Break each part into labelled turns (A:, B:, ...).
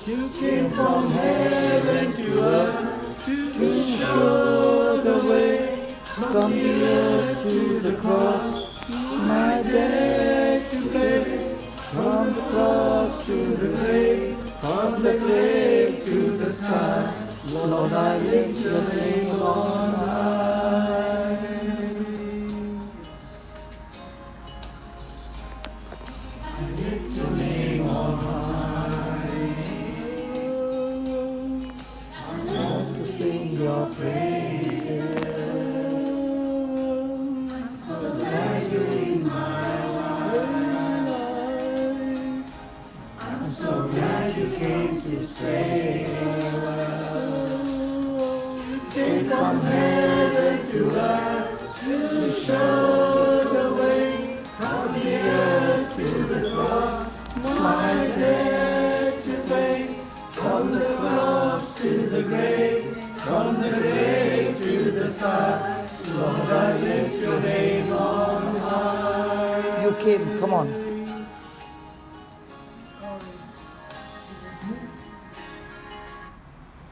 A: You came from heaven to earth to show the way, from the earth to the cross, my debt to pay, from the cross to the grave, from the grave to the sky. Lord, I lift your name on high. I lift your name on high. I want to sing your praises. I'm so glad you're in my life. I'm so glad you came to save. From heaven to earth to show the way, from the earth to the cross, my debt to pay, from the cross to the grave, from the grave to the sky. Lord, I lift your name on high. You came, come on.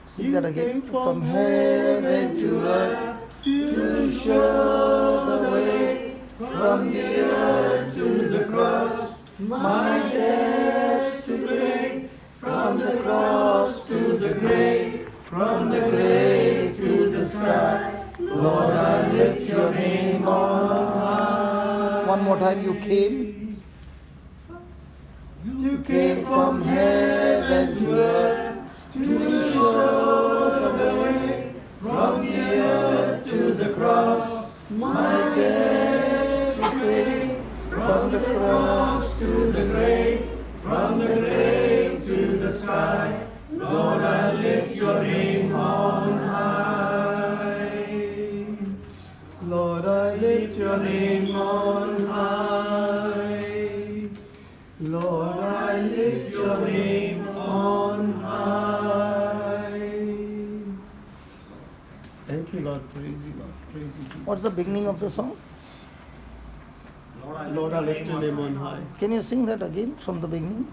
A: Sing that again. From heaven to earth to show the way, from the earth to the cross, my debt to pay, from the cross to the grave, from the grave to the sky. Lord, I lift your name on high. One more time, you came. You came from heaven to earth to show the way, from the earth to the cross, my debt to pay, from the cross to the grave, from the grave to the sky. Lord, I lift your name on high. Lord, I lift your name on high. Lord, I lift your name on high. Thank you, Lord. Praise you, Lord. Praise you, Jesus. What's the beginning of the song?
B: Lord, I lift your name on high.
A: Can you sing that again from the beginning?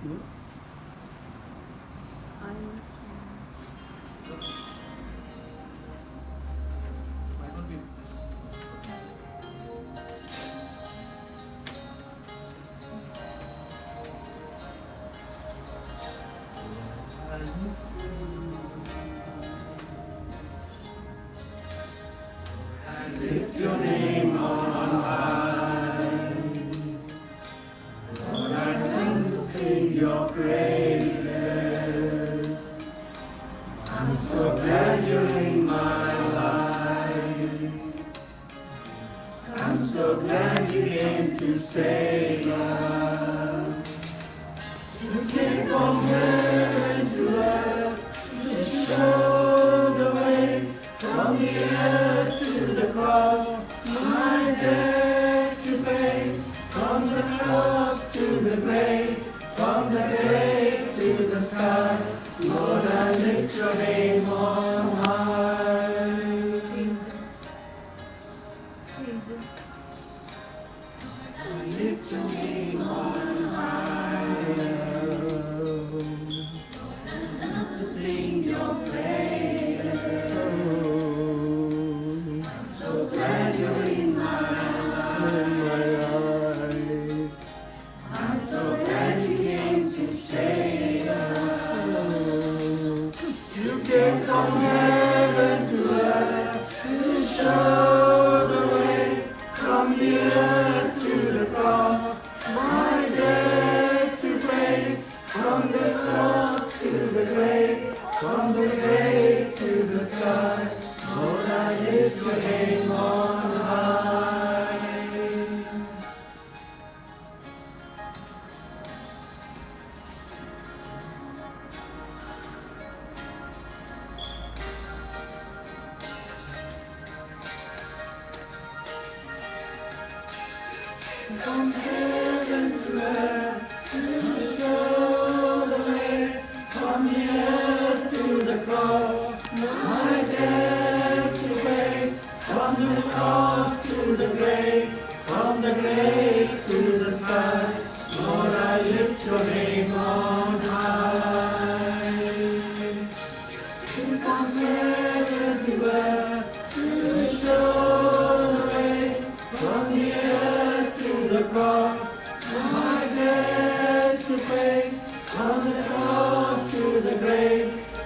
B: Lift your name on high. Lord, I sing your praises. I'm so glad you're in my life. I'm so glad you came to save us. You came from heaven to earth to show the way, from the earth to the cross, my debt to pay, from the cross to the grave, from the grave to the sky. Lord, I lift your name on high. Jesus. I lift your name on high. To sing your praises. I'm so glad you're in my life. I'm so glad you came to save us. You came from heaven to earth to show the way, from the earth to the cross, my debt to pay, from the cross to the grave, from the grave to the sky. Lord, I lift your name on high. From heaven to earth to show the way, from the earth to the cross, my debt to pay, from the cross to the grave, from the grave to the sky. Lord, I lift your name on high.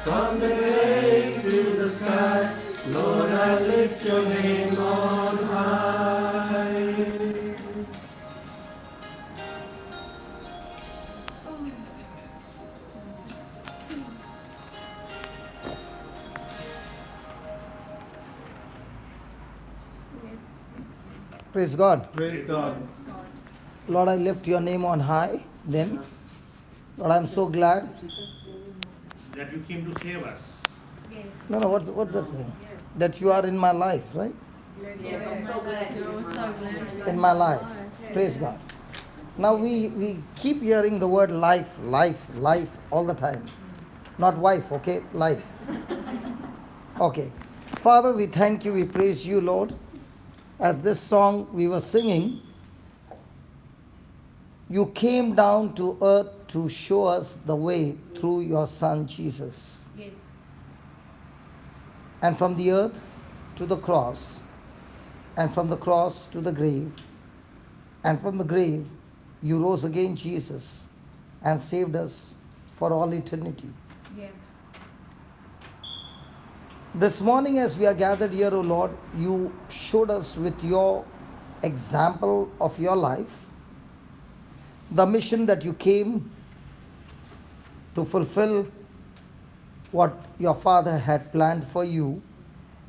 B: From the grave to the sky, Lord, I lift your name on high.
A: Praise God.
B: Praise God.
A: Lord, I lift your name on high. Then, Lord, I'm so glad.
C: That you came to save us.
A: No, what's that thing? That you are in my life, right?
D: Yes, I'm so glad.
A: In my life. Praise God. Now we keep hearing the word life all the time. Not wife, okay? Life. Okay. Father, we thank you, we praise you, Lord. As this song we were singing, you came down to earth to show us the way through your Son Jesus.
D: Yes.
A: And from the earth to the cross, and from the cross to the grave, and from the grave you rose again, Jesus, and saved us for all eternity.
D: Yeah.
A: This morning, as we are gathered here, O Lord, you showed us with your example of your life the mission that you came to fulfill what your Father had planned for you.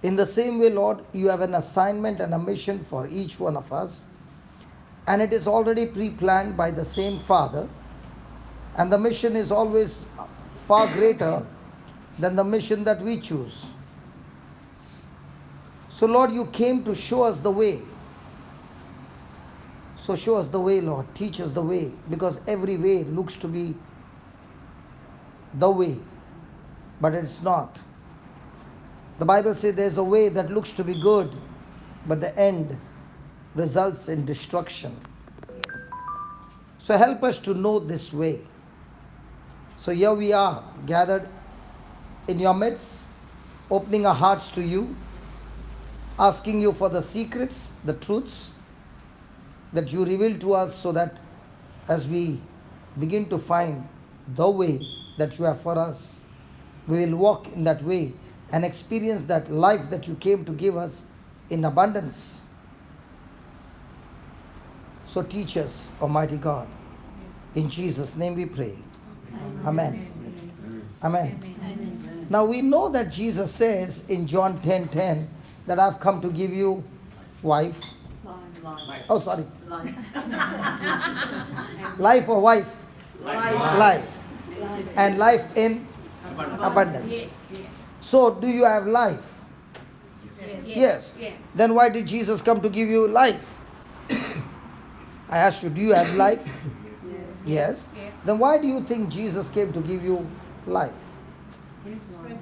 A: In the same way, Lord, you have an assignment and a mission for each one of us, and it is already pre-planned by the same Father, and the mission is always far greater than the mission that we choose. So, Lord, you came to show us the way. So show us the way, Lord. Teach us the way, because every way looks to be the way, but it's not. The Bible says there's a way that looks to be good, but the end results in destruction. So help us to know this way. So here we are, gathered in your midst, opening our hearts to you, asking you for the secrets, the truths that you reveal to us, so that as we begin to find the way that you have for us, we will walk in that way and experience that life that you came to give us in abundance. So teach us, Almighty God. In Jesus' name we pray. Amen. Amen. Now we know that Jesus says in John 10:10 that I've come to give you wife. Oh, sorry. Life or wife? Life. And life in abundance.
D: Yes, yes.
A: So, do you have life? Yes.
D: Yeah.
A: Then why did Jesus come to give you life? I asked you, do you have life? Yes.
D: Yeah.
A: Then why do you think Jesus came to give you life?
D: Spiritual life.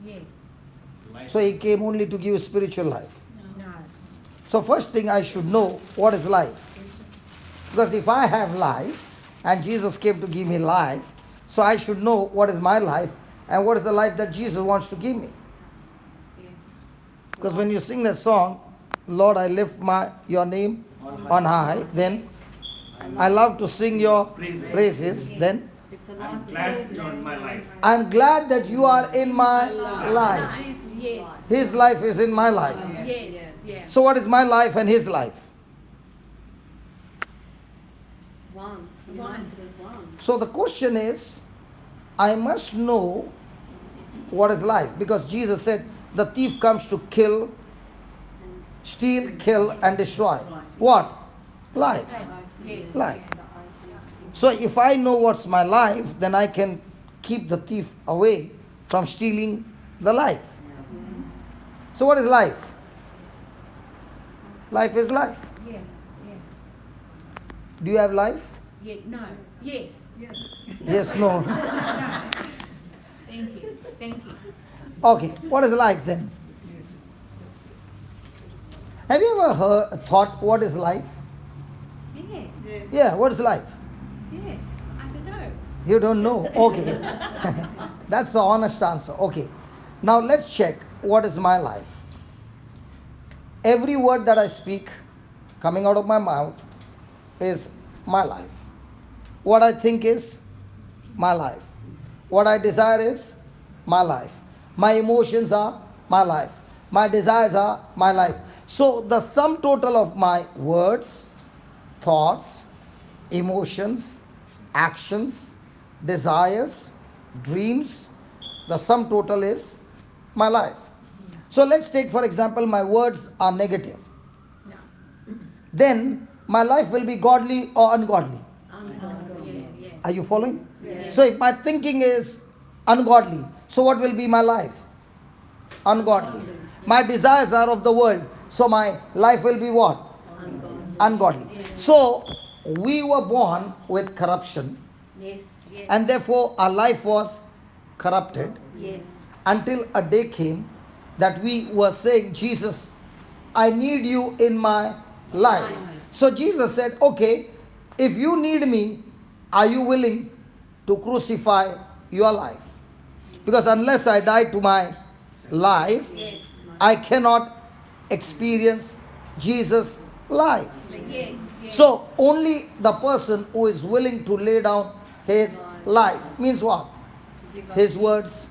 D: Yes.
A: So he came only to give you spiritual life.
D: No.
A: So first thing I should know, what is life? Because if I have life and Jesus came to give me life, so I should know what is my life and what is the life that Jesus wants to give me.
D: Yeah.
A: Because when you sing that song, Lord, I lift your name on high, then I love to sing your praises. Then
D: It's a
C: I'm
D: life.
C: glad you're in my life.
A: I'm glad that you are in my life.
D: Yes.
A: His life is in my life.
D: Yes. Yes.
A: So what is my life and his life?
D: One. United as one.
A: So the question is, I must know what is life, because Jesus said the thief comes to kill, steal, kill and destroy. What? Life.
D: Yes.
A: Life. So if I know what's my life, then I can keep the thief away from stealing the life. So what is life? Life is life.
D: Yes. Yes.
A: Do you have life?
D: Yeah. No. Yes. Yes.
A: Yes, no.
D: Thank you. Thank you.
A: Okay, what is life then? Have you ever thought what is life?
D: Yeah.
A: Yeah, what is life?
D: Yeah. I don't know.
A: You don't know? Okay. That's the honest answer. Okay. Now let's check what is my life. Every word that I speak coming out of my mouth is my life. What I think is my life. What I desire is my life. My emotions are my life. My desires are my life. So the sum total of my words, thoughts, emotions, actions, desires, dreams, the sum total is my life. So let's take for example, my words are negative.
D: No.
A: Then my life will be godly or ungodly.
D: Yeah.
A: Are you following?
D: Yeah.
A: So if my thinking is ungodly, so what will be my life? Ungodly. My desires are of the world, so my life will be what? Ungodly. So we were born with corruption,
D: Yes.
A: and therefore our life was corrupted
D: Yes.
A: until a day came that we were saying, Jesus, I need you in my life. So Jesus said, okay, if you need me, are you willing to crucify your life? Because unless I die to my life,
D: Yes.
A: I cannot experience Jesus' life.
D: Yes.
A: So only the person who is willing to lay down his life means what? His words,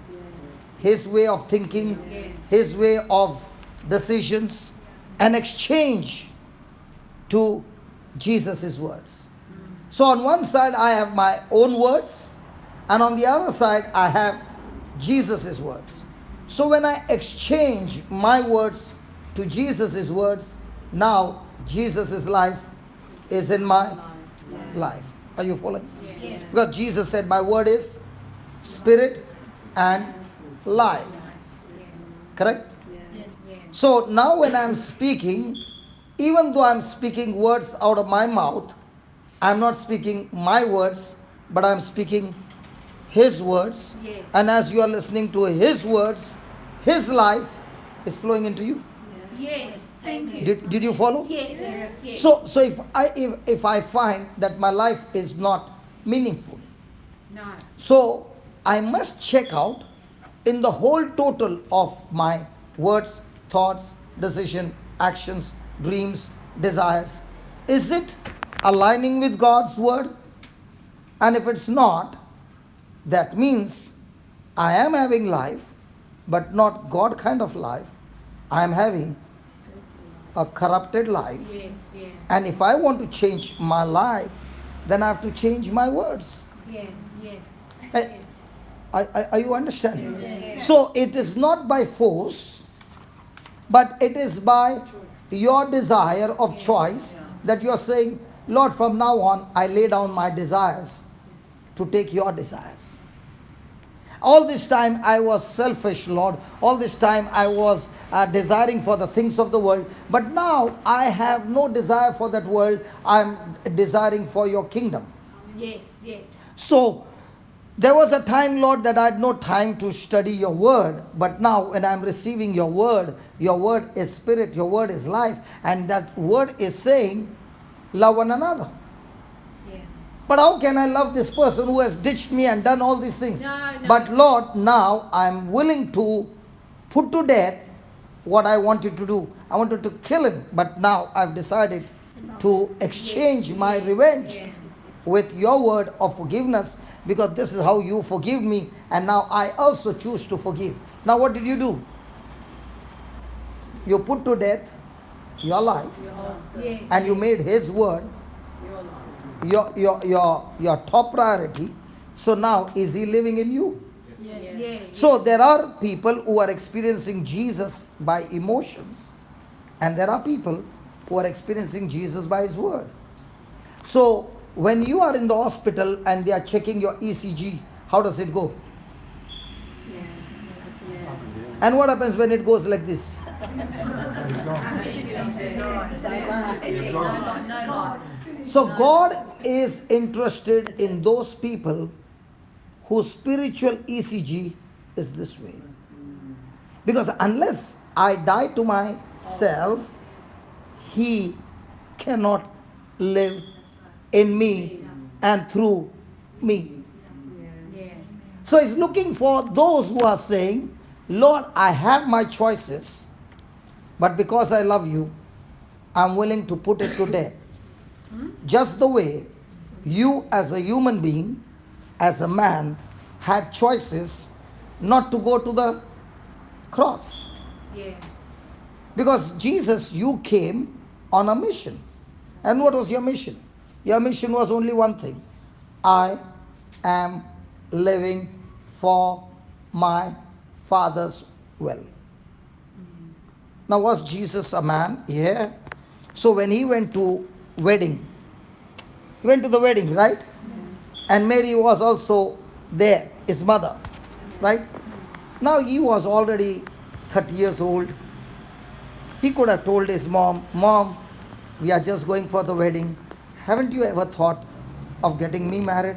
A: his way of thinking, his way of decisions, and exchange to Jesus' words. So on one side I have my own words, and on the other side I have Jesus' words. So when I exchange my words to Jesus' words, now Jesus' life is in my life. Are you following?
D: Yes.
A: Because Jesus said, my word is spirit and life. Correct?
D: Yes.
A: So now when I am speaking, even though I am speaking words out of my mouth, I am not speaking my words, but I am speaking His words.
D: Yes.
A: And as you are listening to His words, His life is flowing into you.
D: Yes. Thank you.
A: Did you follow?
D: Yes. Yes.
A: So if I find that my life is not meaningful,
D: No.
A: so I must check out in the whole total of my words, thoughts, decision, actions, dreams, desires. Is it aligning with God's word? And if it's not, that means I am having life, but not God kind of life. I am having a corrupted life.
D: Yes. Yeah.
A: And if I want to change my life, then I have to change my words.
D: Yeah. Yes.
A: Eh, Are you understanding? So it is not by force, but it is by your desire of choice that you are saying, Lord, from now on, I lay down my desires to take your desires. All this time I was selfish, Lord. All this time I was desiring for the things of the world. But now I have no desire for that world. I am desiring for your kingdom.
D: Yes. Yes.
A: So, there was a time, Lord, that I had no time to study your word. But now, when I am receiving your word is spirit, your word is life. And that word is saying, love one another.
D: Yeah.
A: But how can I love this person who has ditched me and done all these things?
D: No.
A: But Lord, now I am willing to put to death what I wanted to do. I wanted to kill him. But now I have decided to exchange my revenge with your word of forgiveness, because this is how you forgive me, and now I also choose to forgive. Now what did you do? You put to death your life,
D: Yes.
A: and you made his word your top priority. So now is he living in you?
D: Yeah.
A: So there are people who are experiencing Jesus by emotions, and there are people who are experiencing Jesus by his word. So when you are in the hospital and they are checking your ECG, how does it go? And what happens when it goes like this? So God is interested in those people whose spiritual ECG is this way. Because unless I die to myself, he cannot live in me and through me.
D: Yeah.
A: So he's looking for those who are saying, Lord, I have my choices, but because I love you, I'm willing to put it to death. Just the way you as a human being, as a man, had choices not to go to the cross.
D: Yeah.
A: Because Jesus, you came on a mission. And what was your mission? Your mission was only one thing. I am living for my Father's will. Now, was Jesus a man? Yeah. So when he went to wedding, he went to the wedding, right? And Mary was also there, his mother, right? Now he was already 30 years old. He could have told his mom, Mom, we are just going for the wedding. Haven't you ever thought of getting me married?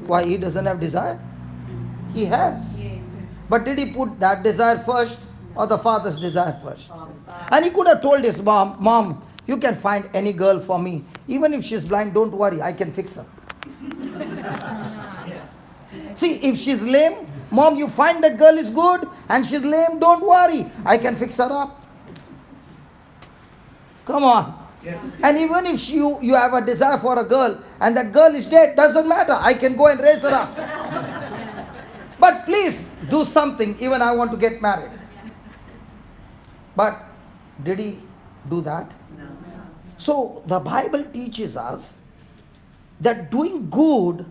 A: Why, he doesn't have desire? He has.
D: Yeah.
A: But did he put that desire first or the father's desire first? And he could have told his mom, Mom, you can find any girl for me. Even if she's blind, don't worry, I can fix her. See, if she's lame, Mom, you find that girl is good and she's lame, don't worry, I can fix her up. Come on.
C: Yes.
A: And even if you have a desire for a girl and that girl is dead, doesn't matter, I can go and raise her up. But please do something, even I want to get married. But did he do that?
B: No.
A: So the Bible teaches us that doing good,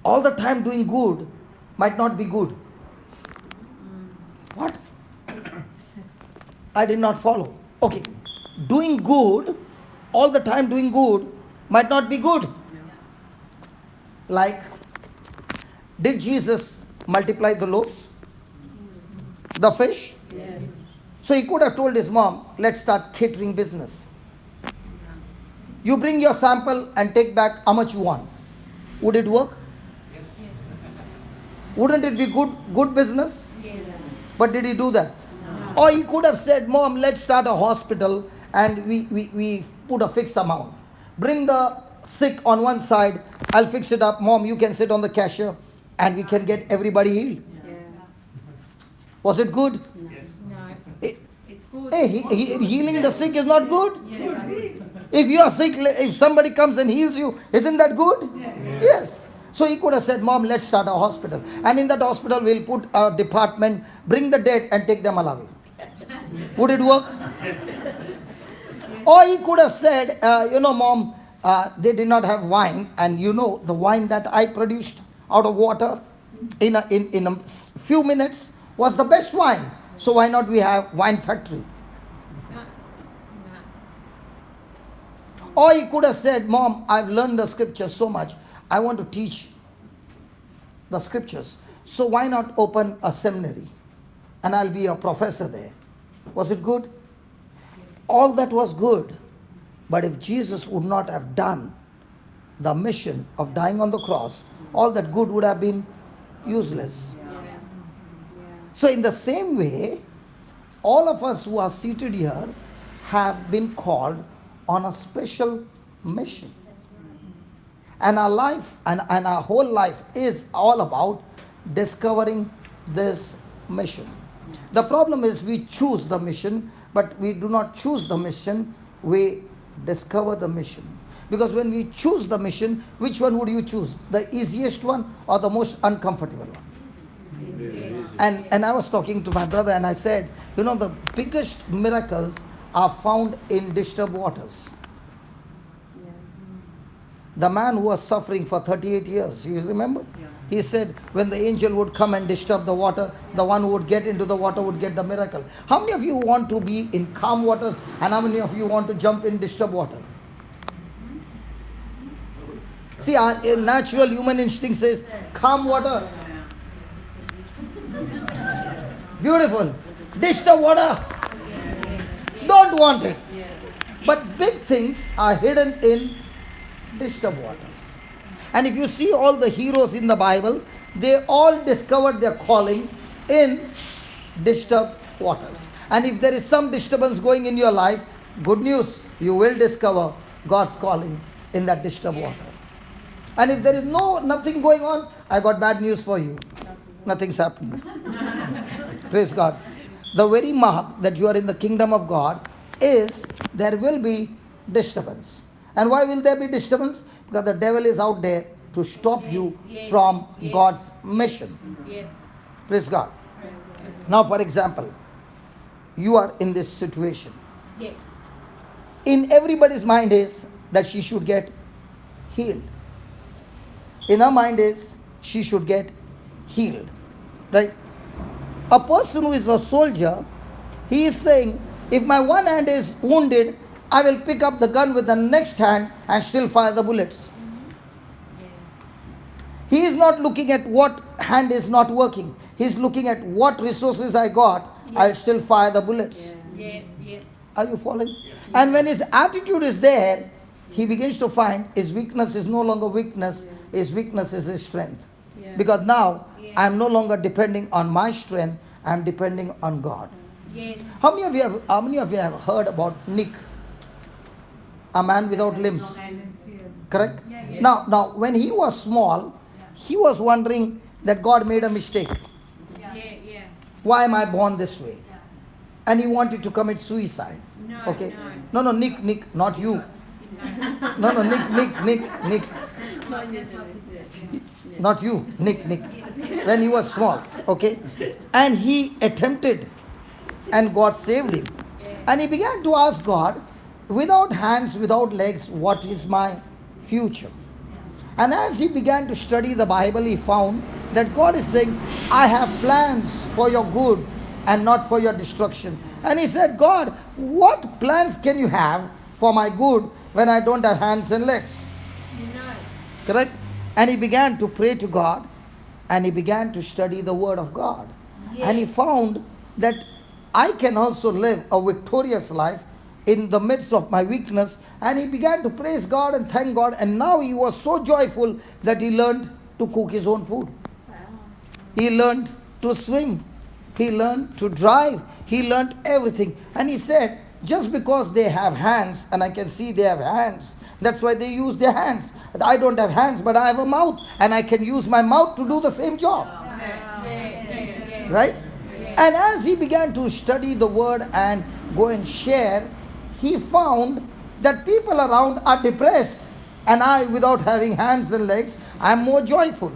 A: all the time doing good, might not be good. What? I did not follow. Okay. Doing good, all the time doing good, might not be good. Like, did Jesus multiply the loaves? The fish?
B: Yes.
A: So he could have told his mom, let's start catering business. You bring your sample and take back how much you want. Would it work?
C: Yes.
A: Wouldn't it be good business?
D: Yeah.
A: But did he do that?
B: No.
A: Or he could have said, Mom, let's start a hospital and we put a fixed amount. Bring the sick on one side, I'll fix it up. Mom, you can sit on the cashier and we can get everybody healed.
D: Yeah.
A: Was it good?
C: Yes.
D: No.
A: Eh,
D: It's good.
A: Hey, healing the sick is not good?
D: Yes.
A: If you are sick, if somebody comes and heals you, isn't that good? Yes. So he could have said, Mom, let's start a hospital. And in that hospital, we'll put a department, bring the dead and take them alive. Would it work? Or he could have said, Mom, they did not have wine. And the wine that I produced out of water in a few minutes was the best wine. So why not we have wine factory?
D: No.
A: Or he could have said, Mom, I've learned the scriptures so much. I want to teach the scriptures. So why not open a seminary? And I'll be a professor there. Was it good? All that was good. But if Jesus would not have done the mission of dying on the cross, all that good would have been useless. So in the same way, all of us who are seated here have been called on a special mission. And our life and our whole life is all about discovering this mission. The problem is we choose the mission, but we do not choose the mission, we discover the mission. Because when we choose the mission, which one would you choose? The easiest one or the most uncomfortable one? And I was talking to my brother and I said, the biggest miracles are found in disturbed waters. The man who was suffering for 38 years, you remember?
B: Yeah.
A: He said when the angel would come and disturb the water, the one who would get into the water would get the miracle. How many of you want to be in calm waters and how many of you want to jump in disturbed water? See, our natural human instinct says calm water. Beautiful. Disturbed water. Don't want it. But big things are hidden in disturbed waters. And if you see all the heroes in the Bible, they all discovered their calling in disturbed waters. And if there is some disturbance going in your life, good news, you will discover God's calling in that disturbed water. And if there is nothing going on, I got bad news for you. Nothing's happening. Praise God. The very mark that you are in the kingdom of God is there will be disturbance. And why will there be disturbance? Because the devil is out there to stop you
D: yes,
A: from
D: yes.
A: God's mission.
D: Yeah.
A: Praise God. Now, for example, you are in this situation.
D: Yes.
A: In everybody's mind is that she should get healed. In her mind is she should get healed. Right? A person who is a soldier, he is saying, if my one hand is wounded, I will pick up the gun with the next hand and still fire the bullets. He is not looking at what hand is not working. He is looking at what resources I got. I'll still fire the bullets.
D: Yeah. Yes.
A: Are you following? And when his attitude is there, he begins to find his weakness is no longer weakness. His weakness is his strength.
D: Yeah.
A: Because now
D: Yeah.
A: I am no longer depending on my strength. I am depending on God.
D: Yes.
A: How many of you have heard about Nick? A man without limbs. Correct?
D: Yes.
A: Now when he was small, he was wondering that God made a mistake.
D: Yeah.
A: Why am I born this way? And he wanted to commit suicide.
D: No.
A: Okay. No, Nick, not you. No, Nick. Not you, Nick. When he was small, okay? And he attempted, and God saved him. And he began to ask God, without hands, without legs, what is my future? And as he began to study the Bible, he found that God is saying, I have plans for your good and not for your destruction. And he said, God, what plans can you have for my good when I don't have hands and legs? Correct? And he began to pray to God, and he began to study the Word of God.
D: Yes.
A: And he found that I can also live a victorious life in the midst of my weakness. And he began to praise God and thank God. And now he was so joyful that he learned to cook his own food. He learned to swim. He learned to drive. He learned everything. And he said, just because they have hands, and I can see they have hands, that's why they use their hands. I don't have hands, but I have a mouth, and I can use my mouth to do the same job. Right? And as he began to study the Word and go and share, he found that people around are depressed, and I, without having hands and legs, I am more joyful.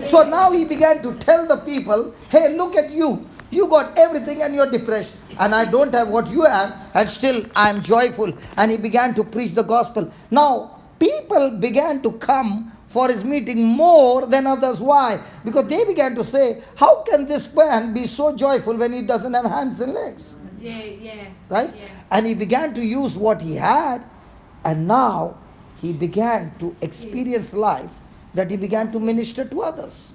A: So now he began to tell the people, hey, look at you. You got everything and you're depressed. And I don't have what you have, and still I am joyful. And he began to preach the gospel. Now, people began to come for his meeting more than others. Why? Because they began to say, how can this man be so joyful when he doesn't have hands and legs? Right?
D: Yeah.
A: And he began to use what he had, and now he began to experience life, that he began to minister to others.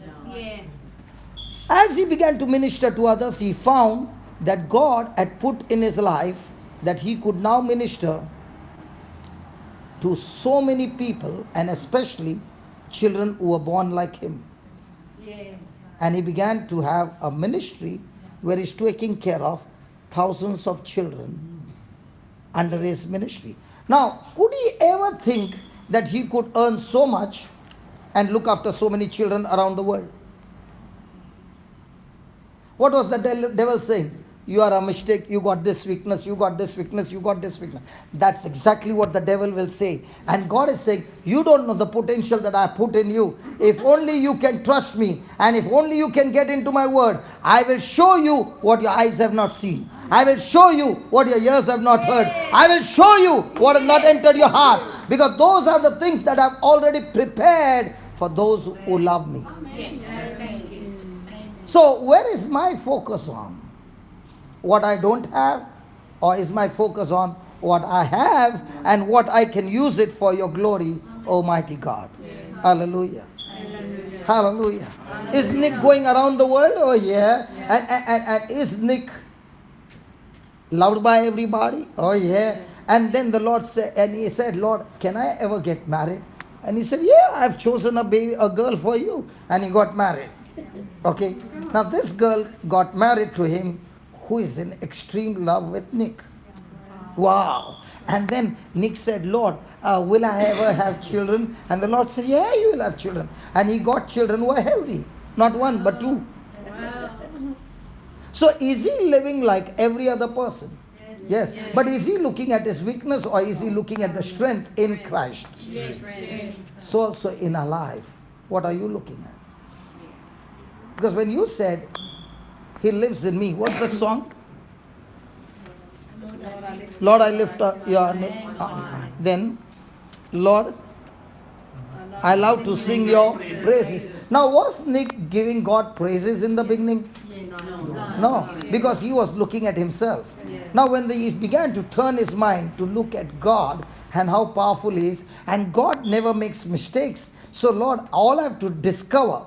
A: As he began to minister to others, he found that God had put in his life that he could now minister to so many people, and especially children who were born like him. And he began to have a ministry where he's taking care of thousands of children under his ministry. Now, could he ever think that he could earn so much and look after so many children around the world? What was the devil saying? You are a mistake, you got this weakness, you got this weakness, you got this weakness. That's exactly what the devil will say. And God is saying, you don't know the potential that I put in you. If only you can trust me, and if only you can get into my word, I will show you what your eyes have not seen. I will show you what your ears have not heard. I will show you what has not entered your heart. Because those are the things that I've already prepared for those who love me. So where is my focus on? What I don't have? Or is my focus on what I have and what I can use it for your glory, Almighty God? Hallelujah. Hallelujah. Is Nick going around the world? Oh yeah. And is Nick loved by everybody? Oh yeah. And then the Lord said, and he said, Lord, can I ever get married? And he said, yeah, I've chosen a girl for you. And he got married. Okay. Now this girl got married to him, who is in extreme love with Nick. Wow. And then Nick said, Lord, will I ever have children? And the Lord said, yeah, you will have children. And he got children who are healthy. Not one, but two. So is he living like every other person? Yes. But is he looking at his weakness or is he looking at the strength in Christ?
D: Yes.
A: So also in our life, what are you looking at? Because when you said, he lives in me, what's that song? Lord, I lift up your name. Then, Lord, I love to sing your praises. Now, was Nick giving God praises in the beginning? No, because he was looking at himself. Now, when he began to turn his mind to look at God and how powerful he is, and God never makes mistakes. So, Lord, all I have to discover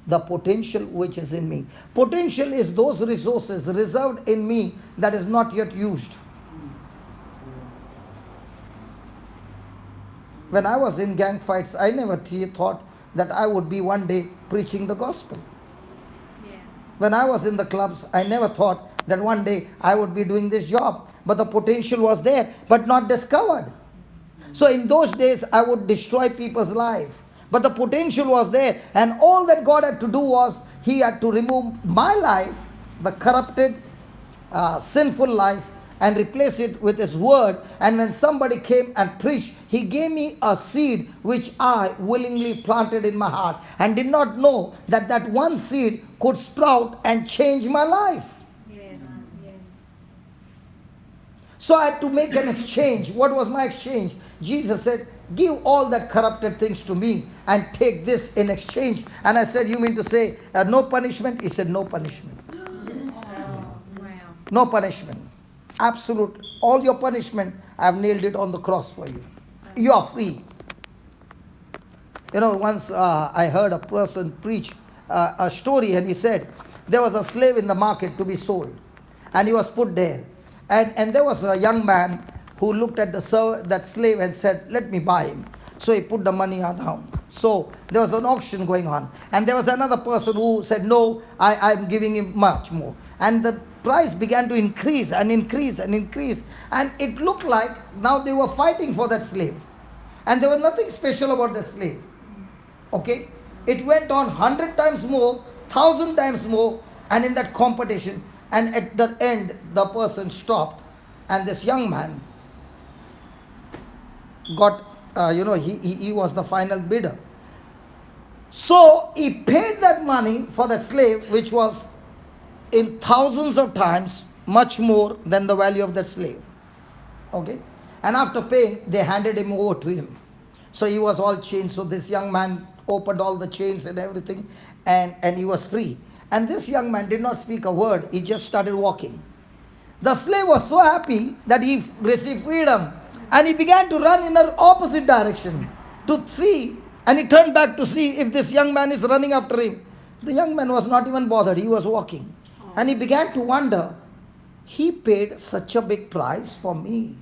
A: the potential which is in me. Potential is those resources reserved in me that is not yet used. When I was in gang fights, I never thought that I would be one day preaching the gospel.
D: Yeah.
A: When I was in the clubs, I never thought that one day I would be doing this job. But the potential was there, but not discovered. So in those days, I would destroy people's life. But the potential was there. And all that God had to do was, he had to remove my life, the corrupted, sinful life, and replace it with his word. And when somebody came and preached, he gave me a seed which I willingly planted in my heart, and did not know that that one seed could sprout and change my life.
D: Yeah.
A: So I had to make an exchange. What was my exchange? Jesus said, give all that corrupted things to me and take this in exchange. And I said, you mean to say no punishment? He said, no punishment.
D: Wow.
A: No punishment. Absolute. All your punishment, I have nailed it on the cross for you. You are free. You know, once I heard a person preach a story, and he said, there was a slave in the market to be sold. And he was put there. And there was a young man who looked at that slave and said, let me buy him. So he put the money down. So there was an auction going on. And there was another person who said, no, I'm giving him much more. And the price began to increase and increase and increase. And it looked like now they were fighting for that slave. And there was nothing special about that slave. Okay? It went on 100 times more, 1,000 times more, and in that competition. And at the end, the person stopped. And this young man got, he was the final bidder. So he paid that money for that slave, which was in thousands of times much more than the value of that slave. Okay? And after paying, they handed him over to him. So he was all chained. So this young man opened all the chains and everything, and he was free. And this young man did not speak a word. He just started walking. The slave was so happy that he received freedom. And he began to run in an opposite direction to see. And he turned back to see if this young man is running after him. The young man was not even bothered. He was walking. And he began to wonder, he paid such a big price for me.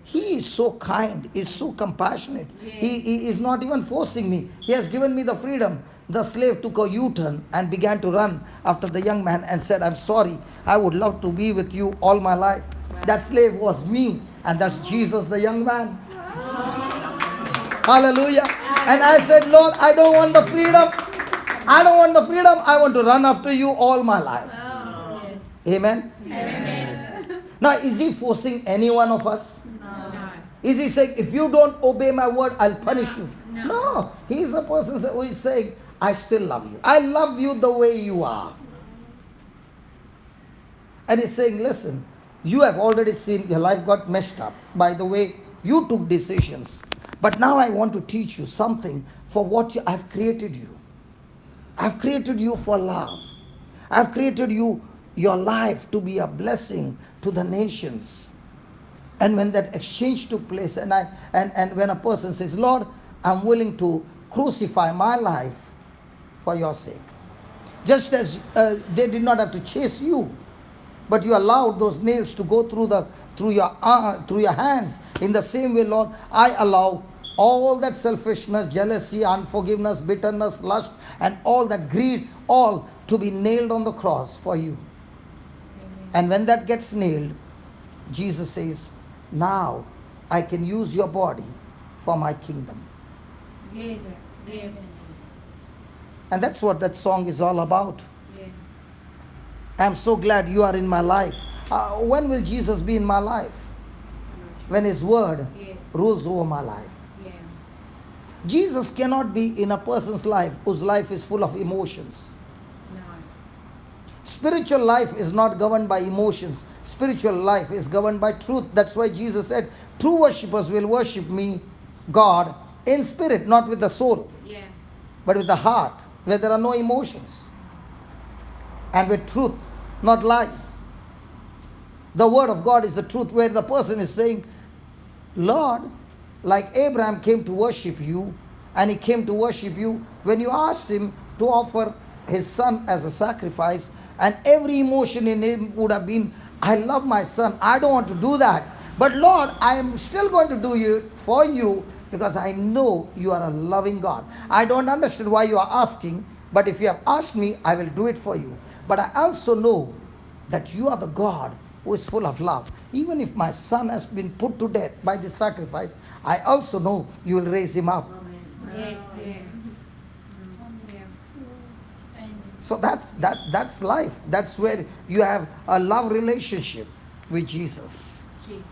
A: He is so kind. He is so compassionate. He is not even forcing me. He has given me the freedom. The slave took a U-turn and began to run after the young man and said, I'm sorry. I would love to be with you all my life. That slave was me. And that's Jesus, the young man. Hallelujah. And I said, Lord, I don't want the freedom. I don't want the freedom. I want to run after you all my life. Amen.
D: Amen.
A: Now, is he forcing any one of us?
D: No.
A: Is he saying, if you don't obey my word, I'll punish you? No. He is a person who is saying, I still love you. I love you the way you are. And he's saying, listen, you have already seen your life got messed up by the way you took decisions. But now I want to teach you something for what I've created you. I've created you for love. I've created you, your life, to be a blessing to the nations. And when that exchange took place, and when a person says, Lord, I'm willing to crucify my life for your sake. Just as they did not have to chase you, but you allowed those nails to go through your hands. In the same way, Lord, I allow all that selfishness, jealousy, unforgiveness, bitterness, lust, and all that greed, all to be nailed on the cross for you. And when that gets nailed, Jesus says, now I can use your body for my kingdom.
D: Yes. Yeah.
A: And that's what that song is all about.
D: Yeah.
A: I'm so glad you are in my life. When will Jesus be in my life? When His word
D: Yes.
A: rules over my life.
D: Yeah.
A: Jesus cannot be in a person's life whose life is full of emotions.
D: No.
A: Spiritual life is not governed by emotions. Spiritual life is governed by truth. That's why Jesus said, true worshippers will worship me, God, in spirit, not with the soul,
D: Yeah.
A: but with the heart, where there are no emotions. And with truth, not lies. The word of God is the truth, where the person is saying, Lord, like Abraham came to worship you, and he came to worship you when you asked him to offer his son as a sacrifice, and every emotion in him would have been, I love my son, I don't want to do that. But Lord, I am still going to do it for you because I know you are a loving God. I don't understand why you are asking, but if you have asked me, I will do it for you. But I also know that you are the God who is full of love. Even if my son has been put to death by this sacrifice, I also know you will raise him up.
D: Yes. Yeah. Yeah.
A: So that's life. That's where you have a love relationship with Jesus.
D: Jesus.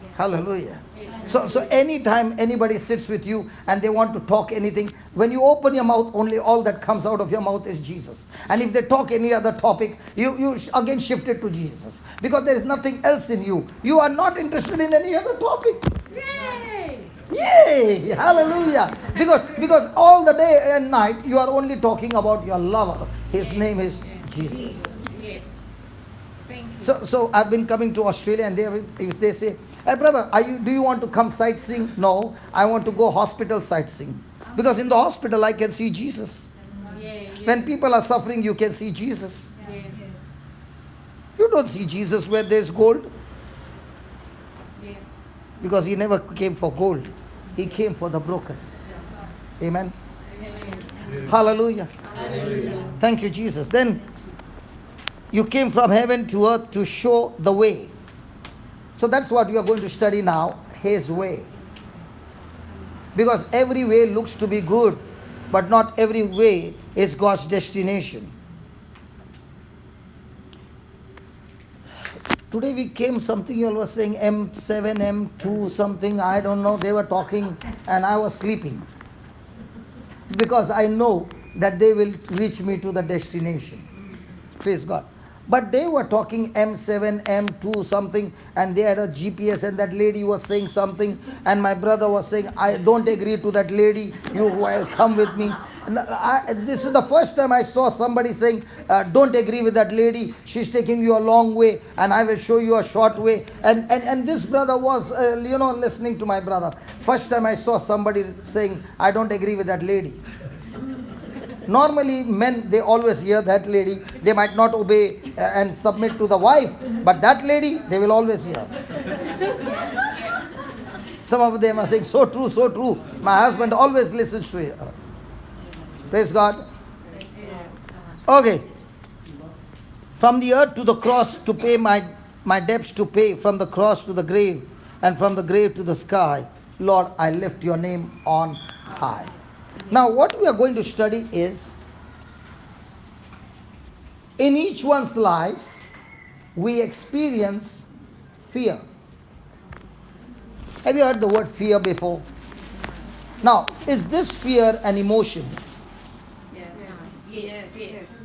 D: Yeah.
A: Hallelujah. So anytime anybody sits with you and they want to talk anything, when you open your mouth, only all that comes out of your mouth is Jesus. And if they talk any other topic, you again shift it to Jesus. Because there is nothing else in you. You are not interested in any other topic.
D: Yay!
A: Yay! Hallelujah. Because all the day and night you are only talking about your lover. His name is Jesus.
D: Yes. Thank you.
A: So I've been coming to Australia, and if they say, hey brother, do you want to come sightseeing? No, I want to go hospital sightseeing. Because in the hospital I can see Jesus.
D: Yeah.
A: When people are suffering, you can see Jesus.
D: Yeah.
A: You don't see Jesus where there's gold.
D: Yeah.
A: Because He never came for gold. He came for the broken. Amen. Hallelujah. Thank you, Jesus. Then you came from heaven to earth to show the way. So that's what we are going to study now, His way. Because every way looks to be good, but not every way is God's destination. Today we came, something you all were saying, M7, M2, something, I don't know, they were talking and I was sleeping. Because I know that they will reach me to the destination. Praise God. But they were talking M7, M2 something, and they had a GPS, and that lady was saying something, and my brother was saying, I don't agree to that lady, you will come with me. And this is the first time I saw somebody saying, don't agree with that lady, she's taking you a long way, and I will show you a short way. And this brother was, listening to my brother. First time I saw somebody saying, I don't agree with that lady. Normally men, they always hear that lady, they might not obey and submit to the wife, but that lady, they will always hear. Some of them are saying, so true, so true, my husband always listens to her. Praise God. Okay. From the earth to the cross to pay my debts, to pay from the cross to the grave, and from the grave to the sky, Lord, I lift your name on high. Now what we are going to study is, in each one's life we experience fear. Have you heard the word fear before? Now, is this fear an emotion?
D: Yes.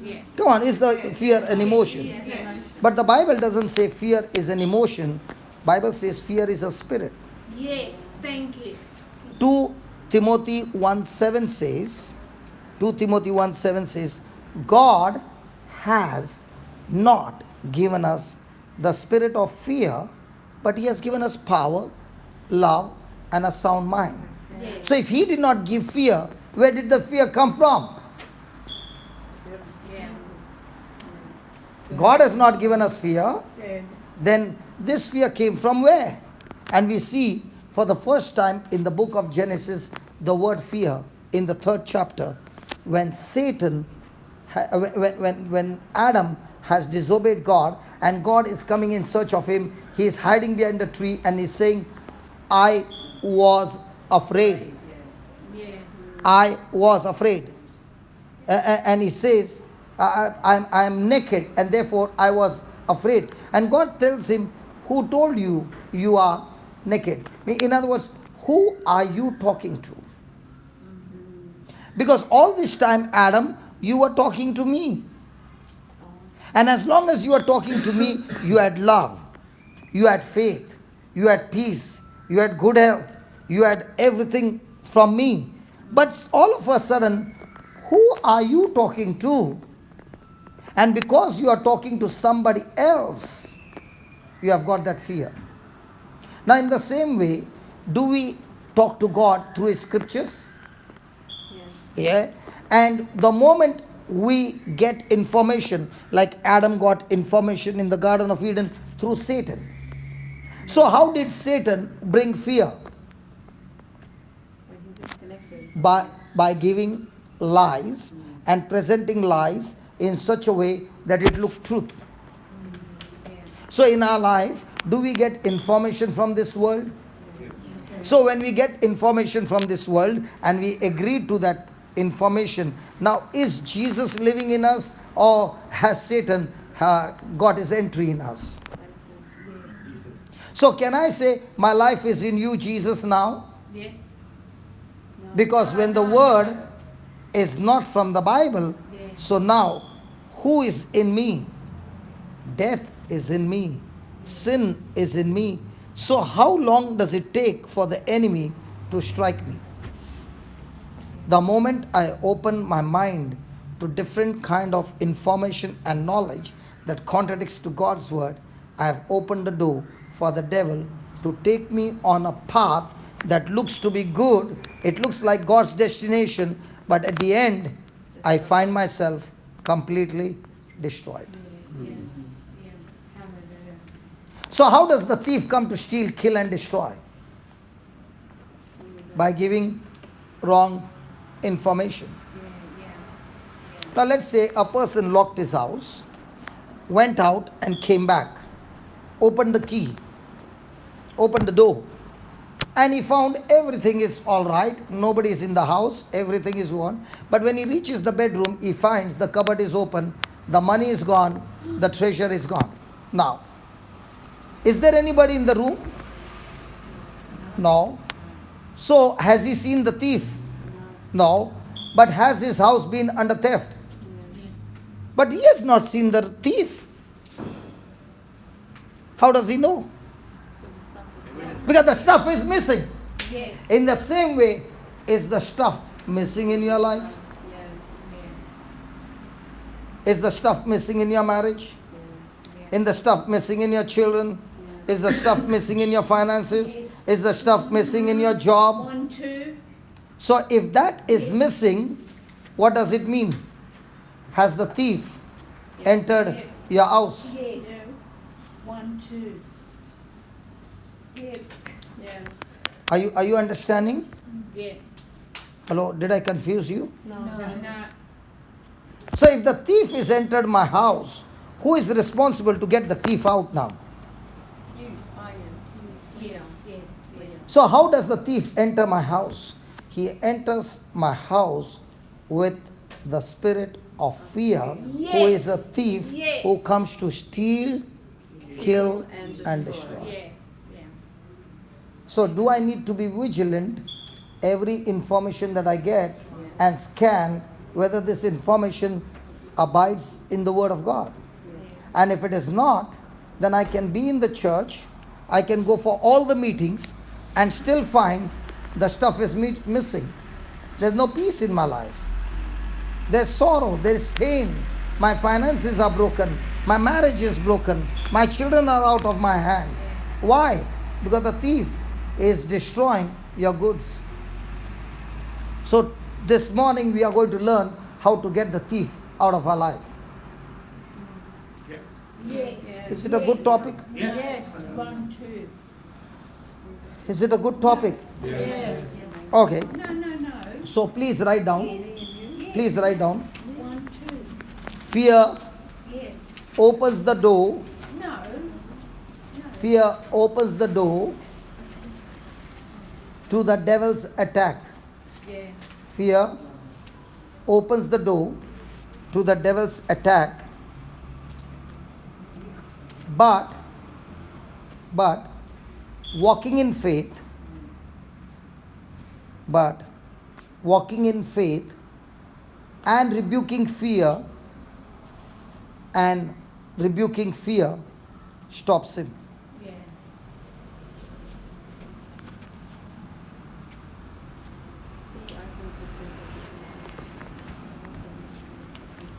D: Yeah.
A: Come on, is the fear an emotion?
D: Yes.
A: But the Bible doesn't say fear is an emotion. Bible says fear is a spirit.
D: Yes. Thank you.
A: 2 Timothy 1:7 says, 2 Timothy 1:7 says, God has not given us the spirit of fear, but He has given us power, love, and a sound mind.
D: Yes.
A: So if He did not give fear, where did the fear come from?
D: Yeah.
A: God has not given us fear. Then this fear came from where? And we see for the first time in the book of Genesis the word fear in the 3rd chapter, when Satan, when Adam has disobeyed God and God is coming in search of him, he is hiding behind a tree and he's saying, I was afraid.
D: Yeah.
A: I was afraid. And he says, I'm naked, and therefore I was afraid. And God tells him, who told you you are naked? In other words, who are you talking to? Because all this time, Adam, you were talking to me. And as long as you were talking to me, you had love, you had faith, you had peace, you had good health, you had everything from me. But all of a sudden, who are you talking to? And because you are talking to somebody else, you have got that fear. Now, in the same way, do we talk to God through His scriptures? Yeah. And the moment we get information, like Adam got information in the Garden of Eden through Satan. So how did Satan bring fear? By giving lies and presenting lies in such a way that it looked truth. So in our life, do we get information from this world? So when we get information from this world and we agree to that information, now is Jesus living in us, or has Satan got his entry in us? So can I say my life is in you, Jesus, now?
D: Yes.
A: Because when the word is not from the Bible, so now who is in me? Death is in me. Sin is in me. So how long does it take for the enemy to strike me? The moment I open my mind to different kind of information and knowledge that contradicts to God's word, I have opened the door for the devil to take me on a path that looks to be good. It looks like God's destination, but at the end, I find myself completely destroyed. So how does the thief come to steal, kill and destroy? By giving wrong information. Now let's say a person locked his house, went out and came back, opened the key, opened the door, and he found everything is all right, nobody is in the house, everything is on. But when he reaches the bedroom, he finds the cupboard is open, the money is gone, the treasure is gone. Now, is there anybody in the room? No. So has he seen the thief? No. But has his house been under theft? But he has not seen the thief. How does he know? Because the stuff is missing.
D: Yes.
A: In the same way, is the stuff missing in your life? Is the stuff missing in your marriage? Is the stuff missing in your children? Is the stuff missing in your finances? Is the stuff missing in your job?
D: 1, 2.
A: So if that is missing, what does it mean? Has the thief entered your house?
D: Yes. 1, 2. Yep. Yeah.
A: Are you understanding?
D: Yes.
A: Hello, did I confuse you?
D: No.
A: So if the thief is entered my house, who is responsible to get the thief out now?
D: You. I am. Yes. Yes.
A: So how does the thief enter my house? He enters my house with the spirit of fear, who is a thief who comes to steal, kill and destroy.
D: Yes. Yeah.
A: So do I need to be vigilant every information that I get and scan whether this information abides in the word of God? And if it is not, then I can be in the church, I can go for all the meetings and still find the stuff is missing. There's no peace in my life. There's sorrow, there is pain. My finances are broken. My marriage is broken. My children are out of my hand. Why? Because the thief is destroying your goods. So this morning we are going to learn how to get the thief out of our life.
D: Yes.
A: Is it a good topic?
D: Yes. 1, 2.
A: Is it a good topic?
D: Yes.
A: Okay.
D: No.
A: So please write down. Please write down.
D: 1, 2.
A: Fear
D: Yes.
A: opens the door.
D: No.
A: Fear opens the door to the devil's attack.
D: Yeah.
A: Fear opens the door to the devil's attack, but walking in faith, and rebuking fear stops him.
D: Yeah.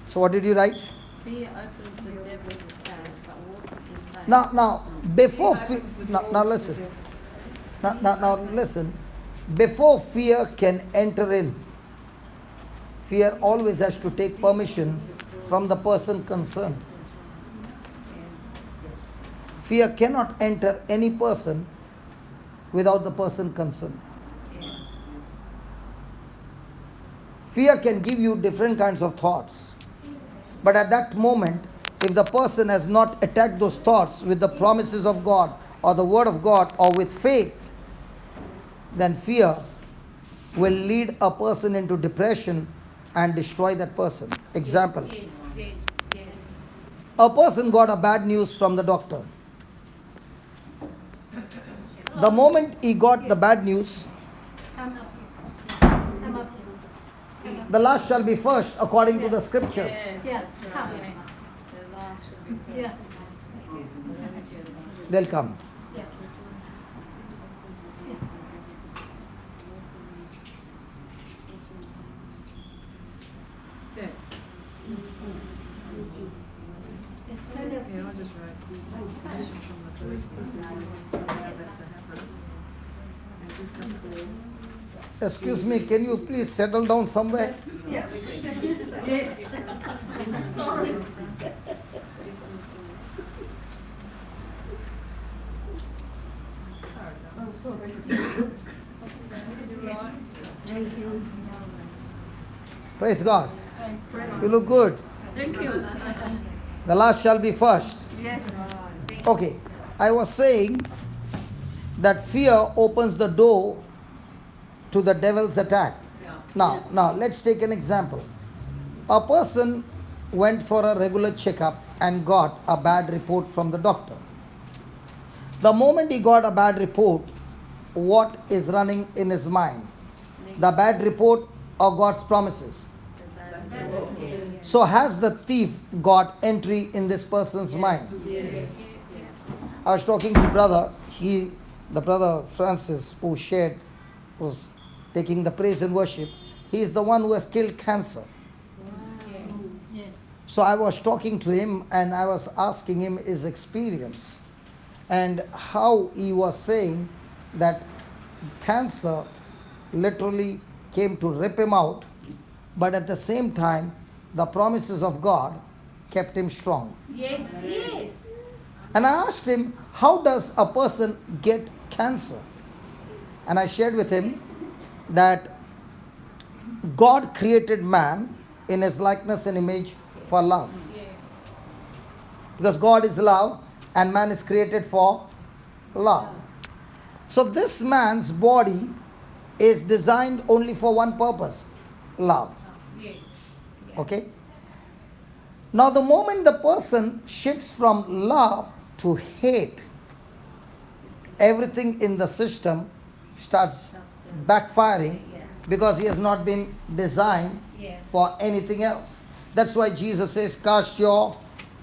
A: So what did you write?
D: Fear opens the devil's attack, but walk in faith.
A: Now before now listen. Now listen. Before fear can enter in, fear always has to take permission from the person concerned. Fear cannot enter any person without the person concerned. Fear can give you different kinds of thoughts. But at that moment, if the person has not attacked those thoughts with the promises of God or the word of God or with faith, then fear will lead a person into depression and destroy that person. Example.
D: Yes.
A: A person got a bad news from the doctor. The moment he got the bad news, the last shall be first according to the scriptures.
D: Yeah. The last should be
B: Yeah.
A: They'll come.
B: It's kind of.
A: Excuse me, can you please settle down somewhere?
B: Yeah. Yes. Sorry. Oh, sorry. Thank you.
A: Praise God. You look good.
B: Thank you.
A: The last shall be first.
B: Yes.
A: Okay. I was saying that fear opens the door to the devil's attack. Now let's take an example. A person went for a regular checkup and got a bad report from the doctor. The moment he got a bad report, what is running in his mind? The bad report or God's promises? So has the thief got entry in this person's mind? I was talking to brother, the brother Francis who was taking the praise and worship. He is the one who has killed cancer.
B: Yes.
A: So I was talking to him and I was asking him his experience and how he was saying that cancer literally came to rip him out, but at the same time the promises of God kept him strong.
D: Yes.
A: And I asked him, how does a person get cancer? And I shared with him that God created man in his likeness and image for love. Because God is love and man is created for love. So this man's body is designed only for one purpose, love. Okay? Now the moment the person shifts from love to hate, everything in the system starts backfiring because he has not been designed for anything else. That's why Jesus says, cast your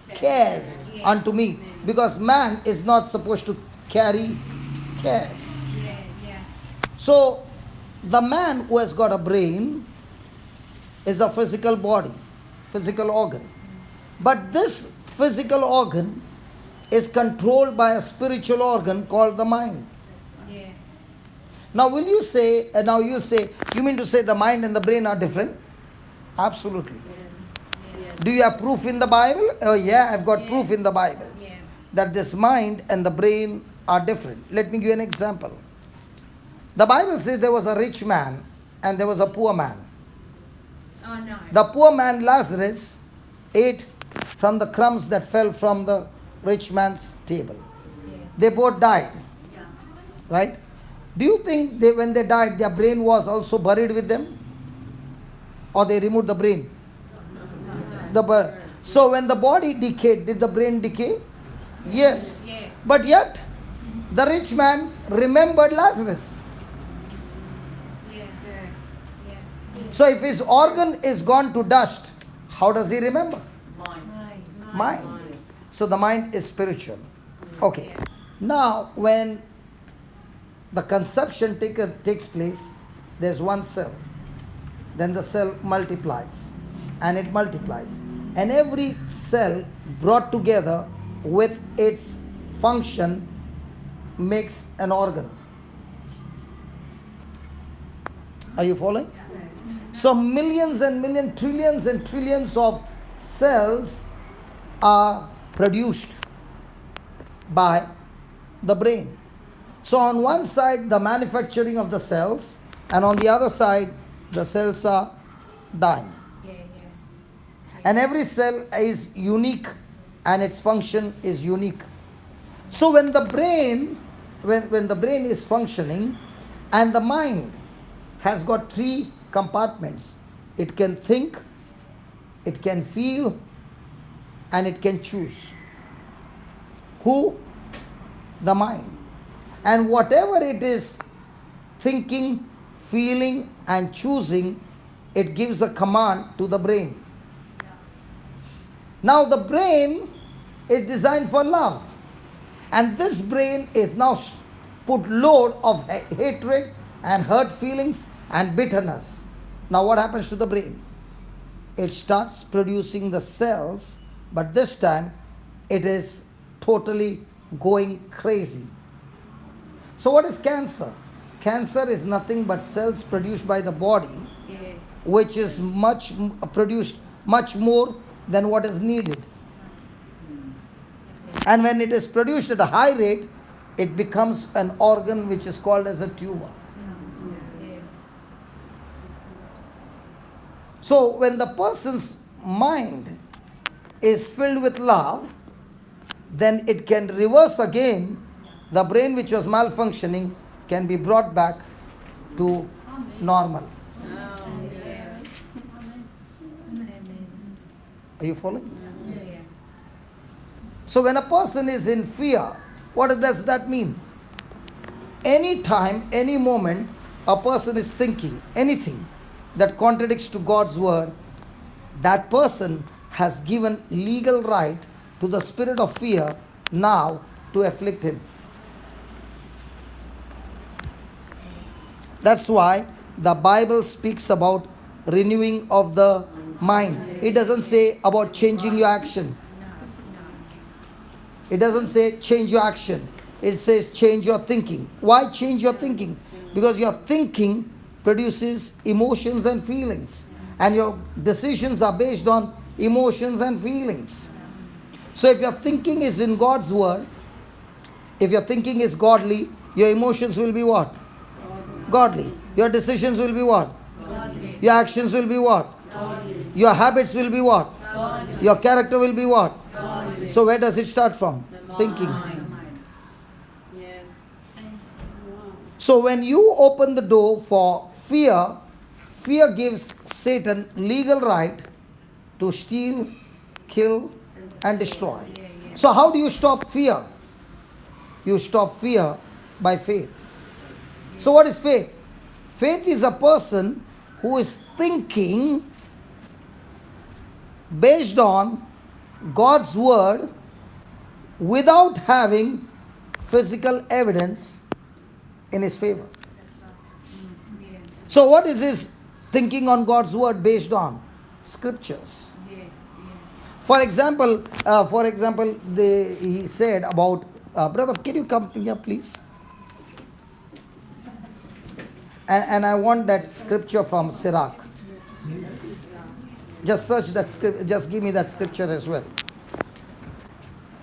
A: cares unto me, because man is not supposed to carry cares. So the man who has got a brain is a physical body, physical organ. But this physical organ is controlled by a spiritual organ called the mind. Now you'll say, you mean to say the mind and the brain are different? Absolutely. Do you have proof in the Bible? Oh yeah, I've got proof in the Bible that this mind and the brain are different. Let me give you an example. The Bible says there was a rich man and there was a poor man.
D: Oh no.
A: The poor man Lazarus ate from the crumbs that fell from the rich man's table. They both died. Right? Do you think when they died, their brain was also buried with them? Or they removed the brain? So when the body decayed, did the brain decay? Yes.
D: Yes.
A: But yet, the rich man remembered Lazarus.
D: Yeah. Yeah.
A: So if his organ is gone to dust, how does he remember? Mind. So the mind is spiritual. Okay. Now when the conception takes place, there's one cell. Then the cell multiplies. And it multiplies. And every cell brought together with its function makes an organ. Are you following? So millions and millions, trillions and trillions of cells are produced by the brain. So on one side the manufacturing of the cells, and on the other side the cells are dying.
D: Yeah.
A: And every cell is unique and its function is unique. So when the brain when the brain is functioning and the mind has got three compartments, it can think, it can feel, and it can choose. Who? The mind. And whatever it is thinking, feeling and choosing, it gives a command to the brain. Now the brain is designed for love, and this brain is now put load of hatred and hurt feelings and bitterness. Now what happens to the brain? It starts producing the cells, but this time it is totally going crazy. So what is cancer? Cancer is nothing but cells produced by the body, which is produced much more than what is needed. And when it is produced at a high rate, it becomes an organ which is called as a tumor. So when the person's mind is filled with love, then it can reverse again. The brain which was malfunctioning can be brought back to normal. Are you following? So when a person is in fear, what does that mean? Any time, any moment, a person is thinking anything that contradicts to God's word, that person has given legal right to the spirit of fear now to afflict him. That's why the Bible speaks about renewing of the mind. It doesn't say about changing your action. It doesn't say change your action. It says change your thinking. Why change your thinking? Because your thinking produces emotions and feelings. And your decisions are based on emotions and feelings. So if your thinking is in God's word, if your thinking is godly, your emotions will be what? Godly. Your decisions will be what? Godly. Your actions will be what? Godly. Your habits will be what? Godly. Your character will be what? Godly. So where does it start from? Thinking.
B: Yes.
A: So when you open the door for fear, fear gives Satan legal right to steal, kill and destroy. So how do you stop fear? You stop fear by faith. So what is faith? Faith is a person who is thinking based on God's word without having physical evidence in his favor. So what is his thinking on God's word based on? Scriptures. For example, he said about, brother, can you come here please? And I want that scripture from Sirach. Just search that scripture, just give me that scripture as well.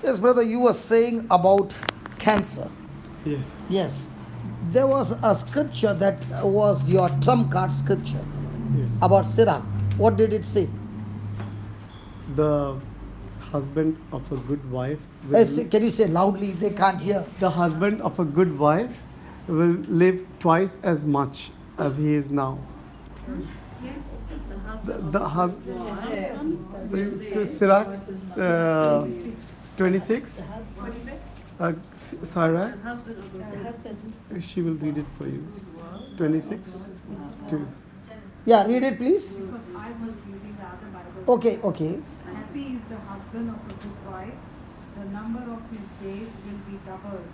A: Yes, brother, you were saying about cancer.
E: Yes.
A: Yes. There was a scripture that was your trump card scripture.
E: Yes.
A: About Sirach. What did it say?
E: The husband of a good wife will,
A: Can you say loudly? They can't hear.
E: the husband of a good wife will live twice as much as he is now.
B: The
E: The husband. Sirach 26. Sarah. She will read it for you. 26. 2.
A: Yeah, read it please.
F: Because I was using the other Bible.
A: Okay, okay.
F: Happy is the husband of a good wife. The number of his days will be doubled.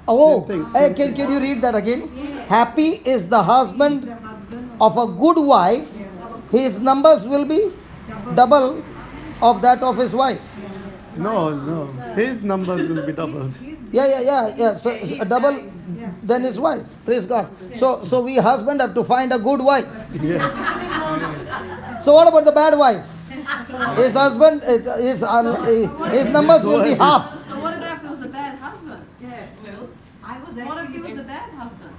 A: Oh,
E: Same thing,
A: hey,
E: same
A: can you read that again? Happy is the husband
F: The husband
A: of a good wife. His numbers will be double of that of his wife.
E: No. His numbers will be doubled.
A: Yeah. So a double than his wife. Praise God. So we husband have to find a good wife.
E: Yes.
A: So what about the bad wife? His husband, his numbers will be half.
D: So what about if it was a bad husband?
F: I was
D: What if
F: actually
D: it was a bad husband?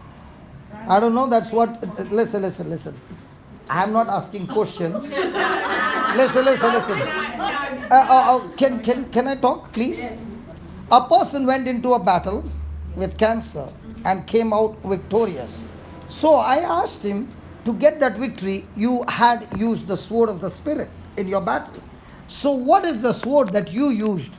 A: I don't know. That's what. Listen. I am not asking questions. Listen. Can I talk, please? A person went into a battle with cancer and came out victorious. So I asked him, to get that victory, you had used the sword of the Spirit in your battle. So what is the sword that you used?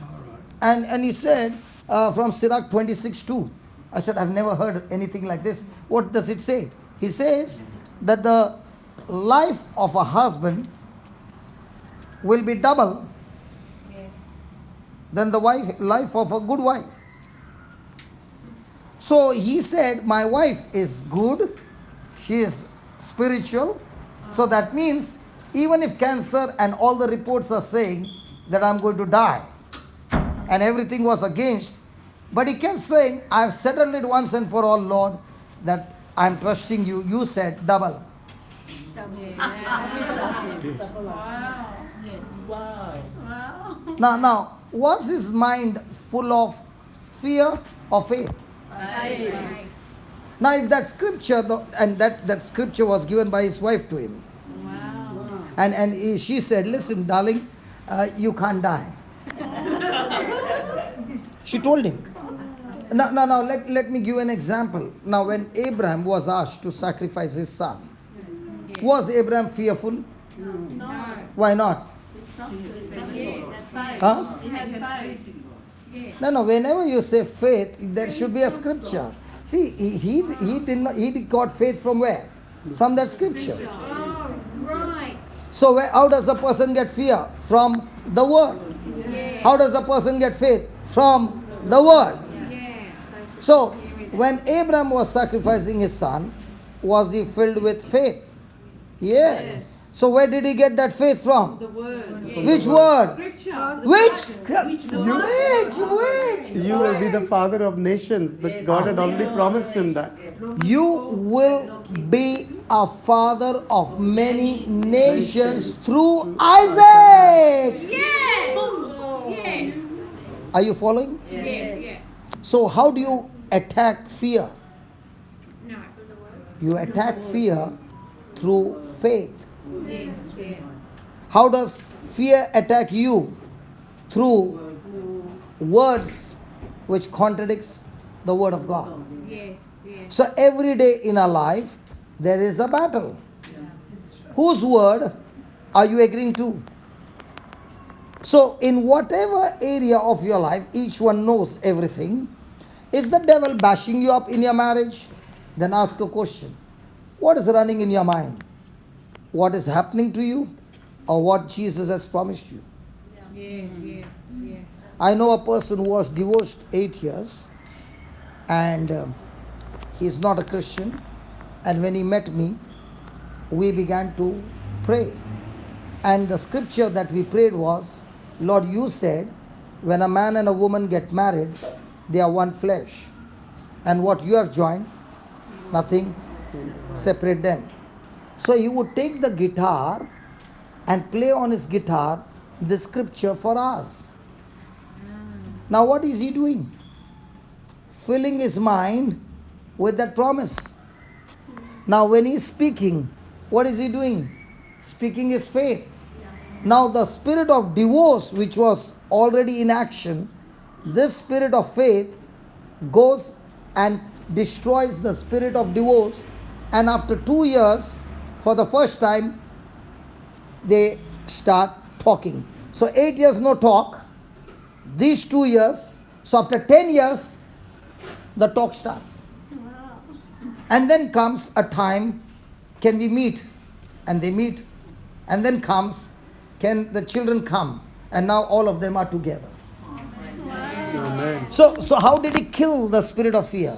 A: And he said, from Sirach 26:2. I said, I've never heard anything like this. What does it say? He says that the life of a husband will be double than the life of a good wife. So he said, my wife is good, she is spiritual. So that means even if cancer and all the reports are saying that I'm going to die and everything was against, but he kept saying, I've settled it once and for all, Lord, that I'm trusting you. You said double. Now, was his mind full of fear or faith? Now, if that scripture, and that scripture was given by his wife to him, and she said, listen, darling, you can't die. She told him. Now let me give an example. Now, when Abraham was asked to sacrifice his son, was Abraham fearful?
D: No.
A: Why not? Huh?
D: He had faith.
A: No. Whenever you say faith, there should be a scripture. See, he got faith from where? From that scripture.
D: Oh, right.
A: So how does a person get fear? From the word.
D: Yeah.
A: How does a person get faith? From the word.
D: Yeah.
A: So when Abraham was sacrificing his son, was he filled with faith? Yes. So where did he get that faith from?
F: the word.
A: Which word?
D: Scripture.
A: Which?
E: You will be the father of nations. That God had already promised him that.
A: You will be a father of many nations through Isaac.
D: Yes.
A: Are you following?
D: Yes.
A: So how do you attack fear?
D: No.
A: You attack fear through faith.
D: Yes.
A: How does fear attack you? Through words which contradicts the word of God.
D: Yes.
A: So every day in our life there is a battle. Whose word are you agreeing to? So in whatever area of your life, each one knows everything. Is the devil bashing you up in your marriage? Then ask a question. What is running in your mind? What is happening to you? Or what Jesus has promised you?
D: Yes.
A: I know a person who was divorced 8 years and he is not a Christian, and when he met me, we began to pray, and the scripture that we prayed was, Lord, you said when a man and a woman get married, they are one flesh, and what you have joined, nothing separate them. So he would take the guitar and play on his guitar the scripture for us. Now what is he doing? Filling his mind with that promise. Now when he is speaking, what is he doing? Speaking his faith. Now the spirit of divorce, which was already in action, this spirit of faith goes and destroys the spirit of divorce, and after 2 years, for the first time, they start talking. So 8 years no talk, these 2 years, so after 10 years, the talk starts. And then comes a time, can we meet? And they meet. And then comes, can the children come? And now all of them are together.
E: Amen.
A: So how did he kill the spirit of fear?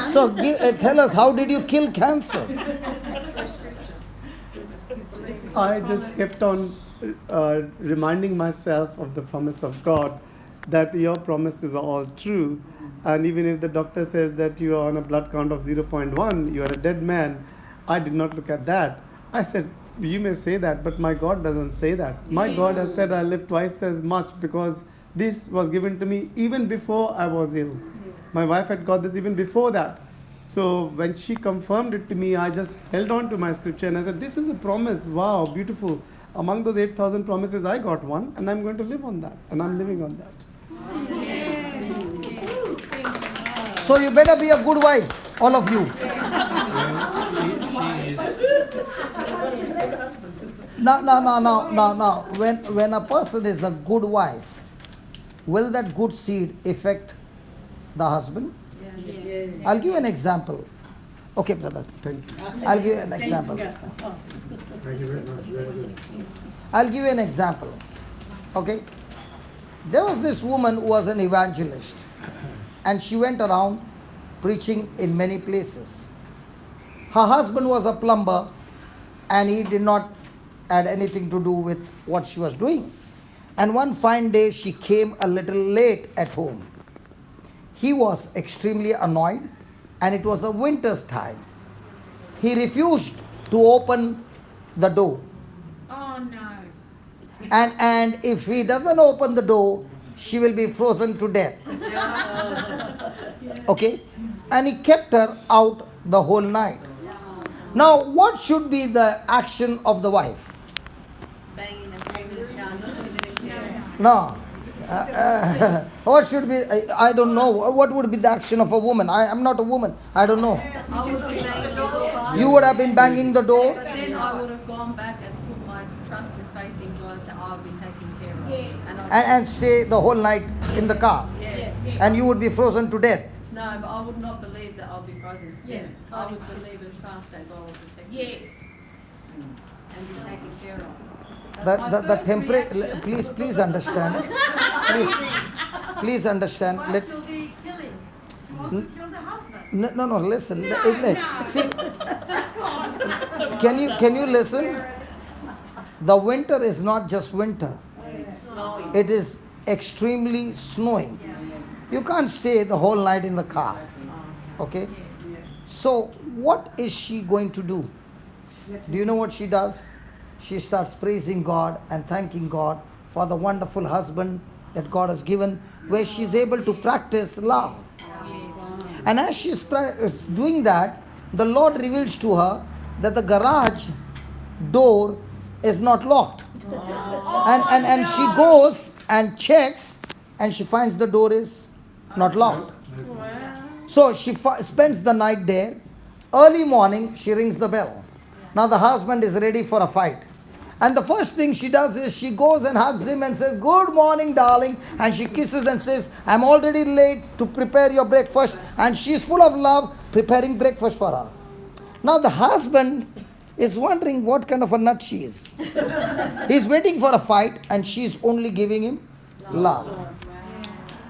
A: So tell us, how did you kill cancer?
E: I just kept on reminding myself of the promise of God, that your promises are all true. And even if the doctor says that you are on a blood count of 0.1, you are a dead man, I did not look at that. I said, you may say that, but my God doesn't say that. My God has said I live twice as much, because this was given to me even before I was ill. My wife had got this even before that. So when she confirmed it to me, I just held on to my scripture and I said, this is a promise. Wow, beautiful. Among those 8,000 promises, I got one, and I'm going to live on that. And I'm living on that.
A: So you better be a good wife, all of you. Now. When a person is a good wife, will that good seed affect the husband?
F: Yes.
A: I'll give you an example. Okay, brother.
E: Thank you.
A: I'll give you an example.
E: Thank you very much. Very good.
A: I'll give you an example. Okay? There was this woman who was an evangelist, and she went around preaching in many places. Her husband was a plumber, and he did not have anything to do with what she was doing. And one fine day, she came a little late at home. He was extremely annoyed, and it was a winter's time. He refused to open the door.
D: Oh no.
A: And if he doesn't open the door, she will be frozen to death. Okay? And he kept her out the whole night. Now, what should be the action of the wife?
D: Banging and screaming and shouting, not giving a care.
A: No. What should be, I don't know. What would be the action of a woman? I'm not a woman. I don't know.
D: I would have banged the door.
A: You would have been banging the door.
D: But then I would have gone back and put my trust and faith in God and said, I'll be taken care of.
F: Yes.
A: And stay the whole night in the car.
D: Yes.
A: And you would be frozen to death.
D: No, but I would not believe that I'll be frozen to death. I would believe and trust that God will protect me.
F: Yes.
D: And be taken care of.
A: The temperature, please understand. Please understand. Let,
F: Will be killing. Wants to kill the husband.
A: no, listen. See, can you listen? The winter is not just winter. It is extremely snowing. You can't stay the whole night in the car. Okay? So what is she going to do? Do you know what she does? She starts praising God and thanking God for the wonderful husband that God has given, where she's able to practice love. And as she's doing that, the Lord reveals to her that the garage door is not locked. And she goes and checks, and she finds the door is not locked. So she spends the night there. Early morning, she rings the bell. Now the husband is ready for a fight. And the first thing she does is she goes and hugs him and says, "Good morning, darling." And she kisses and says, "I'm already late to prepare your breakfast." And she's full of love, preparing breakfast for her. Now the husband is wondering what kind of a nut she is. He's waiting for a fight, and she's only giving him love.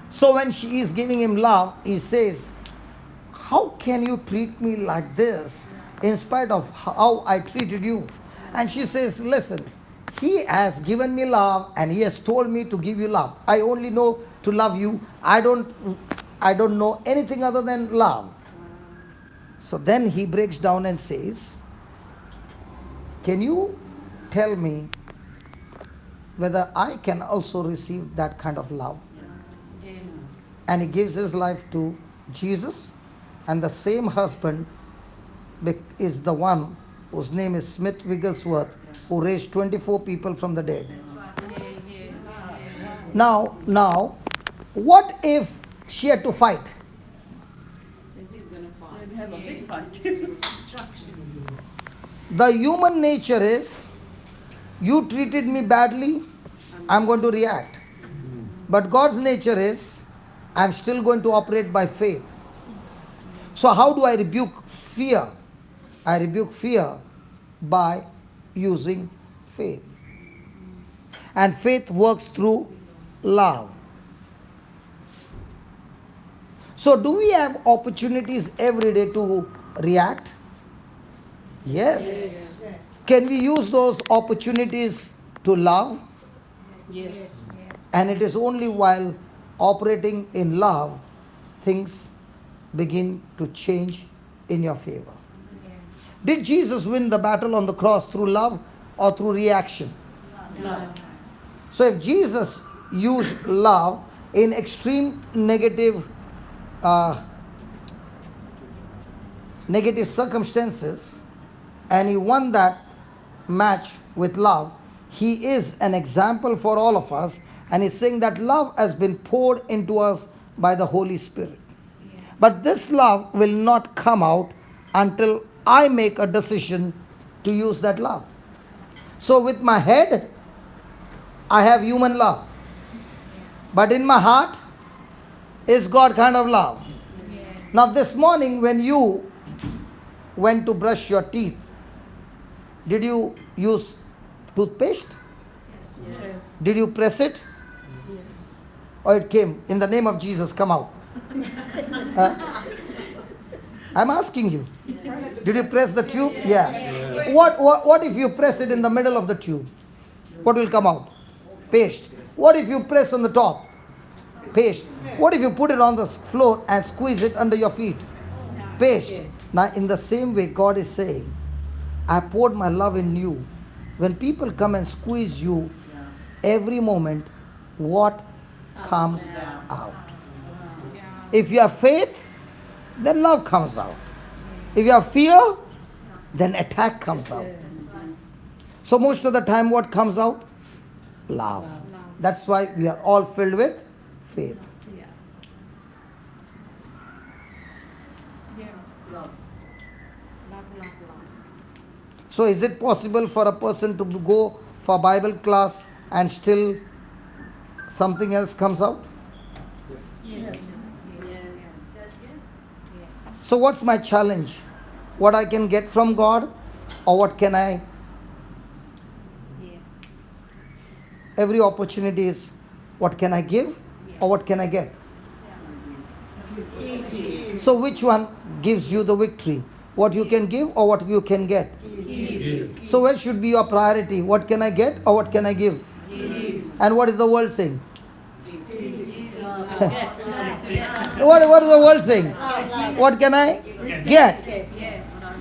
A: So when she is giving him love, he says, "How can you treat me like this in spite of how I treated you?" And she says, "Listen, he has given me love, and he has told me to give you love. I only know to love you. I don't know anything other than love." So then he breaks down and says, "Can you tell me whether I can also receive that kind of love?" And he gives his life to Jesus, and the same husband is the one whose name is Smith Wigglesworth, who raised 24 people from the dead. Now, what if she had to fight?
D: He's going to fight.
B: Have a big fight.
A: The human nature is, you treated me badly, I'm going to react. But God's nature is, I'm still going to operate by faith. So how do I rebuke fear? I rebuke fear by using faith. And faith works through love. So do we have opportunities every day to react? Yes. Can we use those opportunities to love?
B: Yes.
A: And it is only while operating in love, things begin to change in your favor. Did Jesus win the battle on the cross through love or through reaction?
B: Love.
A: So if Jesus used love in extreme negative circumstances, and he won that match with love, he is an example for all of us, and he's saying that love has been poured into us by the Holy Spirit. But this love will not come out until I make a decision to use that love. So with my head, I have human love. But in my heart is God kind of love. Now this morning when you went to brush your teeth, did you use toothpaste?
B: Yes.
A: Did you press it?
B: Yes.
A: Or it came, in the name of Jesus, come out? I'm asking you. Did you press the tube? Yeah. What if you press it in the middle of the tube? What will come out? Paste. What if you press on the top? Paste. What if you put it on the floor and squeeze it under your feet? Paste. Now in the same way God is saying, I poured my love in you. When people come and squeeze you, every moment, what comes out? If you have faith, then love comes out. If you have fear, then attack comes out. So most of the time what comes out? Love. That's why we are all filled with faith. So is it possible for a person to go for Bible class and still something else comes out?
B: Yes.
A: So what's my challenge? What I can get from God, or what can I? Every opportunity is, what can I give or what can I get? So which one gives you the victory? What you can give or what you can get? So where should be your priority? What can I get or what can I give? And what is the world saying? What is the world saying? What can I get?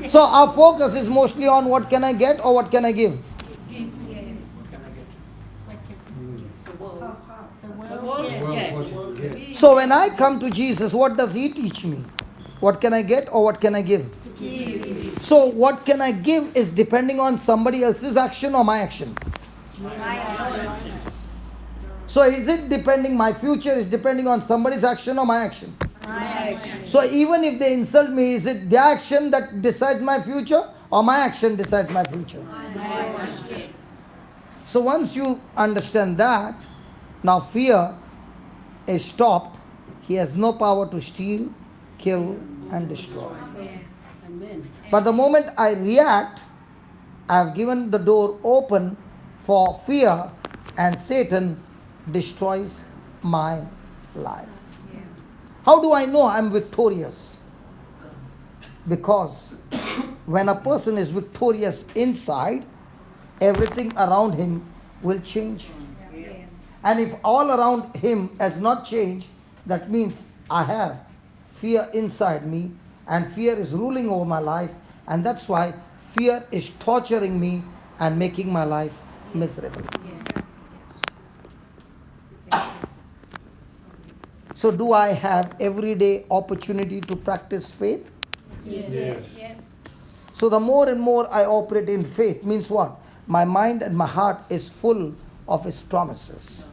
A: So our focus is mostly on what can I get or what can I give? So when I come to Jesus, what does he teach me? What can I get or what can I give? So what can I give is depending on somebody else's action or my action. So is it depending, my future is depending on somebody's action or my action? So even if they insult me, is it their action that decides my future or my action decides my future? So once you understand that, now fear is stopped. He has no power to steal, kill and destroy. But the moment I react, I have given the door open for fear, and Satan destroys my life. How do I know I'm victorious? Because when a person is victorious inside, everything around him will change. And if all around him has not changed, that means I have fear inside me, and fear is ruling over my life, and that's why fear is torturing me and making my life miserable. So do I have everyday opportunity to practice faith?
B: Yes.
A: So the more and more I operate in faith means what? My mind and my heart is full of his promises.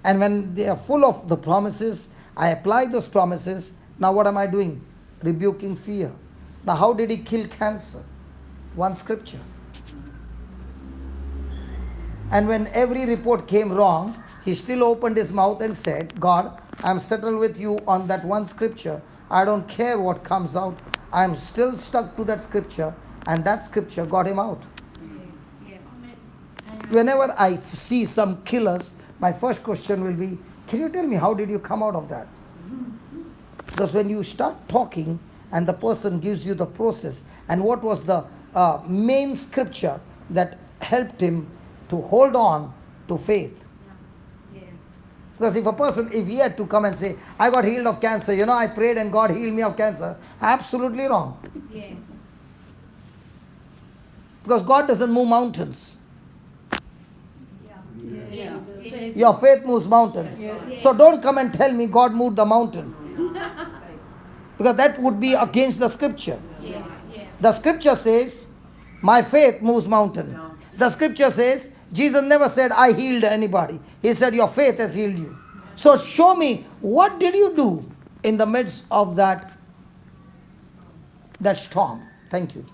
A: And when they are full of the promises, I apply those promises. Now what am I doing? Rebuking fear. Now, how did he kill cancer? One scripture. And when every report came wrong, he still opened his mouth and said, God, I'm settled with you on that one scripture. I don't care what comes out. I'm still stuck to that scripture, and that scripture got him out. Whenever I see some killers, my first question will be, can you tell me how did you come out of that? Because when you start talking and the person gives you the process, and what was the main scripture that helped him to hold on to faith? Because if he had to come and say, I got healed of cancer, I prayed and God healed me of cancer, absolutely wrong.
F: Yeah.
A: Because God doesn't move mountains.
F: Yes.
A: Your faith moves mountains. So don't come and tell me God moved the mountain. Because that would be against the scripture. The scripture says, my faith moves mountain. The scripture says, Jesus never said, I healed anybody. He said, your faith has healed you. So show me, what did you do in the midst of that storm? Thank you.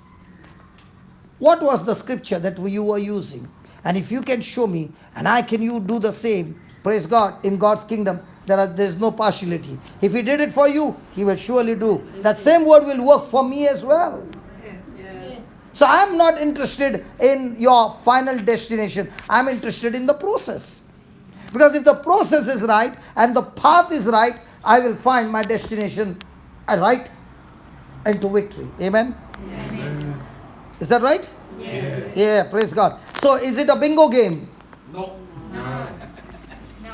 A: What was the scripture that you were using? And if you can show me, and you do the same, praise God, in God's kingdom, there's no partiality. If He did it for you, He will surely do. That same word will work for me as well. So I'm not interested in your final destination. I'm interested in the process. Because if the process is right and the path is right, I will find my destination right into victory. Amen?
B: Amen.
A: Is that right?
B: Yes.
A: Yeah, praise God. So is it a bingo game?
C: No.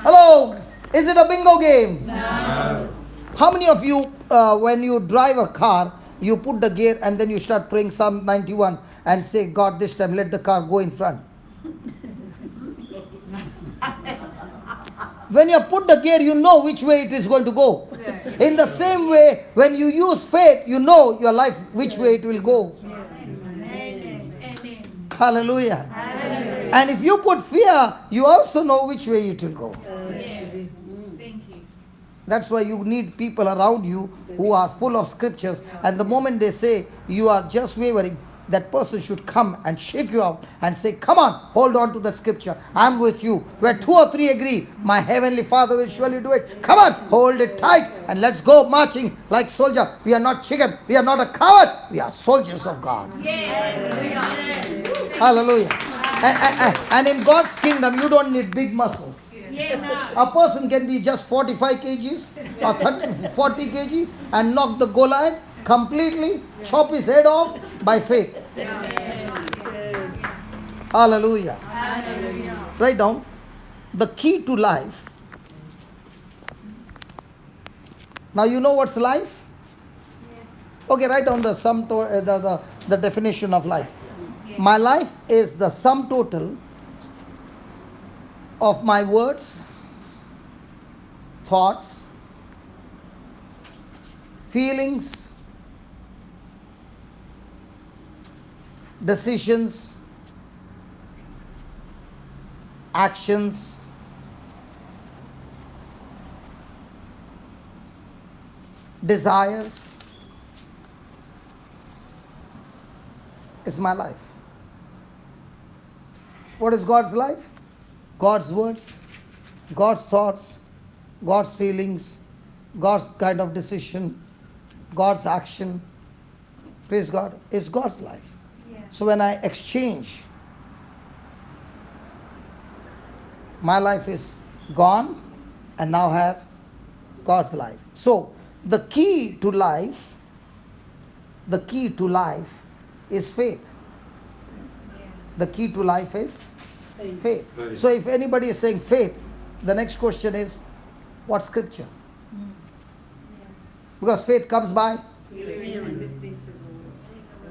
A: Hello? Is it a bingo game?
B: No.
A: How many of you, when you drive a car, you put the gear and then you start praying Psalm 91 and say, God, this time let the car go in front? When you put the gear, you know which way it is going to go. In the same way, when you use faith, you know your life, which way it will go. Hallelujah. Hallelujah. And if you put fear, you also know which way it will go.
F: Yes. Thank you.
A: That's why you need people around you who are full of scriptures. And the moment they say you are just wavering, that person should come and shake you out and say, come on, hold on to the scripture. I'm with you. Where 2 or 3 agree, my heavenly Father will surely do it. Come on, hold it tight and let's go marching like soldier. We are not chicken. We are not a coward. We are soldiers of God.
F: Yes.
A: Hallelujah. And in God's kingdom, you don't need big muscles. A person can be just 45 kgs or 30, 40 kg and knock the Goliath completely, chop his head off by faith. Hallelujah.
F: Hallelujah.
A: Write down the key to life. Now you know what's life?
F: Yes.
A: Okay, write down the the definition of life. My life is the sum total of my words, thoughts, feelings, decisions, actions, desires. Is my life. What is God's life? God's words, God's thoughts, God's feelings, God's kind of decision, God's action. Praise God. It's God's life.
F: Yeah.
A: So when I exchange, my life is gone and now have God's life. So the key to life is faith. The key to life is faith. So if anybody is saying faith, the next question is, what scripture? Because faith comes by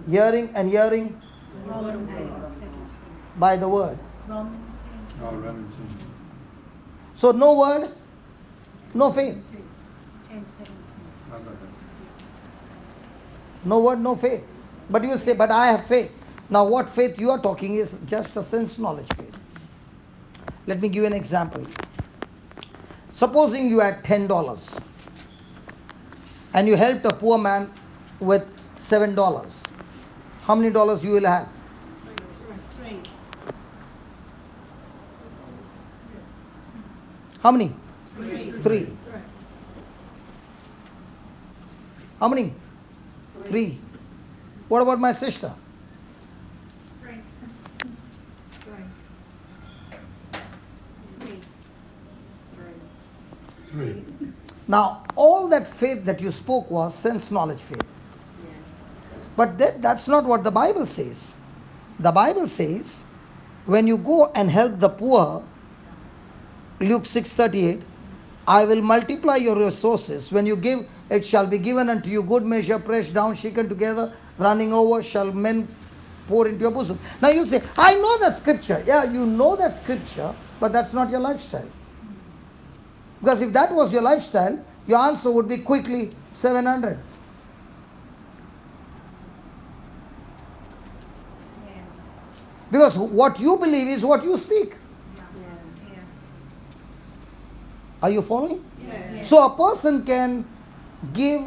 A: hearing, and hearing by the word. So no word, no faith. No word, no faith. But you will say, but I have faith. Now what faith you are talking is just a sense knowledge faith. Let me give you an example. Supposing you had $10 and you helped a poor man with $7. How many dollars you will have?
D: 3.
A: How many?
D: 3.
A: 3. How many? 3. What about my sister?
B: 3.
A: Now, all that faith that you spoke was sense knowledge faith. But that's not what the Bible says. The Bible says, when you go and help the poor, Luke 6:38, I will multiply your resources. When you give, it shall be given unto you, good measure, pressed down, shaken together, running over, shall men pour into your bosom. Now you'll say, I know that scripture. Yeah, you know that scripture, but that's not your lifestyle. Because if that was your lifestyle, your answer would be quickly 700. Because what you believe is what you speak. Are you following? So a person can give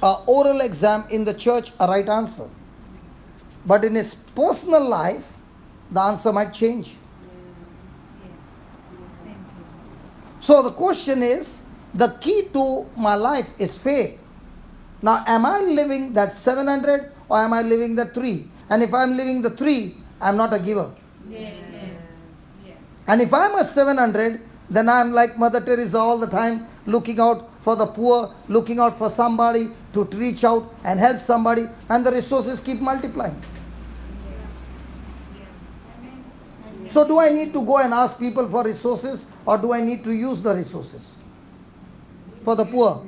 A: an oral exam in the church a right answer. But in his personal life, the answer might change. So the question is, the key to my life is faith. Now, am I living that 700 or am I living the 3? And if I'm living the 3, I'm not a giver. And if I'm a 700, then I'm like Mother Teresa all the time, looking out for the poor, looking out for somebody to reach out and help somebody, and the resources keep multiplying. So do I need to go and ask people for resources, or do I need to use the resources for the poor?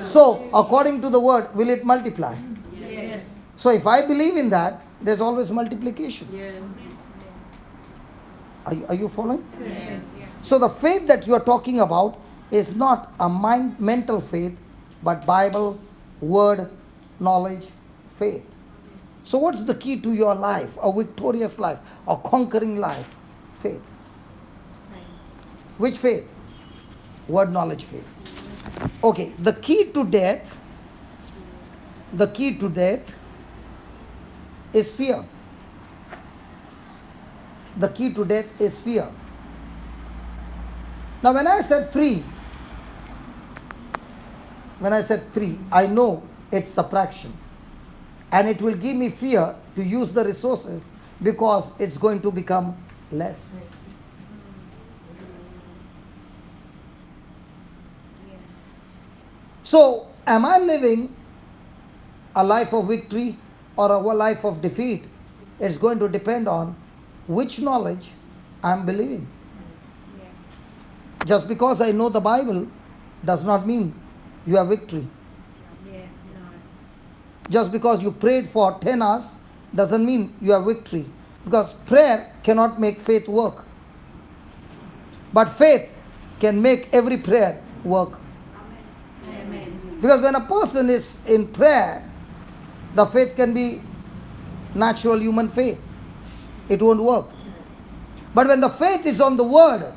A: So according to the word, will it multiply?
D: Yes.
A: So if I believe in that, there's always multiplication. Are you following?
D: Yes.
A: So the faith that you are talking about is not a mental faith, but Bible, word, knowledge, faith. So what's the key to your life, a victorious life, a conquering life? Faith. Which faith? Word, knowledge, faith. Okay, the key to death is fear. The key to death is fear. Now when I said 3, I know it's subtraction. And it will give me fear to use the resources because it's going to become less. So, am I living a life of victory or a life of defeat? It's going to depend on which knowledge I'm believing. Just because I know the Bible does not mean you have victory. Just because you prayed for 10 hours doesn't mean you have victory. Because prayer cannot make faith work. But faith can make every prayer work.
D: Amen.
A: Because when a person is in prayer, the faith can be natural human faith. It won't work. But when the faith is on the word,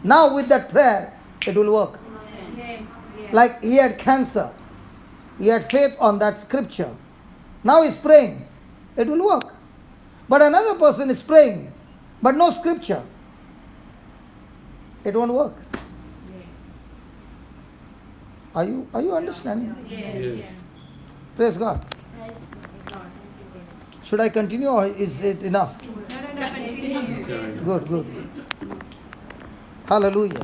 A: now with that prayer, it will work.
D: Yes.
A: Like he had cancer. He had faith on that scripture. Now he's praying. It will work. But another person is praying, but no scripture. It won't work. Are you understanding?
B: Yes.
A: Praise God. Should I continue or is it enough? Good. Hallelujah.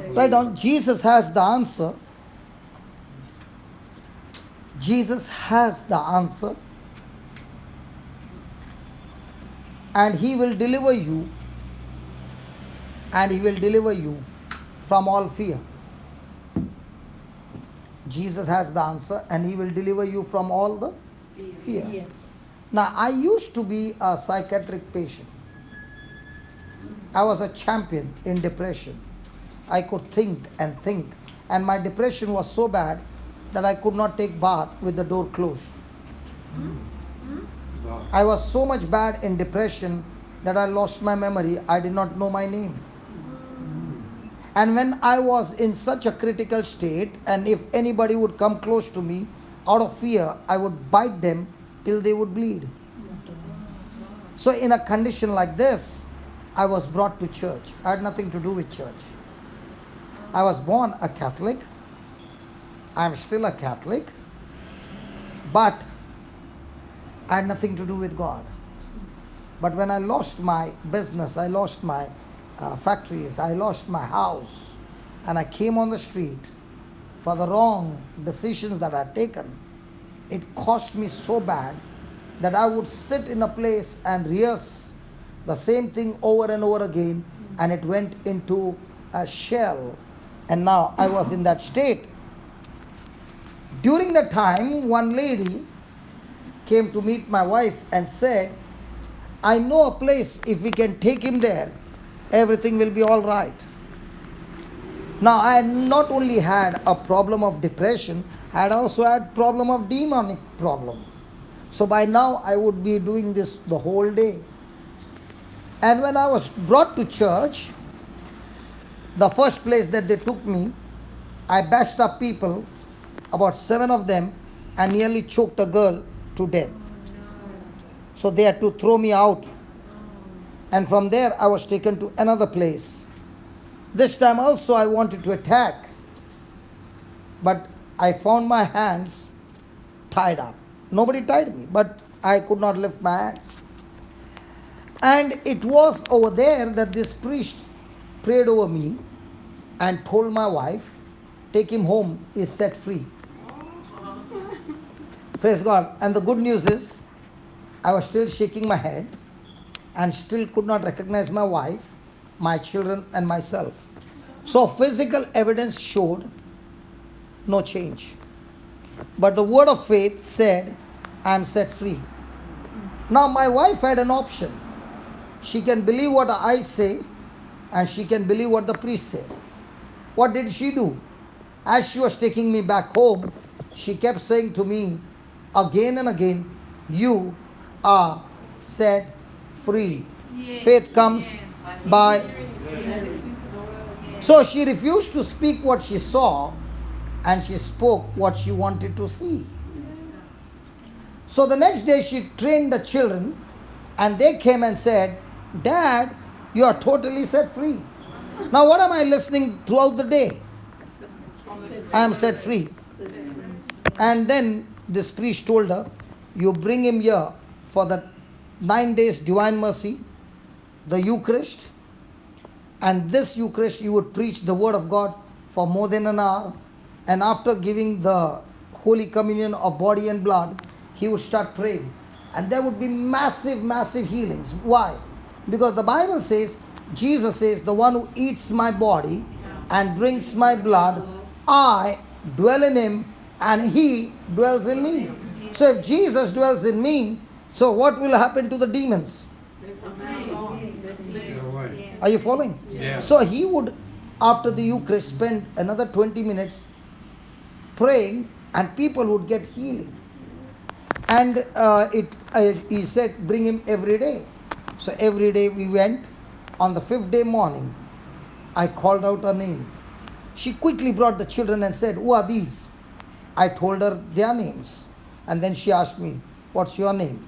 A: Write down, Jesus has the answer. Jesus has the answer, and He will deliver you, from all fear. Jesus has the answer, and He will deliver you from all the fear. Now, I used to be a psychiatric patient. I was a champion in depression. I could think, and my depression was so bad that I could not take bath with the door closed.
B: Wow.
A: I was so much bad in depression that I lost my memory. I did not know my name. And when I was in such a critical state, and if anybody would come close to me, out of fear, I would bite them till they would bleed. So in a condition like this, I was brought to church. I had nothing to do with church. I was born a Catholic. I am still a Catholic. But I had nothing to do with God. But when I lost my business, I lost my factories, I lost my house, and I came on the street for the wrong decisions that I had taken, it cost me so bad that I would sit in a place and rehearse the same thing over and over again, and it went into a shell, and now I was in that state. During that time, one lady came to meet my wife and said, I know a place, if we can take him there, everything will be all right. Now, I had not only had a problem of depression, I had also had problem of demonic problem. So by now, I would be doing this the whole day. And when I was brought to church, the first place that they took me, I bashed up people, about 7 of them, and nearly choked a girl to death. So they had to throw me out. And from there I was taken to another place. This time also I wanted to attack. But I found my hands tied up. Nobody tied me, but I could not lift my hands. And it was over there that this priest prayed over me and told my wife, take him home, he is set free. Praise God. And the good news is, I was still shaking my head and still could not recognize my wife, my children and myself. So physical evidence showed no change. But the word of faith said, I am set free. Now my wife had an option. She can believe what I say and she can believe what the priest said. What did she do? As she was taking me back home, she kept saying to me again and again, you are set free.
D: Yes.
A: Faith comes by. So she refused to speak what she saw and she spoke what she wanted to see. So the next day she trained the children and they came and said, Dad, you are totally set free. Now what am I listening throughout the day? I am set free. And then this priest told her, you bring him here for the 9 days divine mercy, the Eucharist, and this Eucharist you would preach the word of God for more than an hour, and after giving the Holy Communion of body and blood, he would start praying, and there would be massive healings. Why? Because the Bible says, Jesus says, the one who eats my body and drinks my blood, I dwell in him and he dwells in me. So if Jesus dwells in me, so what will happen to the demons? Are you following?
C: Yeah.
A: So he would, after the Eucharist, spend another 20 minutes praying and people would get healing. And he said, bring him every day. So every day we went. On the 5th day morning, I called out her name. She quickly brought the children and said, who are these? I told her their names. And then she asked me, what's your name?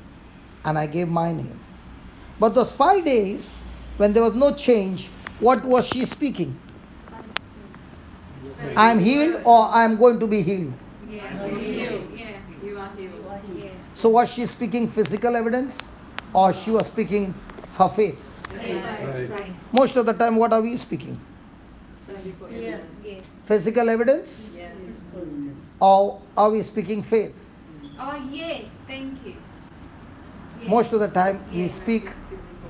A: And I gave my name. But those 5 days, when there was no change, what was she speaking? I am healed or I am going to be healed.
D: Yeah, you're healed. Yeah, you are healed. Yeah.
A: So was she speaking physical evidence or she was speaking her faith?
D: Right.
A: Most of the time, what are we speaking?
D: Yes.
A: Physical evidence?
D: Yeah.
A: Or are we speaking faith?
D: Oh yes, thank you. Yes.
A: Most of the time, we speak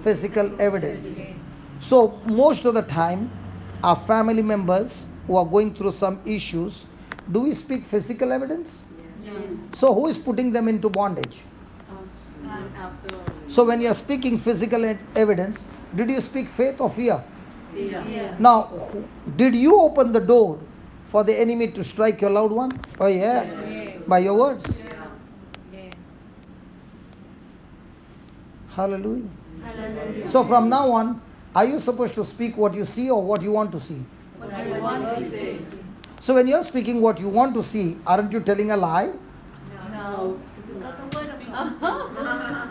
A: physical evidence.
D: Yes.
A: So most of the time, our family members who are going through some issues, do we speak physical evidence?
D: Yes.
A: So who is putting them into bondage? So when you are speaking physical evidence, did you speak faith or fear?
D: Yeah.
A: Now, did you open the door for the enemy to strike your loved one? Oh yes, by your words.
D: Yeah.
A: Hallelujah.
D: Hallelujah.
A: So from now on, are you supposed to speak what you see or what you want to see?
D: What you want to say.
A: So when you're speaking what you want to see, aren't you telling a lie?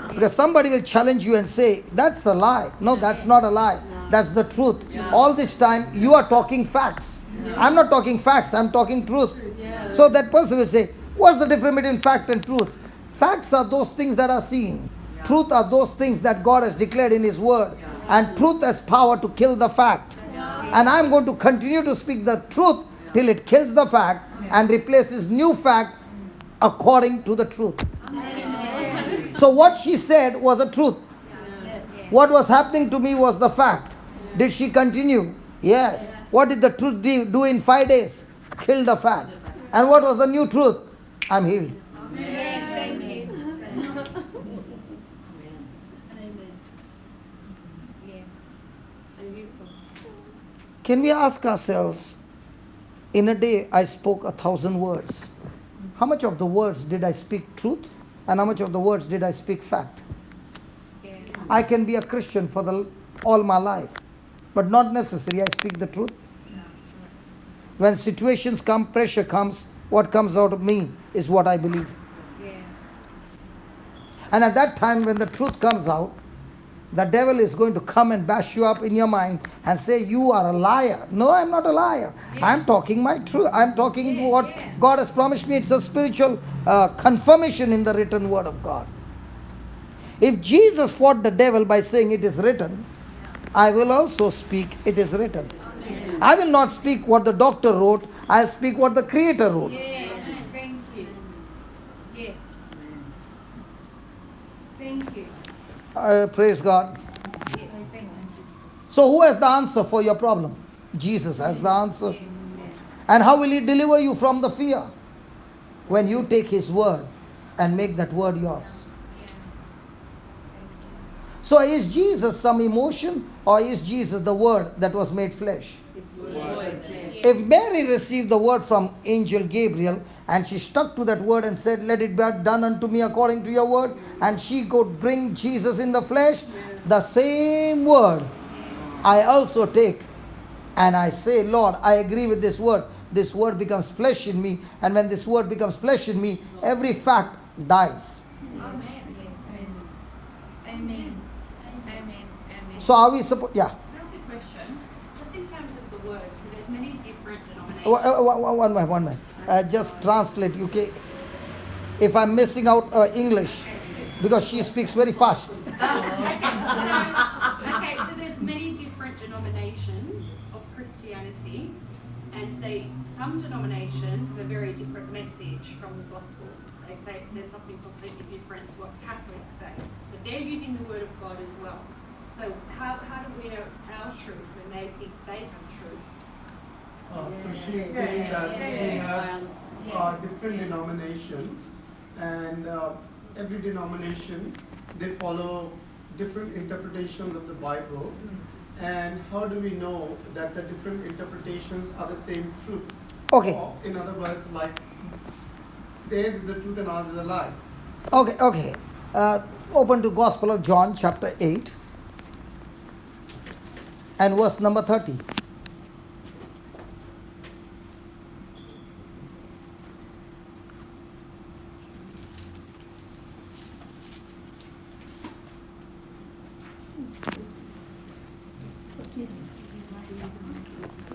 A: Because somebody will challenge you and say, that's a lie. No, that's not a lie. That's the truth. All this time you are talking facts. I'm not talking facts, I'm talking truth. So that person will say, what's the difference between fact and truth? Facts are those things that are seen. Truth are those things that God has declared in His Word. And truth has power to kill the fact. And I'm going to continue to speak the truth till it kills the fact and replaces new fact according to the truth. So what she said was a truth. What was happening to me was the fact. Did she continue? Yes. What did the truth do in 5 days? Kill the fact. And what was the new truth? I'm healed.
D: Thank you.
A: Can we ask ourselves, in a day I spoke 1,000 words. How much of the words did I speak truth? And how much of the words did I speak fact? I can be a Christian for all my life, but not necessarily I speak the truth. When situations come, pressure comes, what comes out of me is what I believe. And at that time when the truth comes out, the devil is going to come and bash you up in your mind and say you are a liar. No, I'm not a liar. I'm talking my truth. I'm talking what God has promised me. It's a spiritual confirmation in the written word of God. If Jesus fought the devil by saying it is written, I will also speak it is written. I will not speak what the doctor wrote. I'll speak what the Creator wrote.
D: Yes, thank you. Yes. Thank you.
A: Praise God. So who has the answer for your problem? Jesus has the answer. And how will He deliver you from the fear? When you take His word and make that word yours. So is Jesus some emotion, or is Jesus the word that was made flesh? If Mary received the word from angel Gabriel and she stuck to that word and said, let it be done unto me according to your word, and she could bring Jesus in the flesh, the same word I also take and I say, Lord, I agree with this word. This word becomes flesh in me, and when this word becomes flesh in me, every fact dies.
D: Amen. Amen. Amen.
A: So are we supposed, yeah.
G: That's a question. Just in terms of the words, so there's many different denominations.
A: One minute. Just translate, okay? If I'm missing out English, because she speaks very fast.
G: Okay, so there's many different denominations of Christianity, and some denominations have a very different message from the gospel. They say it says something completely different to what Catholics say, but they're using the word of God as well. So how do we know it's our truth when they think they have truth?
E: So she's saying that we have different denominations, and every denomination, they follow different interpretations of the Bible. And how do we know that the different interpretations are the same truth?
A: Okay.
E: Or, in other words, like theirs is the truth and ours is a lie.
A: Okay. Open to Gospel of John chapter 8 and verse number 30.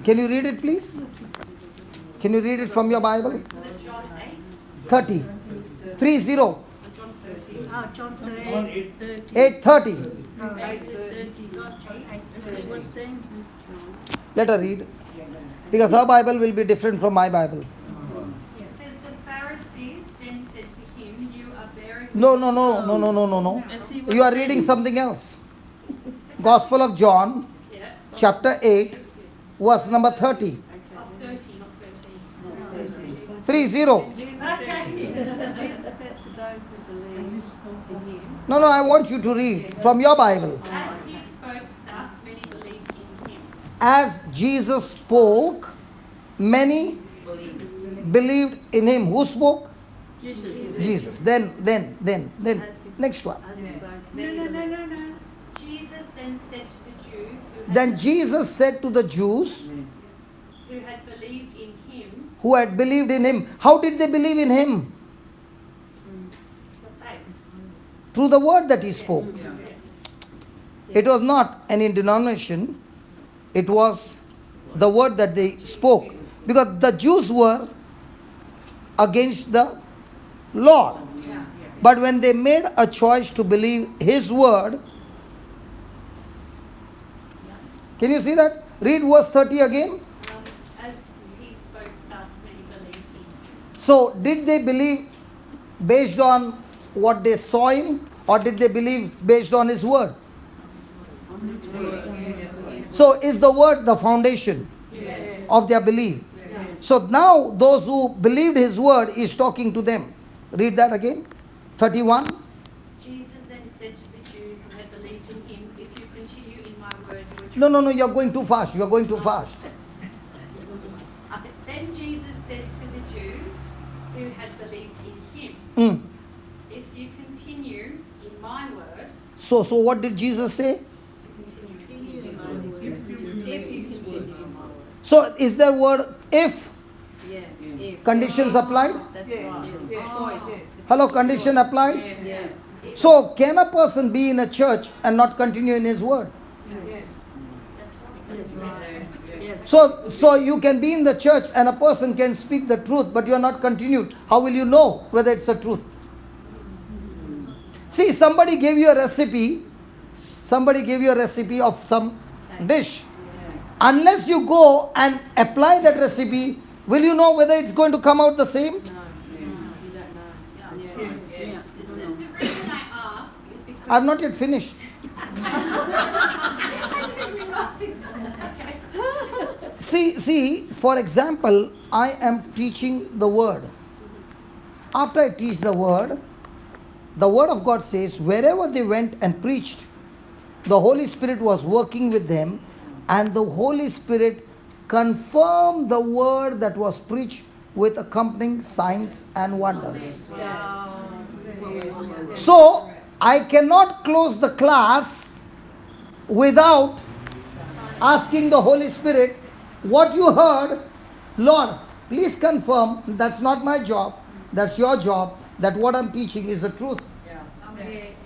A: Can you read it, please? Can you read it from your Bible?
G: John 8,
A: 30. 30.
G: John 13.
F: John
A: 8:30.
F: 8:30.
A: Let her read. Because her Bible will be different from my Bible.
G: It says the Pharisees then said to him, you are bearing...
A: No. You are reading something else. Gospel of John,
G: Yeah,
A: chapter 8, verse number 30.
G: of 30, not 13.
A: 30.
G: Okay.
D: Jesus said to those who believed to him,
A: No, I want you to read from your Bible.
G: As he spoke thus, many believed in him.
A: As Jesus spoke, many believed in him. Who spoke? Jesus. Then, next one.
G: No. Jesus then said to the Jews
A: Then Jesus said to the Jews
G: who had believed in him,
A: who had believed in him. How did they believe in him?
G: the faith.
A: through the word that he spoke. It was not any denomination, it was the word that they spoke. Because the Jews were against the Lord. But when they made a choice to believe his word, can you see that? Read verse 30 again.
G: As he spoke thus, many believed him.
A: So, did they believe based on what they saw him, or did they believe based on his word? So, is the word the foundation of their belief? So, now those who believed his word is talking to them. Read that again. 31.
G: Jesus then said to the Jews who had believed in him, if you continue in my word, you are
A: No, you're going too fast. You're going too fast.
G: Then Jesus said to the Jews who had believed in him, if you continue in my word,
A: So what did Jesus say?
G: continue in my word.
D: If you continue.
A: So, is there word if?
D: Yeah. If.
A: Conditions applied?
D: That's right. Choice.
A: Hello, condition applied?
D: Yeah.
A: So, can a person be in a church and not continue in his word?
D: That's right.
A: So you can be in the church and a person can speak the truth, but you are not continued. How will you know whether it's the truth? See, somebody gave you a recipe of some dish. Unless you go and apply that recipe, will you know whether it's going to come out the same?
D: No. You don't know.
G: The reason I ask is because
A: I've not yet finished. See, for example, I am teaching the word. After I teach the word of God says, wherever they went and preached, the Holy Spirit was working with them, and the Holy Spirit confirmed the word that was preached with accompanying signs and wonders. So, I cannot close the class without asking the Holy Spirit, what you heard, Lord, please confirm. That's not my job, that's your job, that what I'm teaching is the truth.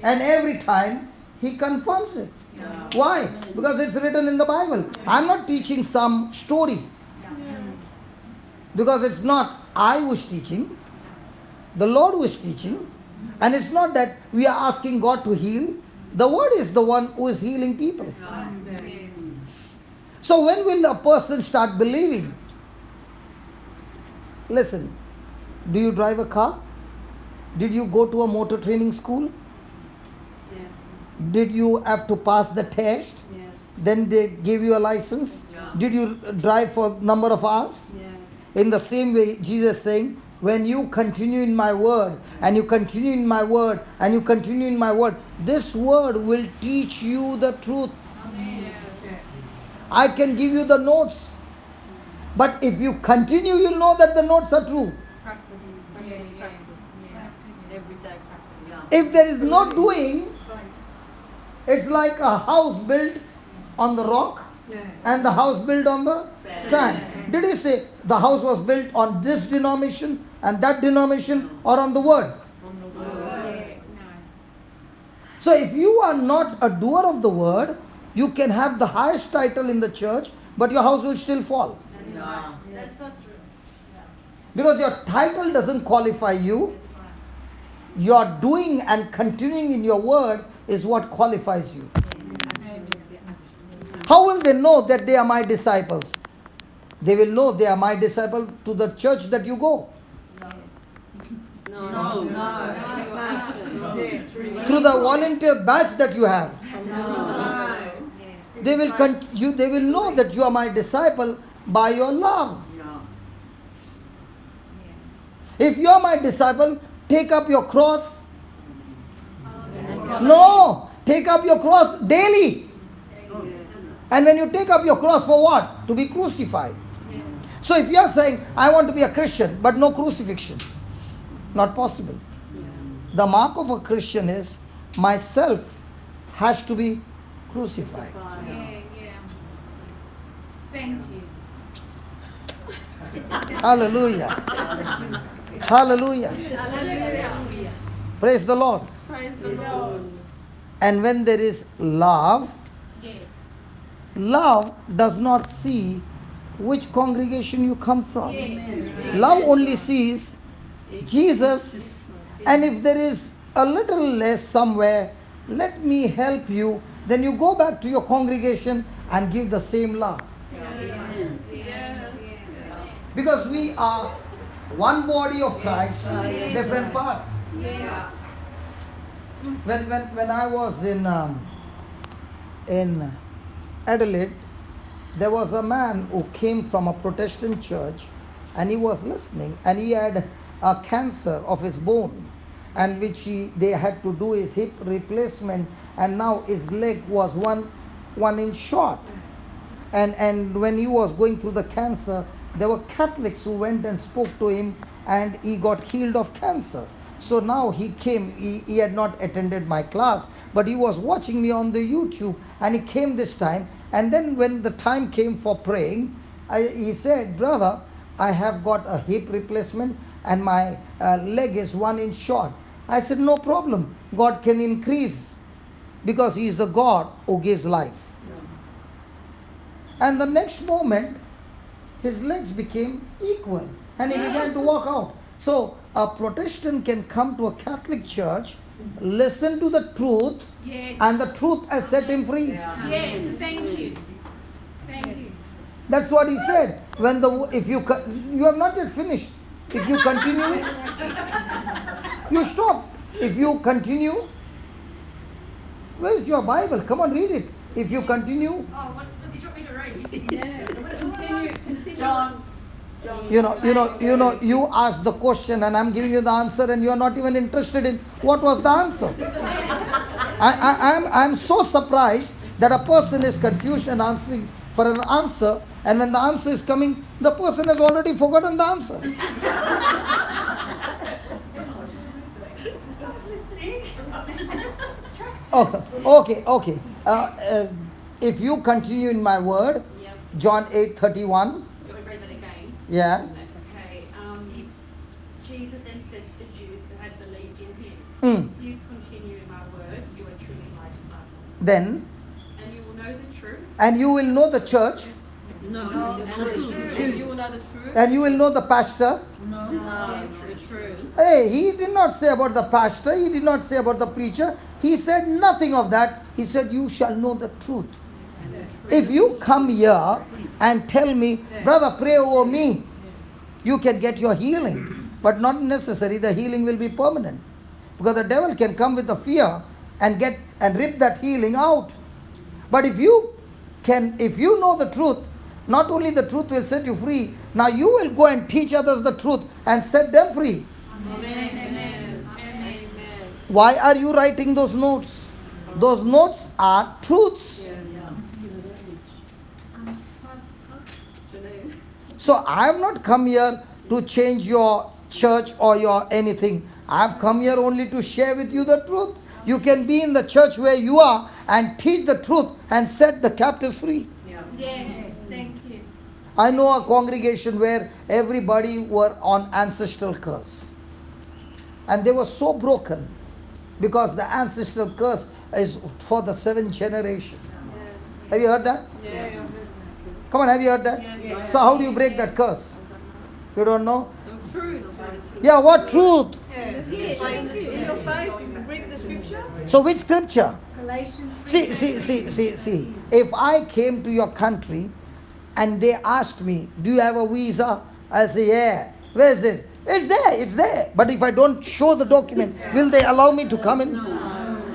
A: And every time he confirms it. Why? Because it's written in the Bible. I'm not teaching some story. Because it's not I was teaching, the Lord was teaching, and it's not that we are asking God to heal. The word is the one who is healing people. So when will a person start believing? Listen, do you drive a car? Did you go to a motor training school?
D: Yes.
A: Did you have to pass the test?
D: Yes.
A: Then they gave you a license? Did you drive for a number of hours?
D: Yes.
A: In the same way, Jesus is saying, when you continue in my word, and you continue in my word, and you continue in my word, this word will teach you the truth. I can give you the notes, but if you continue, you'll know that the notes are true.
D: Practice. Every day practice.
A: If there is no doing, it's like a house built on the rock and the house built on the sand. Did he say the house was built on this denomination and that denomination, or on the word? So if you are not a doer of the word, you can have the highest title in the church, but your house will still fall.
D: That's right. That's so true.
A: Because your title doesn't qualify you. Your doing and continuing in your word is what qualifies you. How will they know that they are my disciples? They will know they are my disciple to the church that you go.
D: No. Through your actions.
A: Through the volunteer batch that you have. They will know that you are my disciple by your love. If you are my disciple, take up your cross. No, take up your cross daily. And when you take up your cross, for what? To be crucified. So if you are saying, I want to be a Christian, but no crucifixion, not possible. The mark of a Christian is, myself has to be crucified.
D: Thank you.
A: Hallelujah. Hallelujah. Praise the Lord.
D: Praise the Lord.
A: And when there is love,
D: Yes.
A: love does not see which congregation you come from.
D: Yes.
A: Love only sees Jesus. And if there is a little less somewhere, let me help you. Then you go back to your congregation and give the same love. Because we are one body of Christ, different parts.
D: Yes.
A: When I was in Adelaide, there was a man who came from a Protestant church, and he was listening, and he had a cancer of his bone, and which they had to do his hip replacement, and now his leg was one inch short. And when he was going through the cancer, there were Catholics who went and spoke to him, and he got healed of cancer. So now he came, he had not attended my class, but he was watching me on the YouTube, and he came this time. And then when the time came for praying, he said, "Brother, I have got a hip replacement and my leg is 1 inch short." I said, "No problem. God can increase, because He is a God who gives life." And the next moment, his legs became equal, and he began to walk out. So a Protestant can come to a Catholic church, listen to the truth,
D: Yes.
A: and the truth has set him free.
D: Yes. Thank you. Thank you.
A: That's what he said. You have not yet finished. If you continue, you stop. If you continue, where is your Bible? Come on, read it. If you continue,
G: Oh, what did you want me to read?
D: Continue. John.
A: you asked the question and I'm giving you the answer, and you are not even interested in what was the answer. I'm so surprised that a person is confused and asking for an answer, and when the answer is coming, the person has already forgotten the answer. Okay. If you continue in my word,
G: Yep.
A: John 8:31.
G: We'll read that again.
A: Yeah.
G: Okay. Jesus then said to the Jews who had believed in him,
A: Mm.
G: "You continue in my word, you are truly my disciples.
A: Then,
G: And you will know the truth,
A: and you will know the church,
D: You will know the truth.
A: and you will know the pastor.
D: No, the truth.
A: Hey, he did not say about the pastor, he did not say about the preacher. He said nothing of that. He said, "You shall know the truth." If you come here and tell me, "Brother, pray over me," you can get your healing, but not necessary the healing will be permanent, because the devil can come with the fear and rip that healing out. But if you know the truth, not only the truth will set you free, now you will go and teach others the truth and set them free.
D: Amen.
A: Why are you writing those notes? Those notes are truths. So I have not come here to change your church or your anything. I have come here only to share with you the truth. You can be in the church where you are and teach the truth and set the captives free.
D: Yes. Thank you.
A: I know a congregation where everybody were on ancestral curse. And they were so broken because the ancestral curse is for the 7th generation. Have you heard that?
D: Yes.
A: Come on, have you heard that?
D: Yes.
A: So how do you break that curse? You don't know?
D: The truth.
A: Yeah, what truth?
D: Yes. In your face, to bring the scripture.
A: So which scripture?
G: Galatians.
A: See. If I came to your country and they asked me, "Do you have a visa?" I'll say, "Yeah." Where is it? It's there. But if I don't show the document, will they allow me to come in?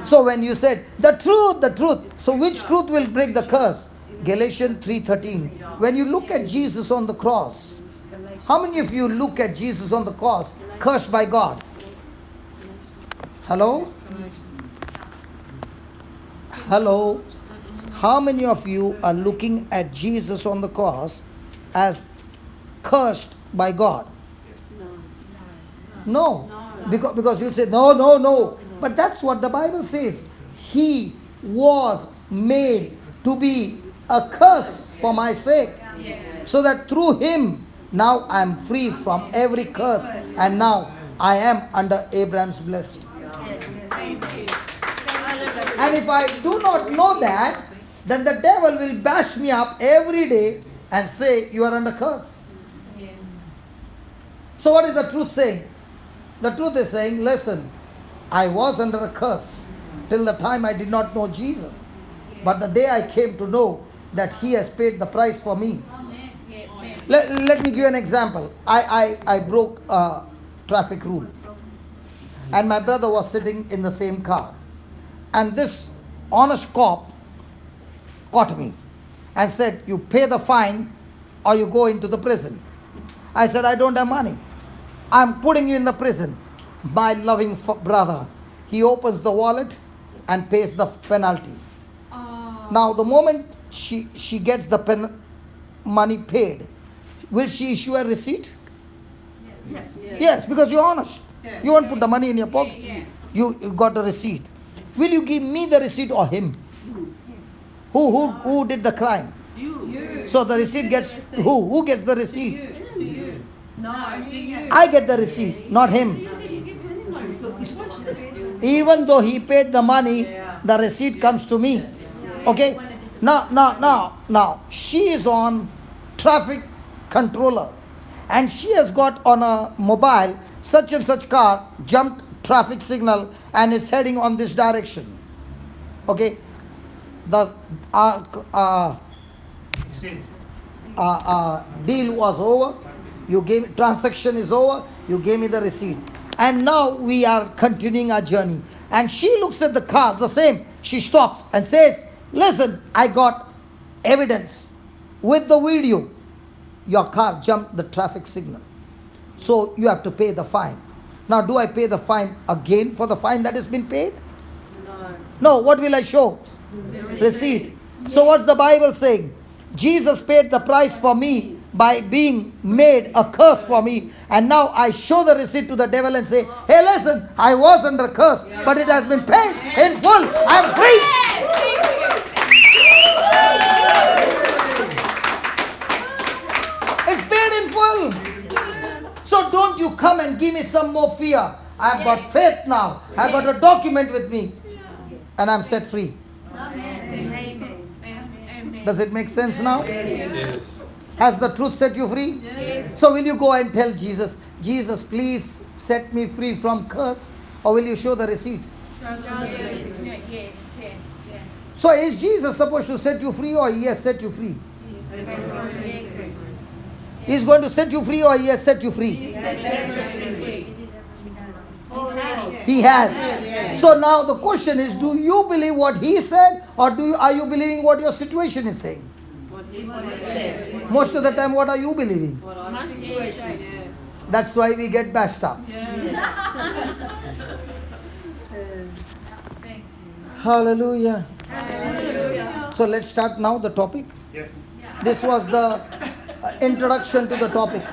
A: So when you said, the truth. So which truth will break the curse? Galatians 3:13. When you look at Jesus on the cross, how many of you look at Jesus on the cross, cursed by God? Hello? How many of you are looking at Jesus on the cross as cursed by God? No. Because you say, no. But that's what the Bible says. He was made to be a curse for my sake. So that through him, now I am free from every curse. And now I am under Abraham's blessing. And if I do not know that, then the devil will bash me up every day and say, you are under curse. So what is the truth saying? The truth is saying, listen, I was under a curse till the time I did not know Jesus. But the day I came to know that He has paid the price for me. Let me give you an example. I broke a traffic rule. And my brother was sitting in the same car. And this honest cop caught me and said, you pay the fine or you go into the prison. I said, I don't have money. I'm putting you in the prison. My loving brother, he opens the wallet and pays the penalty. Now the moment she gets the money paid, will she issue a receipt? Yes, because you're honest. You won't put the money in your pocket. You got a receipt. Will you give me the receipt or him? Who did the crime?
F: You.
A: So the receipt gets who? Who gets the receipt?
F: To you. No, to you.
A: I get the receipt, not him. Even though he paid the money, the receipt comes to me. Okay? Now, she is on traffic controller and she has got on a mobile such and such car jumped traffic signal and is heading on this direction. Okay? The deal was over. You gave transaction is over. You gave me the receipt. And now we are continuing our journey. And she looks at the car, the same. She stops and says, listen, I got evidence with the video. Your car jumped the traffic signal. So you have to pay the fine. Now, do I pay the fine again for the fine that has been paid? No. What will I show? Receipt. So what's the Bible saying? Jesus paid the price for me by being made a curse for me. And now I show the receipt to the devil and say, hey, listen, I was under curse, but it has been paid in full. I'm free. It's paid in full. So don't you come and give me some more fear. I've got faith now. I've got a document with me. And I'm set free. Does it make sense now?
B: Yes.
A: Has the truth set you free?
D: Yes.
A: So will you go and tell Jesus, Jesus, please set me free from curse? Or will you show the receipt?
D: Yes.
A: So is Jesus supposed to set you free or He has set you free? He's going to set you free or He has set you free? He has. So now the question is, do you believe what He said or are you believing what your situation is saying? Most of the time, what are you believing? That's why we get bashed up. Hallelujah. So let's start now the topic.
C: Yes.
A: This was the introduction to the topic.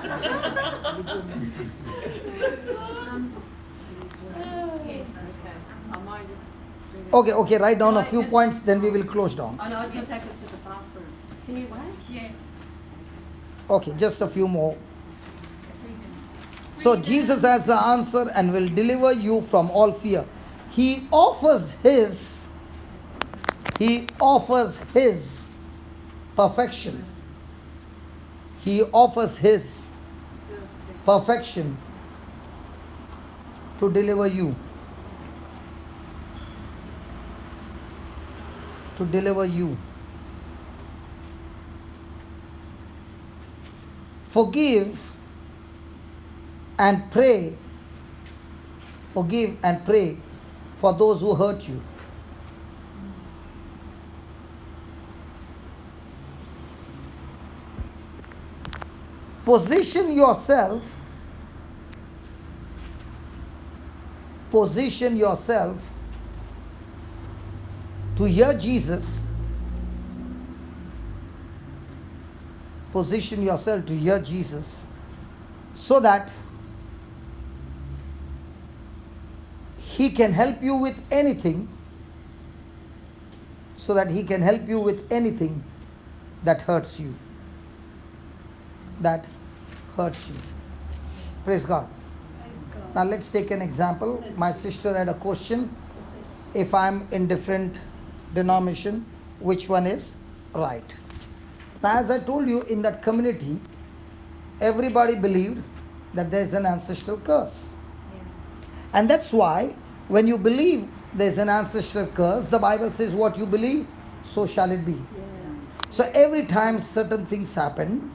A: Okay, write down a few points, then we will close down.
F: Oh, no, I was going to take it to the bathroom. Can you wait?
D: Yeah.
A: Okay, just a few more. So Jesus has the answer and will deliver you from all fear. He offers His perfection. He offers His perfection to deliver you. To deliver you. Forgive and pray. Forgive and pray for those who hurt you. Position yourself to hear Jesus. Position yourself to hear Jesus so that He can help you with anything. So that He can help you with anything that hurts you. That hurts you. Praise God. Now let's take an example. My sister had a question. if I'm in different denomination, which one is right. Now, as I told you, in that community, everybody believed that there's an ancestral curse. And that's why when you believe there's an ancestral curse, the Bible says what you believe, so shall it be. So every time certain things happen,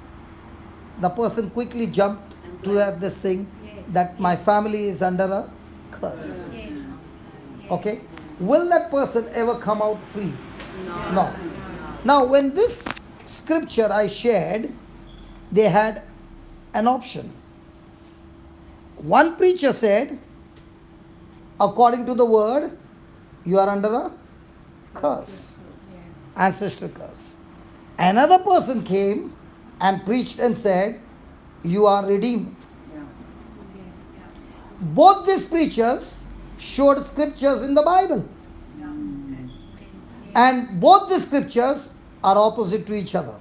A: the person quickly jumped to this thing that my family is under a curse. Okay? Will that person ever come out free? No. Now, when this scripture I shared, they had an option. One preacher said, according to the word, you are under a curse, ancestral curse. Another person came and preached and said, you are redeemed. Both these preachers showed scriptures in the Bible. And both the scriptures are opposite to each other.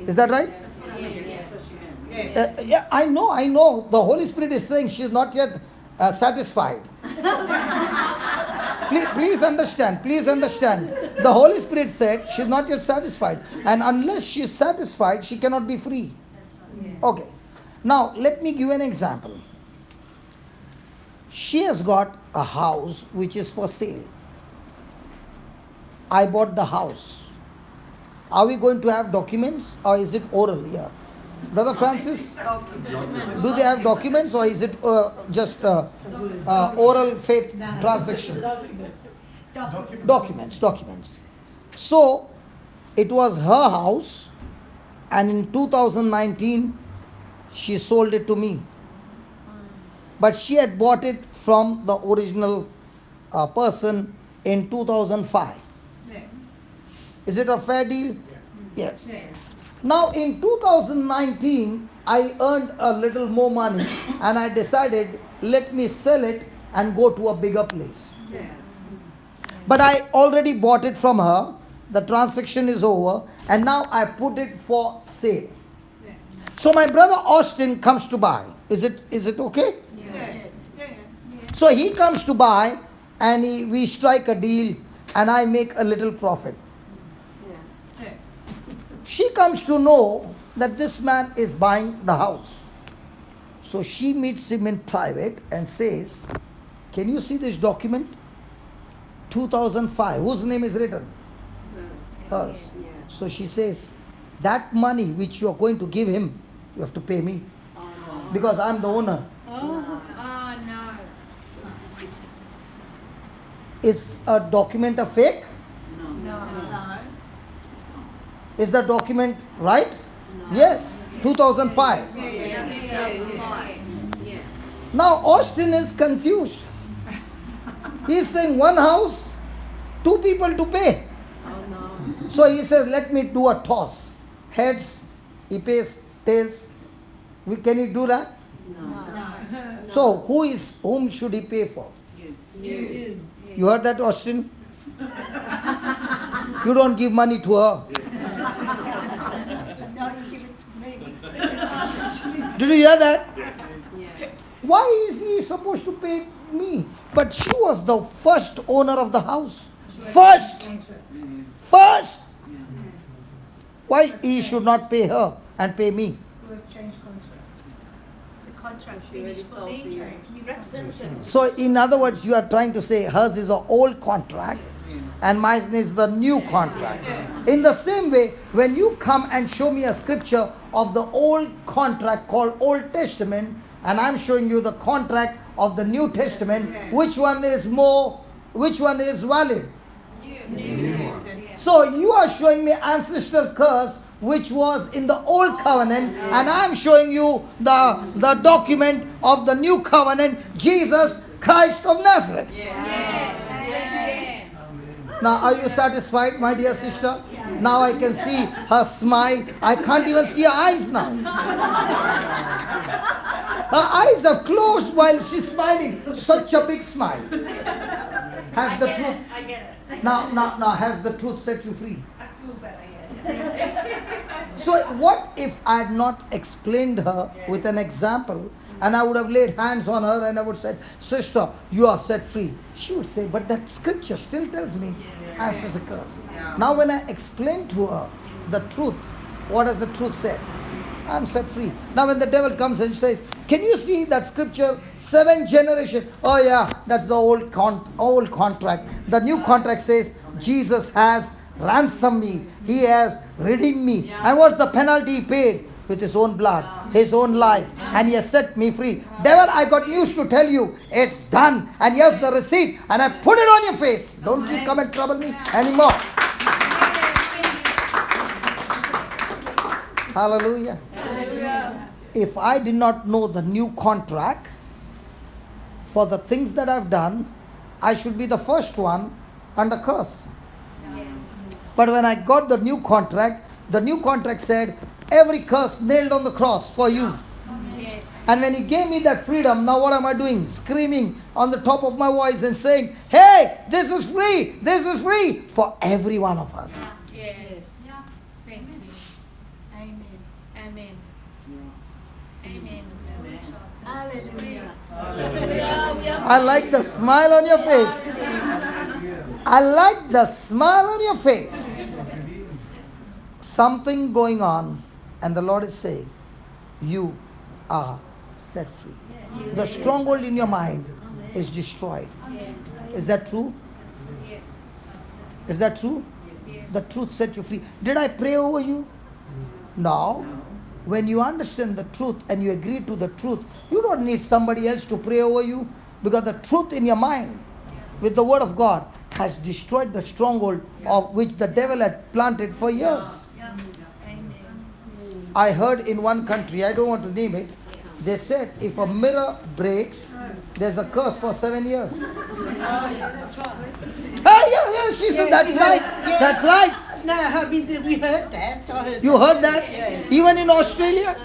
A: Is that right? Yeah, I know. The Holy Spirit is saying she is not yet satisfied. Please understand. The Holy Spirit said she is not yet satisfied. And unless she is satisfied, she cannot be free. Okay. Now, let me give an example. She has got a house which is for sale. I bought the house. Are we going to have documents or is it oral here? Brother Francis, do they have documents or is it just oral faith transactions? Documents. So, it was her house and in 2019, she sold it to me. But she had bought it from the original person in 2005. Is it a fair deal? Yes. Now in 2019, I earned a little more money and I decided, let me sell it and go to a bigger place. But I already bought it from her. The transaction is over and now I put it for sale. So my brother Austin comes to buy. Is it okay? So he comes to buy and we strike a deal and I make a little profit. She comes to know that this man is buying the house. So she meets him in private and says, can you see this document? 2005. Whose name is written? Hers. So she says, that money which you are going to give him, you have to pay me. Because I am the owner.
D: No.
A: Is a document a fake?
F: No.
A: Is the document right? No. Yes, 2005.
D: Yeah.
A: Now Austin is confused. He is saying one house, two people to pay. So he says, let me do a toss. Heads, he pays, tails. Can you do that?
D: No.
A: So whom should he pay for?
D: You.
A: You heard that, Austin? You don't give money to her.
F: No, you give it to me.
A: Did you hear that?
D: Yeah.
A: Why is he supposed to pay me? But she was the first owner of the house. First. Why he should not pay her and pay me?
F: We have changed contract. The contract
D: She already
F: finished for
D: sold to you.
F: me. You represented.
A: So in other words, you are trying to say hers is an old contract and mine is the new contract. In the same way, when you come and show me a scripture of the old contract called Old Testament and I'm showing you the contract of the New Testament, which one is valid? So you are showing me ancestral curse which was in the old covenant and I'm showing you the document of the new covenant, Jesus Christ of Nazareth. Now are you satisfied, my dear sister? Now I can see her smile. I can't even see her eyes now. Her eyes are closed while she's smiling. Such a big smile. Has the truth
G: I get it.
A: now has the truth set you free?
G: I feel better, yes.
A: So what if I had not explained her with an example And I would have laid hands on her and I would say, sister, you are set free. She would say, but that scripture still tells me I am the curse. Now when I explain to her the truth, what does the truth say? I am set free. Now when the devil comes and says, can you see that scripture, 7 generations? Oh yeah, that's the old contract. The new contract says, Jesus has ransomed me. He has redeemed me. And what's the penalty he paid? With his own blood, his own life, and he has set me free. Devil, I got news to tell you. It's done. And here's the receipt. And I put it on your face. Don't you come and trouble me anymore. Hallelujah.
B: Hallelujah.
A: If I did not know the new contract for the things that I've done, I should be the first one under curse. But when I got the new contract said, every curse nailed on the cross for you.
D: Yes.
A: And when he gave me that freedom, now what am I doing? Screaming on the top of my voice and saying, hey, this is free for every one of us.
D: Yes. Yeah. Thank you.
B: Amen.
D: Amen. Amen.
B: Hallelujah.
A: I like the smile on your face. I like the smile on your face. Something going on, and the Lord is saying, you are set free. The stronghold in your mind is destroyed. Is that true? Is that true? The truth set you free. Did I pray over you? No. When you understand the truth and you agree to the truth, you don't need somebody else to pray over you, because the truth in your mind with the word of God has destroyed the stronghold of which the devil had planted for years. I heard in one country, I don't want to name it, they said if a mirror breaks, there's a curse for 7 years.
B: That's right.
A: Yeah, she said that's right. That's right.
B: No, I mean, we heard that.
A: You heard that?
B: Yeah.
A: Even in Australia?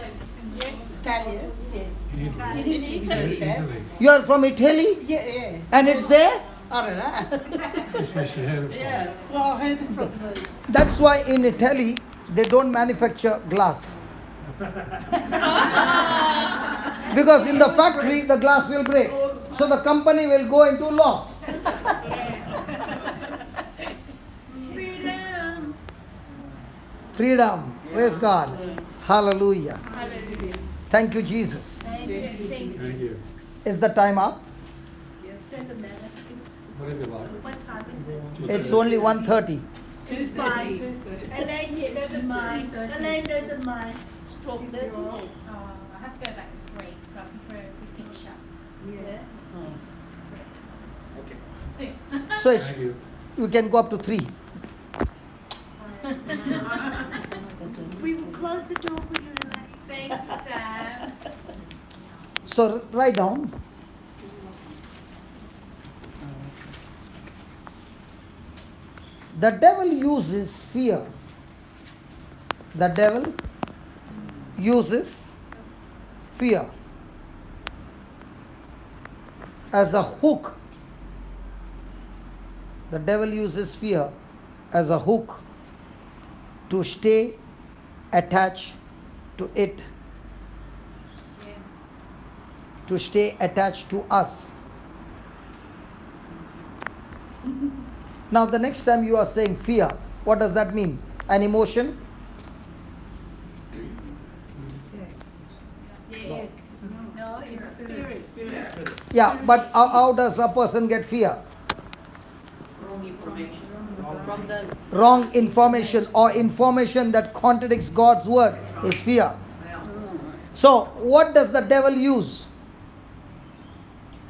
B: Italians, yeah.
H: In Italy.
A: You are from Italy?
B: Yeah.
A: And it's there?
B: I don't know.
H: Especially heard it from.
B: Well, I heard it from the...
A: That's why in Italy, they don't manufacture glass. Because in the factory, the glass will break. So the company will go into loss.
D: Freedom.
A: Freedom. Praise God. Hallelujah.
D: Hallelujah.
A: Thank you, Jesus.
D: Thank you.
H: Thank you.
A: Is the time up?
I: Doesn't matter.
H: Whatever you like.
I: What time is it?
A: It's only 1:30.
I: It's fine. Elaine doesn't mind. Elaine doesn't mind. It's 12:30.
D: I have to go back to 3, so I prefer we finish up
I: Yeah.
C: Okay.
D: soon.
A: So it's,
H: Thank you.
A: you can go up to 3.
I: We will close the door for you, Elaine.
D: Thank you, Sam.
A: So write down. The devil uses fear. The devil uses fear as a hook. The devil uses fear as a hook to stay attached to it, to stay attached to us. Now the next time you are saying fear, what does that mean? An emotion?
D: Yes.
I: No, it's a spirit.
A: Yeah, but how does a person get fear? Wrong information or information that contradicts God's word is fear. So what does the devil use?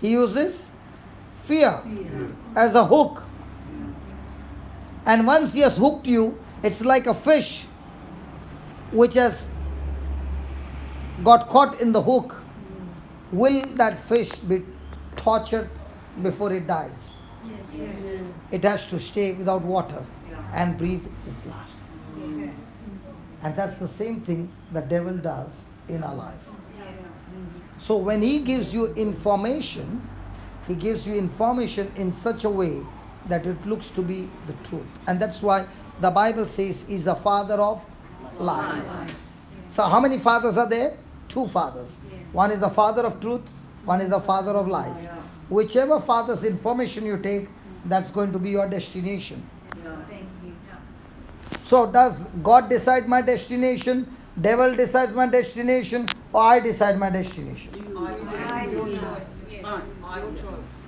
A: He uses fear as a hook. And once he has hooked you, it's like a fish which has got caught in the hook. Will that fish be tortured before it dies?
I: Yes.
A: It has to stay without water and breathe its last. And that's the same thing the devil does in our life. So when he gives you information, he gives you information in such a way that it looks to be the truth. And that's why the Bible says he's a father of lies. So how many fathers are there? two fathers.
D: Yeah.
A: One is the father of truth, one is the father of lies. Whichever father's information you take, that's going to be your destination.
D: Thank you.
A: So does God decide my destination, devil decides my destination, or I decide my destination?
D: Yes.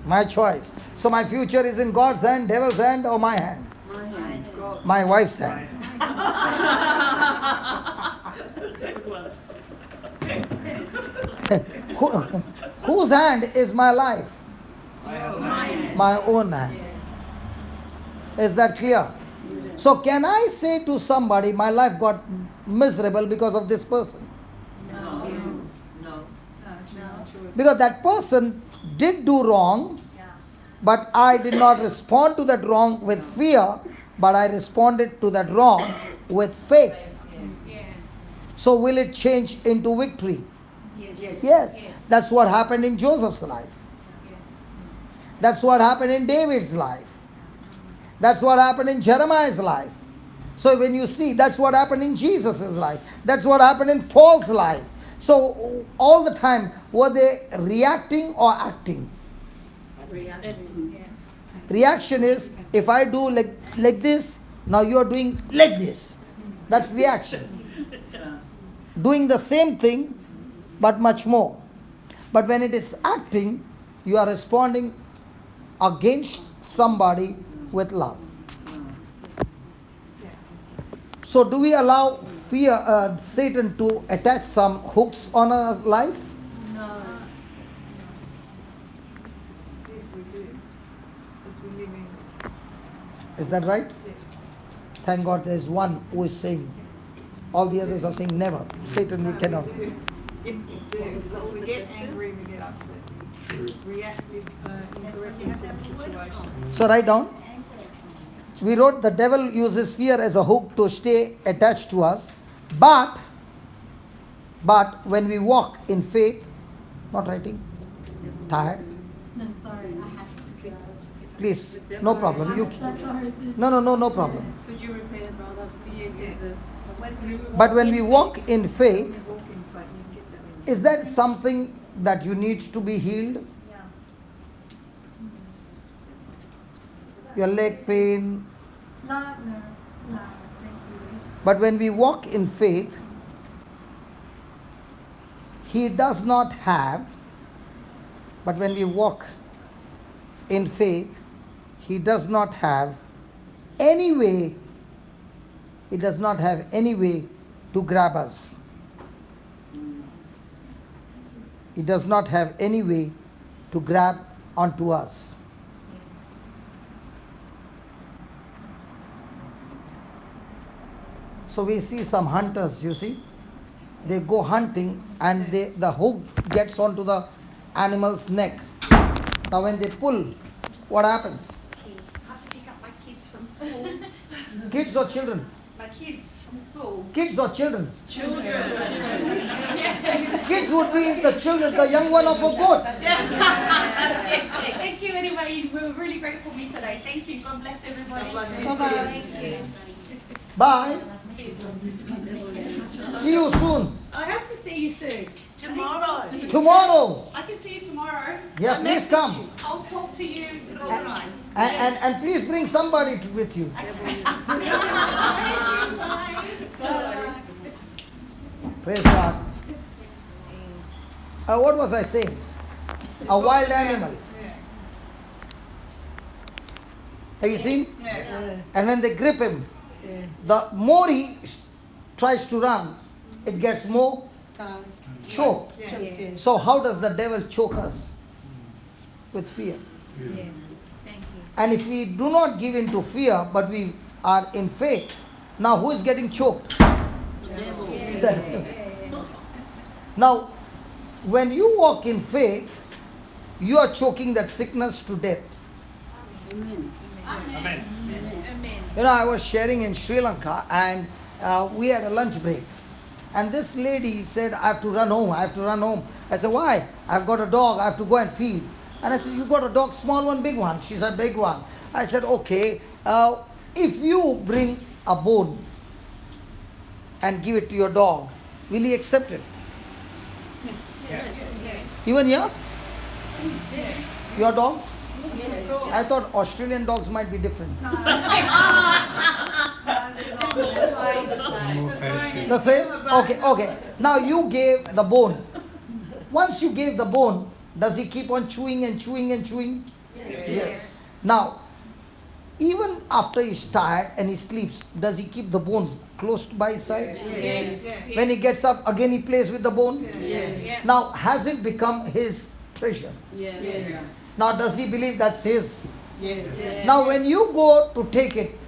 A: My choice. So my future is in God's hand, devil's hand, or my hand? My wife's hand. Whose hand is my life? My own hand. Is that clear? So can I say to somebody, my life got miserable because of this person? Because that person did do wrong, but I did not respond to that wrong with fear, but I responded to that wrong with faith. So will it change into victory? Yes. That's what happened in Joseph's life. That's what happened in David's life. That's what happened in Jeremiah's life. So when you see, that's what happened in Jesus' life. That's what happened in Paul's life. So all the time, were they reacting or acting? Reaction is, if I do like this, now you are doing like this. That's reaction. Doing the same thing, but much more. But when it is acting, you are responding against somebody with love. So do we allow fear, Satan to attach some hooks on our life?
I: No. Yes, we do. Because we live in.
A: Is that right? Thank God there is one who is saying. All the others are saying never. Satan, we cannot.
I: Because we get angry, we get upset. Reactive, incorrectly to the situation.
A: So write down. We wrote the devil uses fear as a hook to stay attached to us. But when we walk in faith, not writing, tired.
D: No, sorry, I have to go.
A: Please, no problem. You
D: Sorry.
A: no problem.
D: Could you repeat it, brother? Jesus.
A: But when we walk in faith, is that something that you need to be healed? Your leg pain.
F: No, thank you.
A: But when we walk in faith, he does not have. But when we walk in faith, he does not have any way. He does not have any way to grab us. He does not have any way to grab onto us. So we see some hunters, you see, they go hunting and the hook gets onto the animal's neck. Now when they pull, what happens?
G: I have to pick up my kids from school.
A: Kids or children?
G: My kids from school.
A: Kids or children?
G: Children.
A: Kids would be the children, the young one of a goat.
G: Thank you anyway. You were really great for me today. Thank you. God bless everybody.
A: Bye-bye. Bye. See you soon.
G: I hope to see you soon.
I: Tomorrow.
A: Tomorrow.
G: I can see you tomorrow.
A: Yeah, please come.
G: I'll talk to you and organize.
A: And please bring somebody with you. Praise God. What was I saying? A wild animal. Have you seen? And when they grip him, the more he tries to run, it gets more choked. So how does the devil choke us? With fear.
D: Thank you.
A: And if we do not give in to fear, but we are in faith, now who is getting choked? The devil. Now, when you walk in faith, you are choking that sickness to death.
C: Amen.
D: Amen.
A: You know, I was sharing in Sri Lanka and we had a lunch break. And this lady said, I have to run home, I have to run home. I said, why? I've got a dog, I have to go and feed. And I said, you got a dog, small one, big one? She said, big one. I said, okay, if you bring a bone and give it to your dog, will he accept it? Even here? Your dogs? I thought Australian dogs might be different.
H: More fancy.
A: The same? Okay. Now you gave the bone. Once you gave the bone, does he keep on chewing and chewing and chewing? Yes. Now, even after he's tired and he sleeps, does he keep the bone close by his side?
D: Yes.
A: When he gets up, again he plays with the bone?
D: Yes.
A: Now, has it become his treasure?
D: Yes.
A: Now, does he believe that's his?
D: Yes.
A: Now, when you go to take it,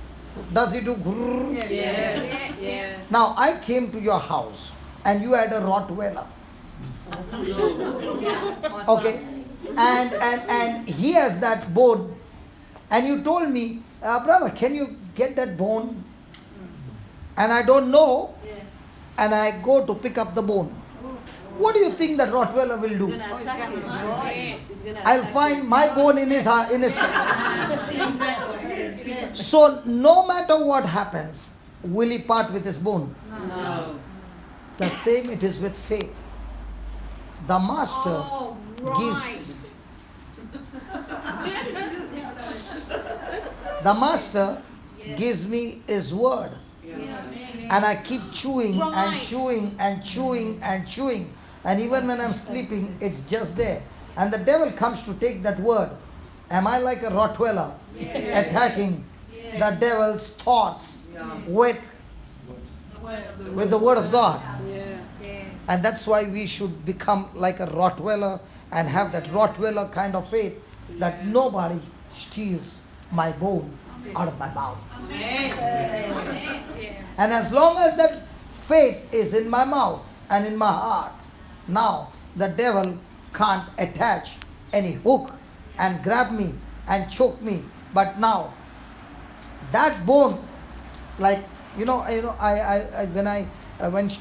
A: does he do grrr?
D: Yes. Yes.
A: Now, I came to your house and you had a Rottweiler. Okay? And he has that bone. And you told me, brother, can you get that bone? And I don't know. And I go to pick up the bone. What do you think that Rottweiler will do?
D: He's gonna attack you. Yes. He's gonna
A: I'll
D: attack
A: find
D: you.
A: my bone in his. So no matter what happens, will he part with his bone?
D: No.
A: The same it is with faith. The master gives. The master gives me his word. And I keep chewing and chewing and chewing and chewing. And even when I'm sleeping, it's just there. And the devil comes to take that word. Am I like a Rottweiler attacking the devil's thoughts with the word of God? And that's why we should become like a Rottweiler and have that Rottweiler kind of faith that nobody steals my bone out of my mouth. And as long as that faith is in my mouth and in my heart, now the devil can't attach any hook and grab me and choke me. But now that bone, like when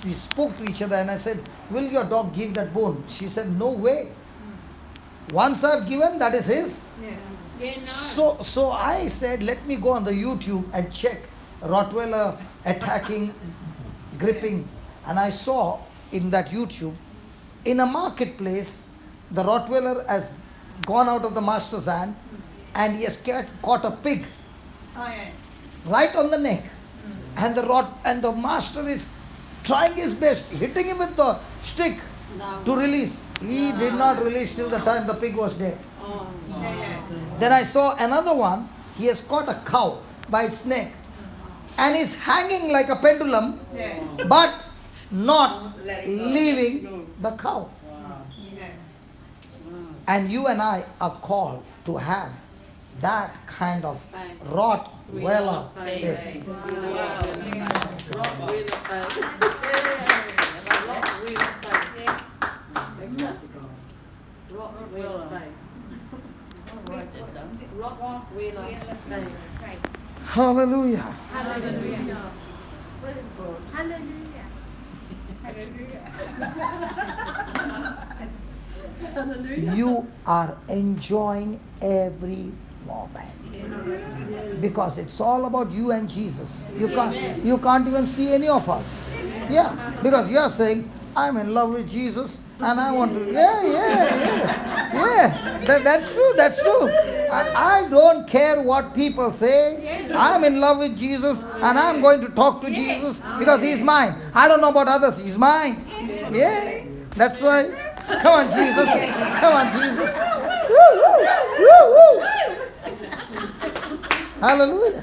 A: we spoke to each other and I said, will your dog give that bone? She said, no way. Once I've given, that is his. So I said, let me go on the YouTube and check Rottweiler attacking, gripping. And I saw in that YouTube, in a marketplace, the Rottweiler has gone out of the master's hand and he has caught a pig right on the neck. And the master is trying his best, hitting him with the stick to release. He did not release till the time the pig was dead. Then I saw another one. He has caught a cow by its neck and is hanging like a pendulum, but not leaving the cow. And you and I are called to have that kind of Rottweiler faith. Hallelujah. You are enjoying every moment because it's all about you and Jesus. You can't even see any of us. Yeah, because you're saying, I'm in love with Jesus and I want to. That's true. I don't care what people say. I'm in love with Jesus and I'm going to talk to Jesus because he's mine. I don't know about others. He's mine. Yeah, that's why. Come on, Jesus. Come on, Jesus. Woo, woo, woo, woo. Hallelujah.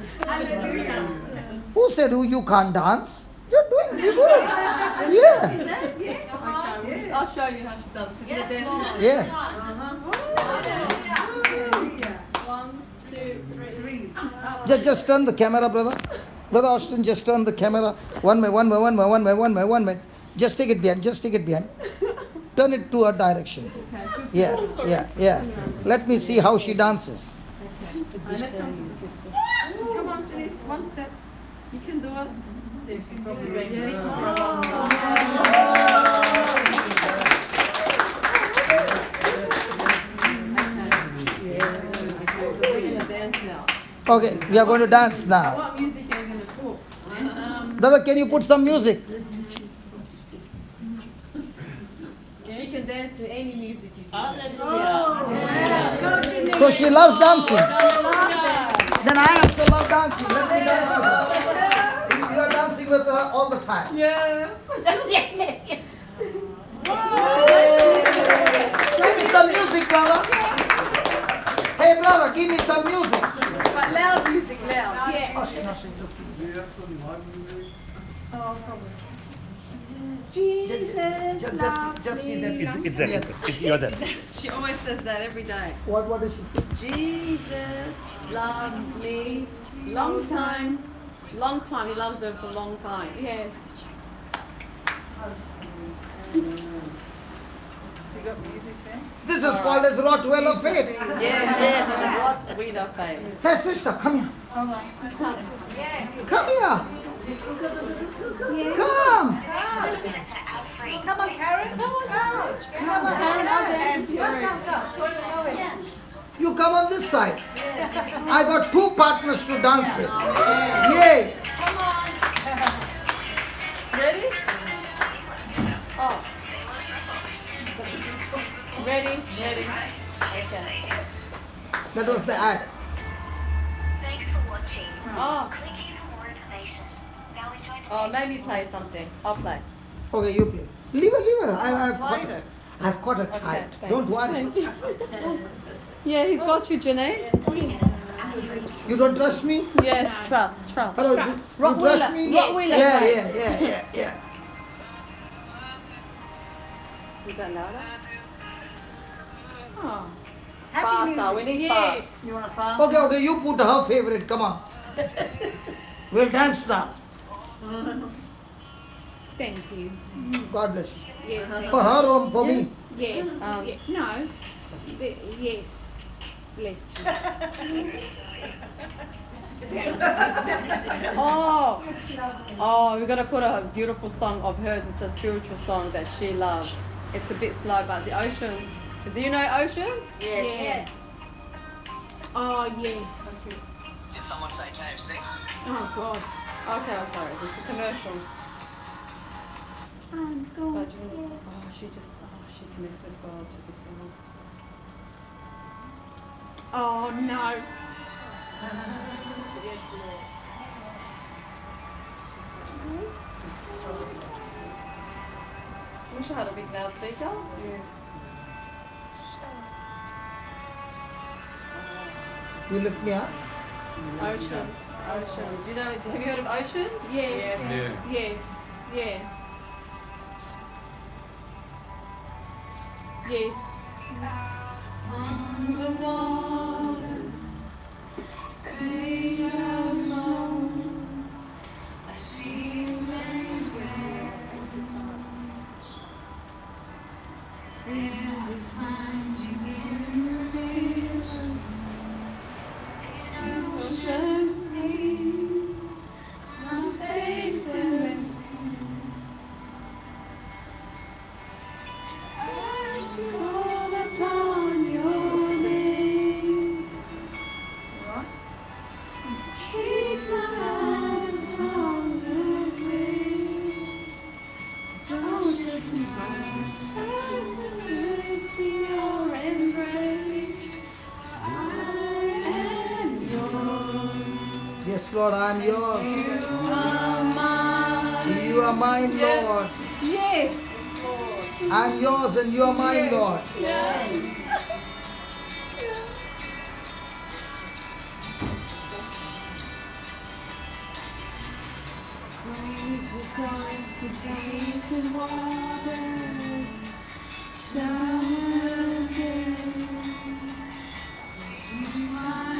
A: Who said you can't dance? You're good. Yeah.
D: I'll show you how she does. She's gonna dance.
A: Yeah.
D: 1, 2, 3.
A: Just turn the camera, brother. Brother Austin, just turn the camera. One minute. Just take it behind. Turn it to her direction. Yeah. Let me see how she dances.
I: Come on, Denise, one step. You can do it.
A: Okay, we are going to dance now.
D: What music are you going to put?
A: Brother, can you put some music?
D: She can dance to any music you
C: Hallelujah.
A: So she loves dancing. Then I also love dancing. Let me dance with her. You are dancing with her all the time.
I: Yeah.
A: Give me some music, brother. Hey, brother, give me some music.
D: But loud music, loud. Yeah.
A: Oh, she just give me.
E: Do you have some loud music?
I: Oh, probably.
A: Just see that.
J: You're there.
D: She always says that every day.
A: What does she say?
D: Jesus loves me. Long time. Long time. He loves her for a long time.
I: Yes. You got music there?
A: This is called as Rottweiler faith.
D: Yes. What's we love faith?
A: Hey, sister, come here. Come here. Come.
I: Come on, Karen. Come on.
D: Karen, I'll dance with you.
A: You come on this side. I got 2 partners to dance with. Yay.
D: Ready? Oh. Ready? Okay.
A: That was the ad.
K: Thanks for watching.
D: Oh.
K: Click here for more information. Now enjoy the
D: Oh, maybe play something. I'll play.
A: Okay, you play. Leave her.
D: Played it.
A: I've caught it tight. Don't worry.
D: Yeah, he's got you, Janae.
A: You don't trust me?
D: Yes, trust.
A: Hello, you trust me?
D: Rottweiler.
A: Yeah.
D: Is that louder?
I: Oh.
D: Faster. We need fast.
I: You want a fast?
A: Okay, you put her favorite. Come on. We'll dance now.
C: Thank you.
A: God bless you.
C: Yes.
A: For her or for me?
C: Yes. No. Yes. Bless
D: Oh, we're gonna put a beautiful song of hers. It's a spiritual song that she loves. It's a bit slow, but the oceans. Do you know oceans?
C: Yes. Oh, yes.
K: Did someone say KFC?
C: Oh, God.
D: Okay, I'm sorry. It's a commercial. But she connects with God with this song.
C: Oh, no.
D: Wish I had a big loudspeaker.
A: You lift me up?
D: Oceans. You know, have you heard of oceans?
C: Yes.
H: Yeah.
C: Yes. Yeah. Yes.
B: On the water, great alone, I feel rain there I find you in the vision, in ocean's deep, my faith is I call upon your name. Keep my eyes upon the grave. Don't just surrender to your embrace. I am yours.
A: Yes, Lord, I am yours.
B: You are mine.
A: You are mine, Lord.
D: Yes.
A: I'm yours and you are mine, Lord.
B: Across the tainted waters, shower again. My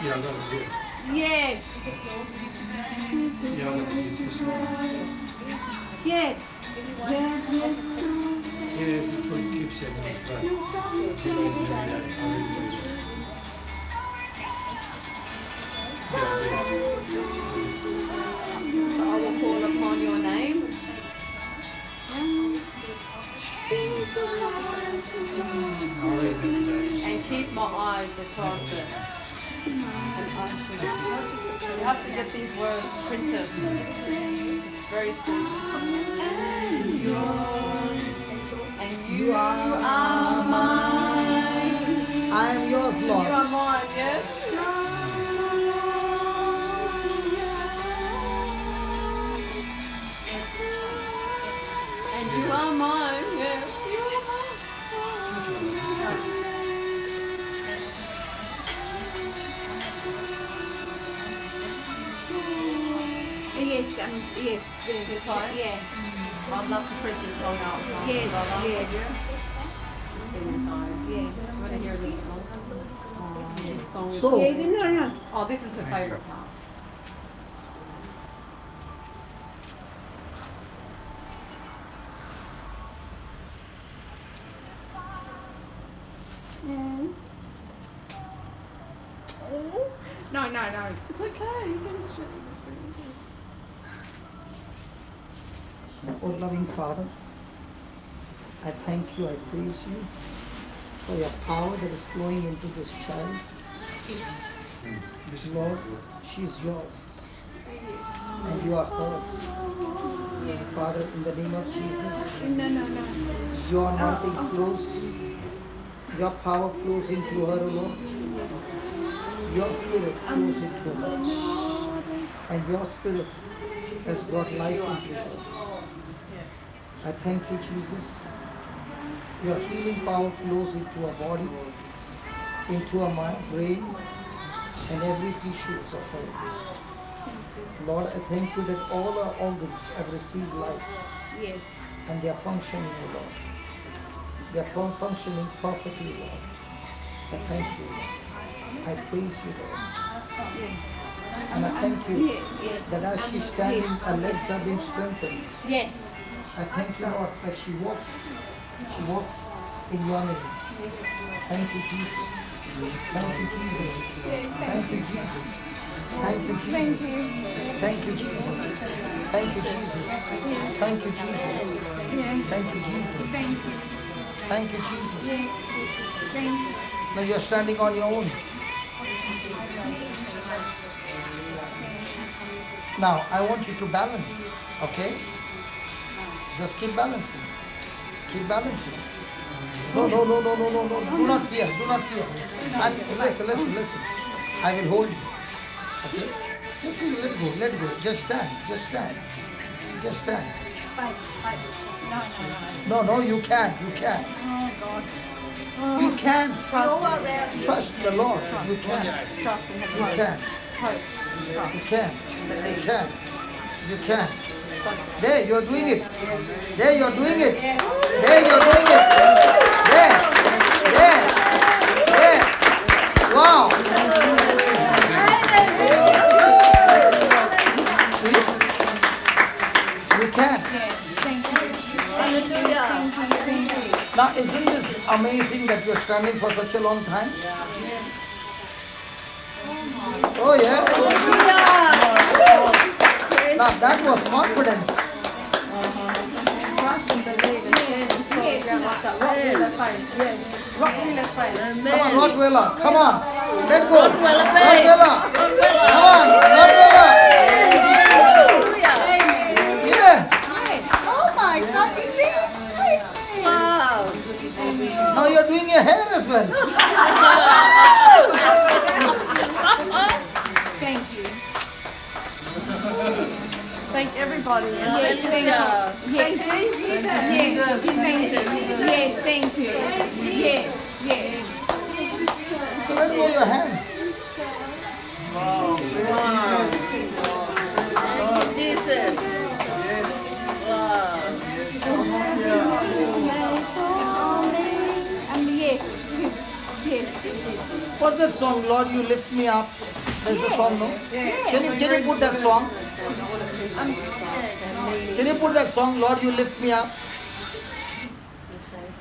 H: Yeah, that was good.
C: Yes.
H: Yeah, that was good.
C: Yes.
H: Yeah, if you could keep saying that.
D: I will call upon your name and keep my eyes across it. You have to get these words printed. It's very simple. And
A: You are mine. I am yours, Lord.
D: You are mine, yes? And you are mine, yes. You are
C: Yes, yes,
D: This one?
C: yeah.
D: I'd love to print this song out.
C: Yes, yes.
D: Just been in time.
C: Yes.
D: You want to hear a little more? Oh, this song is
A: So-
C: Yeah, no.
D: Oh, this is her favourite part.
C: No.
D: It's okay, you can share the screen.
A: Oh, loving Father, I thank you, I praise you for your power that is flowing into this child. Lord, she is yours and you are hers. Father, in the name of Jesus,
C: No.
A: your anointing flows, your power flows into her, O Lord. Your spirit flows into her, and your spirit has brought life into her. I thank you, Jesus. Your healing power flows into her body, into her mind, brain, and every tissue of her. Lord, I thank you that all our organs have received life.
C: Yes.
A: And they are functioning, O Lord. They are functioning perfectly, Lord. I thank you, Lord. I praise you, Lord. And I thank you
C: Yes.
A: that as she's standing, her legs are being strengthened.
C: Yes.
A: I thank you, Lord, that she walks in your name. Thank you, Jesus. Thank you, Jesus. Thank you, Jesus. Thank you, Jesus. Thank you, Jesus. Thank you, Jesus. Thank you, Jesus. Thank you, Jesus. Thank you, Jesus. Now you're standing on your own. Now I want you to balance, okay? Just keep balancing. Keep balancing. No. Do not fear. Do not fear. Listen. I will hold you. Okay? Just let go. Let go. Just stand. Just stand. Just stand. No. You can. You can. You can. Trust the Lord. You can. You can. You can. You can. You can. There, you're doing it. There, you're doing it. There, you're doing it. There. Wow. See? You can. Now, isn't this amazing that you're standing for such a long time? Oh, yeah. Now, that was confidence. Come on, Rottweiler. Come on. Let go. Rottweiler. Come on, Rottweiler. Yeah.
I: Oh my God, you see? Wow.
A: Now you're doing your hair as well.
C: Thank you.
D: Thank everybody.
C: Yes, thank you. Yes, thank you. Yes.
A: So let go your hand.
I: Jesus. Wow.
C: Yes.
A: What's that song, Lord, you lift me up? There's a song, no? Can you put that song? Can you put that song, Lord, you lift me up?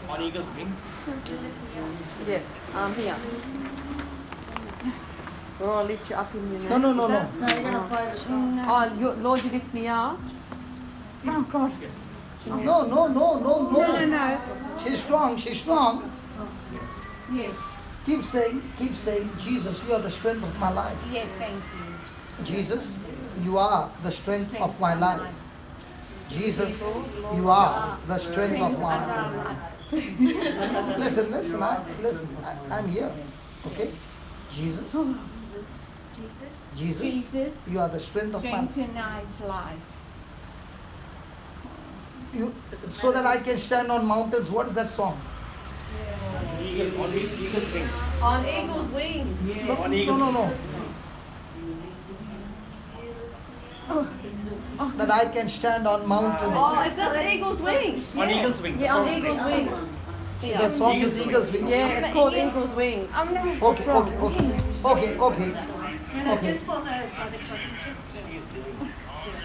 H: On eagle's wings.
D: Yes, here. Lord, I'll lift you up in your name.
A: No.
D: Oh, Lord, you lift me up.
C: Oh God.
A: No.
C: No.
A: She's strong.
C: Yes.
A: Keep saying, Jesus, you are the strength of my life.
C: Yes, thank you.
A: Jesus, you are the strength of my life. Jesus, you are the strength of my life. Listen, I'm here. Okay? Jesus,
C: Jesus,
A: you are the strength of my life.
C: strengthen my life.
A: So that I can stand on mountains. What is that song?
H: On eagle's wings.
D: On eagle's wings.
H: On eagle's
A: No. That I can stand on mountains.
D: Oh, is that the eagle's wings?
H: On eagle's wings.
D: Yeah, on eagle's wings.
A: That song is Eagle's Wings.
D: Yeah, it's called Eagle's Wings.
A: Okay.
J: Just for the other cousin,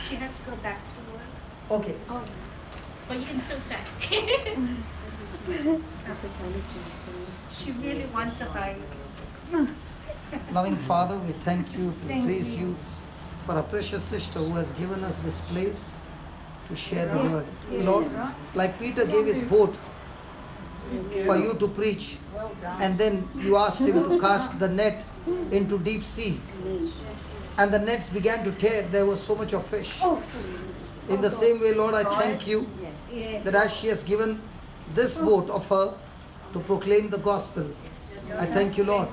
J: she has to go back to work.
A: Okay.
J: Oh, but you can still stay. She really wants a bike.
A: Loving Father, we thank you, we praise you for a precious sister who has given us this place to share the word. Lord, like Peter gave his boat for you to preach, and then you asked him to cast the net into deep sea, and the nets began to tear. There was so much of fish. In the same way, Lord, I thank you that as she has given this boat of her to proclaim the gospel, I thank you, Lord,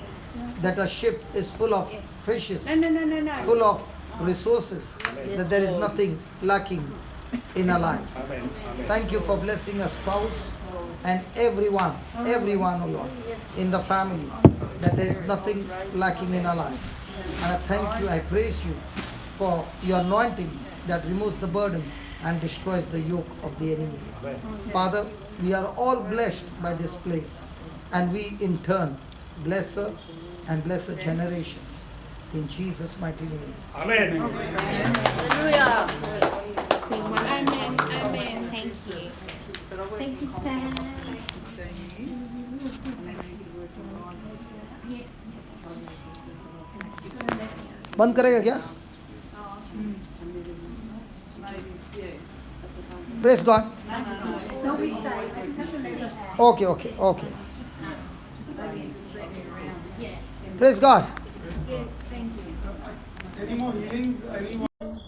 A: that her ship is full of fishes, full of resources, that there is nothing lacking in her life. Thank you for blessing her spouse and everyone, oh Lord, in the family, that there is nothing lacking in her life. And I thank you, I praise you for your anointing that removes the burden and destroys the yoke of the enemy. Father, we are all blessed by this place, and we in turn bless her and bless her generations. In Jesus' mighty name.
H: Amen.
D: Hallelujah.
J: Amen. Thank you. Thank you, Sam. Yes.
A: बंद करेगा क्या? Praise God. Okay. Praise God.
E: Any more healings?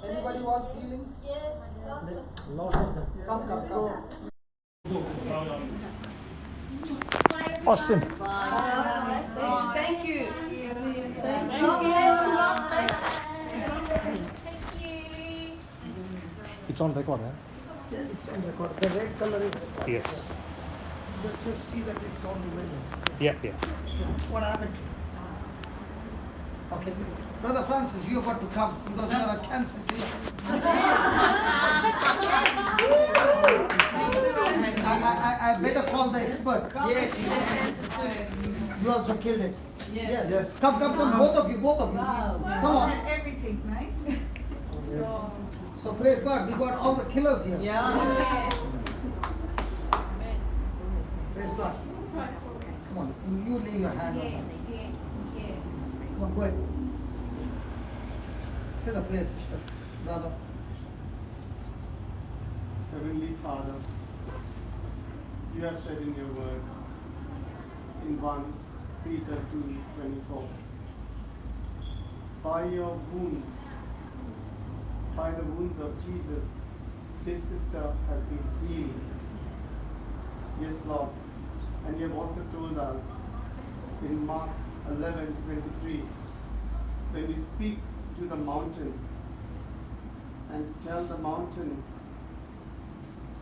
A: Anybody wants healings? Yes. Come. Austin.
D: Thank you.
H: It's on record, huh?
A: Yeah, it's on record. The red color is.
H: Yes.
A: Just see that it's on the window.
H: Yeah.
A: What happened? Okay. Brother Francis, you have got to come because you are a cancer patient. I better call the expert.
I: Yes.
A: You also killed it.
C: Yes.
A: Come, both of you. Come on.
F: Everything, right?
A: So praise God, we got all the killers here.
I: Yeah.
A: Praise God. Come on, you lay your hand on us. Come on, go ahead. Say the prayer, sister, brother.
E: Heavenly Father, you have said in your word in 1 Peter 2:24, by your wounds, by the wounds of Jesus, this sister has been healed. Yes, Lord. And you have also told us in Mark 11:23, when you speak to the mountain and tell the mountain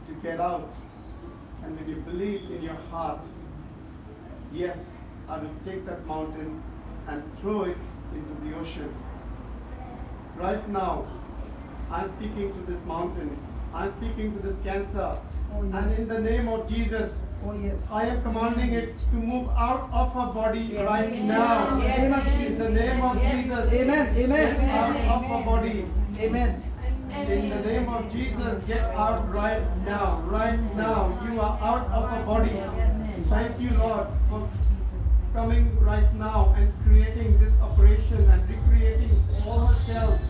E: to get out, and when you believe in your heart, yes, I will take that mountain and throw it into the ocean. Right now, I'm speaking to this mountain. I'm speaking to this cancer.
A: Oh, yes.
E: And in the name of Jesus,
A: Oh yes.
E: I am commanding it to move out of her body right now.
A: In the name of
E: In
A: Jesus.
E: the name of Jesus.
A: Amen.
E: Get out of her body.
A: Amen.
E: In the name of Jesus, get out right now. Right now. You are out of her body. Thank you, Lord, for coming right now and creating this operation and recreating all her cells,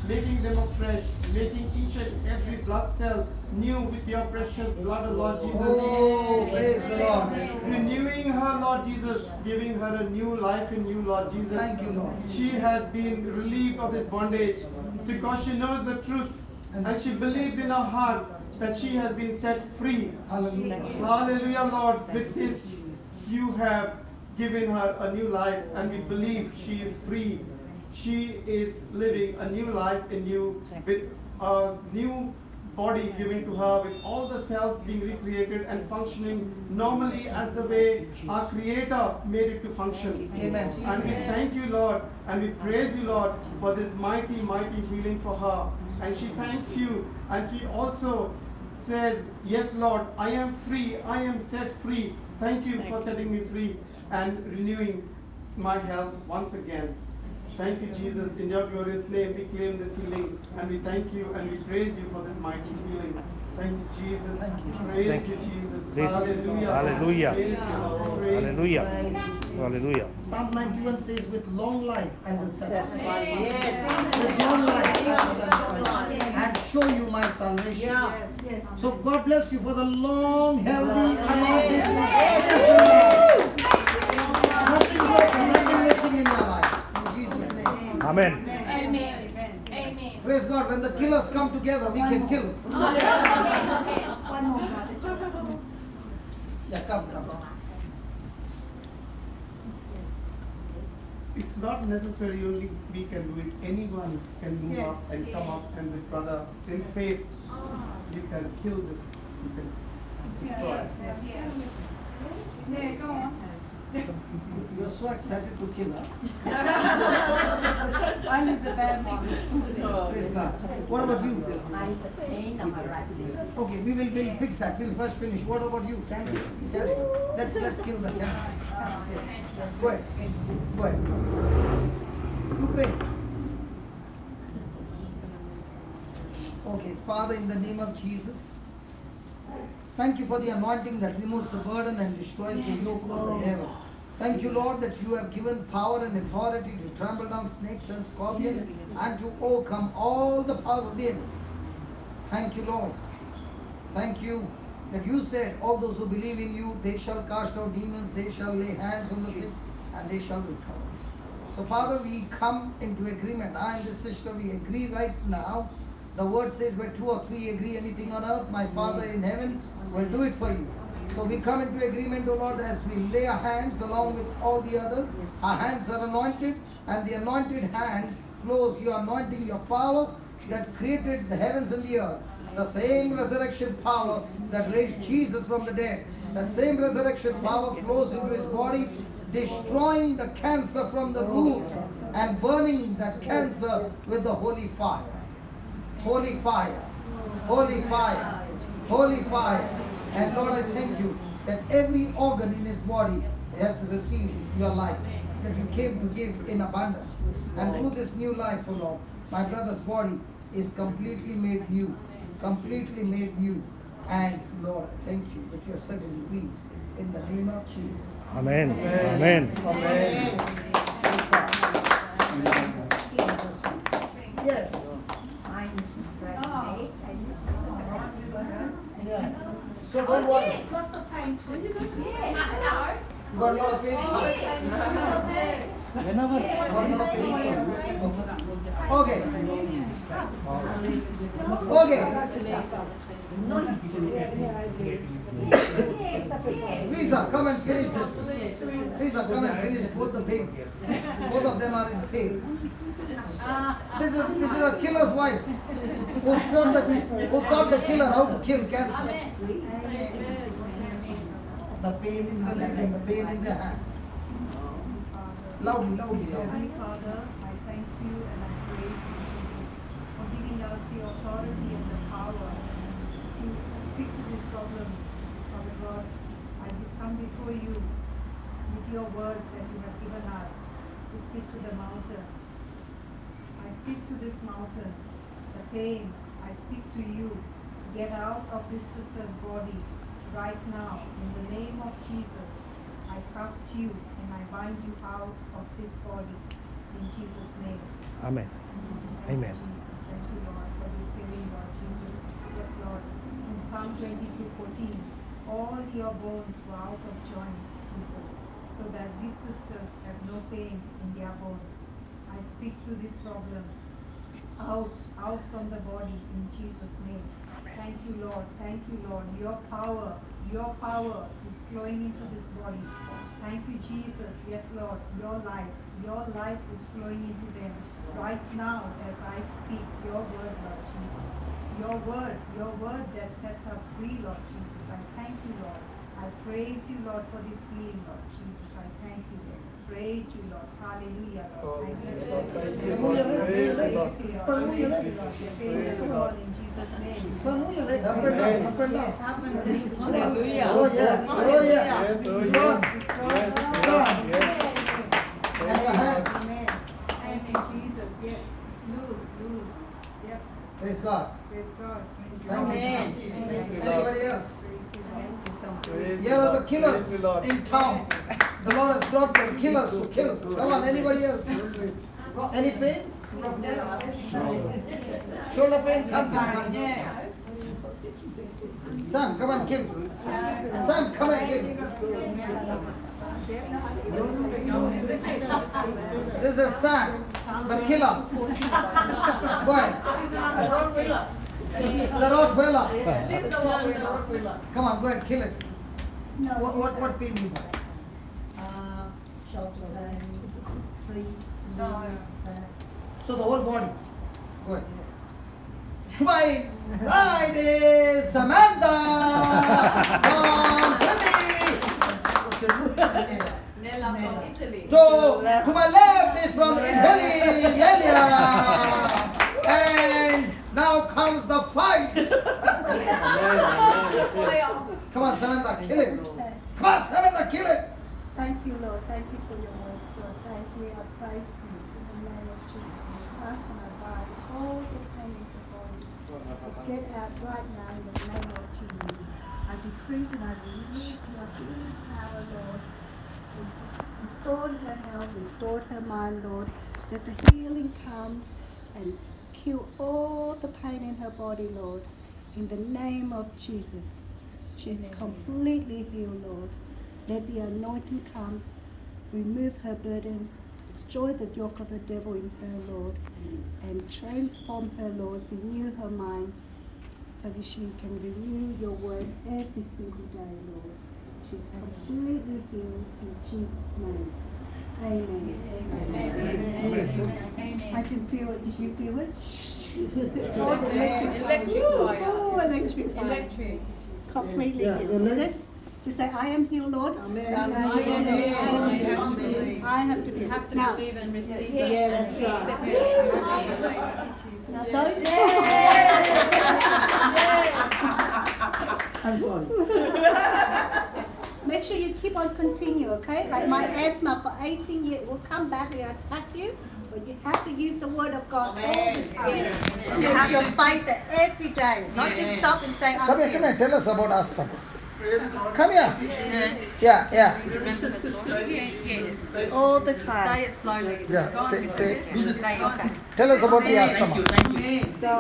E: making them afresh, making each and every blood cell new with your precious blood, Lord Jesus.
A: Oh, praise the Lord.
E: Renewing her, Lord Jesus, giving her a new life in you, Lord Jesus.
A: Thank you, Lord.
E: She has been relieved of this bondage because she knows the truth. And she believes in her heart that she has been set free.
A: Hallelujah.
E: Hallelujah, Lord. With this, you have given her a new life, and we believe she is free. She is living a new life in you, with a new body given to her, with all the cells being recreated and functioning normally as the way our Creator made it to function.
A: Amen.
E: And we thank you, Lord, and we praise you, Lord, for this mighty, mighty healing for her. And she thanks you, and she also says, yes, Lord, I am free, I am set free. Thank you for setting me free and renewing my health once again. Thank you, Jesus. In your glorious name, we claim this healing, and we thank you and we praise you for this mighty healing. Thank you, Jesus. Praise you, Jesus. Hallelujah.
H: Hallelujah.
E: Praise you, Lord. Praise
H: Hallelujah. Hallelujah.
A: Psalm 91 says, with long life I will satisfy you. With long life I will satisfy you and show you my salvation. So God bless you for the long, healthy, anointed. Nothing broken, nothing missing in your life. In Jesus' name.
H: Amen.
J: Amen. Amen.
A: Praise God. When the killers come together, we can kill them.
F: One more, brother.
A: Yeah, come.
E: It's not necessary only we can do it. Anyone can move up and come up, and with brother, in faith, you can kill this. You can destroy.
F: Yeah, go on.
A: You're so excited to kill her.
F: I need the bad one.
A: Praise God. What about you? Okay, we'll fix that. We'll first finish. What about you? Cancer. Let's kill the cancer. Yes. Go ahead. You pray. Okay, Father, in the name of Jesus, thank you for the anointing that removes the burden and destroys the yoke of the devil. Thank you, Lord, that you have given power and authority to trample down snakes and scorpions and to overcome all the powers of the enemy. Thank you, Lord. Thank you that you said, all those who believe in you, they shall cast out demons, they shall lay hands on the sick, and they shall recover. So, Father, we come into agreement. I and this sister, we agree right now. The word says, where 2 or 3 agree anything on earth, my Father in heaven will do it for you. So we come into agreement, O Lord, as we lay our hands along with all the others. Our hands are anointed, and the anointed hands flows your anointing, your power that created the heavens and the earth. The same resurrection power that raised Jesus from the dead. That same resurrection power flows into his body, destroying the cancer from the root and burning that cancer with the holy fire. Holy fire, holy fire, holy fire. And Lord, I thank you that every organ in his body has received your life, that you came to give in abundance. And through this new life, oh Lord, my brother's body is completely made new, completely made new. And Lord, thank you that you have set him free in the name of Jesus.
H: Amen. Amen.
E: Amen.
A: Yes. Yeah. So don't worry.
J: Lots of pain too.
A: You got a lot of pain? Okay. Teresa, come and finish this. Teresa, come and finish both the pain. Both of them are in pain. This is a killer's wife who taught the killer how to kill cancer. The pain in the leg and the pain in the hand. Loudly.
F: Heavenly Father, I thank you and I praise you, Jesus, for giving us the authority and the power to speak to these problems. Father God, I come before you with your word that you have given us to speak to the mountain. I speak to this mountain, the pain. I speak to you. Get out of this sister's body right now. In the name of Jesus, I cast you and I bind you out of this body. In Jesus' name.
H: Amen. Amen.
F: Jesus, thank you, Lord, for this healing, Lord Jesus. Yes, Lord. In Psalm 22:14, all your bones were out of joint, Jesus, so that these sisters have no pain in their bones. I speak to these problems. out from the body in Jesus' name. Thank you, Lord. Thank you, Lord. Your power is flowing into this body. Thank you, Jesus. Yes, Lord. Your life is flowing into them right now as I speak your word, Lord Jesus. Your word that sets us free, Lord Jesus. I thank you, Lord. I praise you, Lord, for this healing, Lord Jesus. I thank you, Lord. Praise you, Lord. Hallelujah, Lord. Thank you, Lord. Praise you, Lord. Praise you, Lord. Praise you, Lord. In Jesus' name.
A: Up and down, up and down.
I: Hallelujah.
A: Oh yeah, oh yeah.
E: Yes, oh
A: It's
E: yes.
A: gone.
E: Yes,
A: Gone.
E: yes.
A: And your hands.
F: Amen. Thank you, Jesus. Yes. It's loose. Yep.
A: Praise God.
F: Praise God.
A: Thank you,
I: Amen.
A: Jesus.
F: Amen.
A: Anybody else?
E: Praise
A: Here are the
E: God.
A: killers
E: Praise the Lord.
A: in town. The Lord has brought the killers to kill. Come on, anybody else? Any pain? Shoulder pain? Come. Sam, come and kill. Sam, come and kill. This is Sam, the killer. Go ahead. The Rottweiler. Come on, go ahead, kill it. What pain is it?
F: Shoulder pain, feet.
A: So the whole body. Go ahead. My right is Samantha from Sydney.
D: Nella from Italy.
A: To my left is from Italy, Nelia. And now comes the fight. Come on, Samantha, kill it. Come on, Samantha, kill it.
J: Thank you, Lord. Thank you for your word, Lord. Thank you. I praise you in the name of Jesus. Pass my body, all the pain in the body. So get out right now in the name of Jesus. I decree and I release your healing power, Lord. Restored her health, restored her mind, Lord. That the healing comes and kill all the pain in her body, Lord. In the name of Jesus. She's completely healed, Lord. Let the anointing comes, remove her burden, destroy the yoke of the devil in her, Lord, and transform her, Lord, renew her mind, so that she can renew your word every single day, Lord. She's completely healed in Jesus' name. Amen. Amen. I can feel it. Did you feel it?
D: Electric fire.
J: Oh, electric fire.
D: Electric.
J: Completely healed. Is it? Just say, I am healed, Lord. Amen. I have to believe. I have to believe.
D: You have to
J: Now,
D: believe and receive.
J: yeah, that's right. Now don't
A: I'm sorry.
J: Make sure you keep on continue, okay? Like my asthma for 18 years will come back and attack you, but you have to use the word of God all the time. You have to fight it every day, not just stop and say,
A: Come here, tell us about asthma. Come here. Yeah.
J: all the time.
D: Say it slowly.
A: Yeah, say.
D: Okay.
A: Tell us about the asthma.
J: So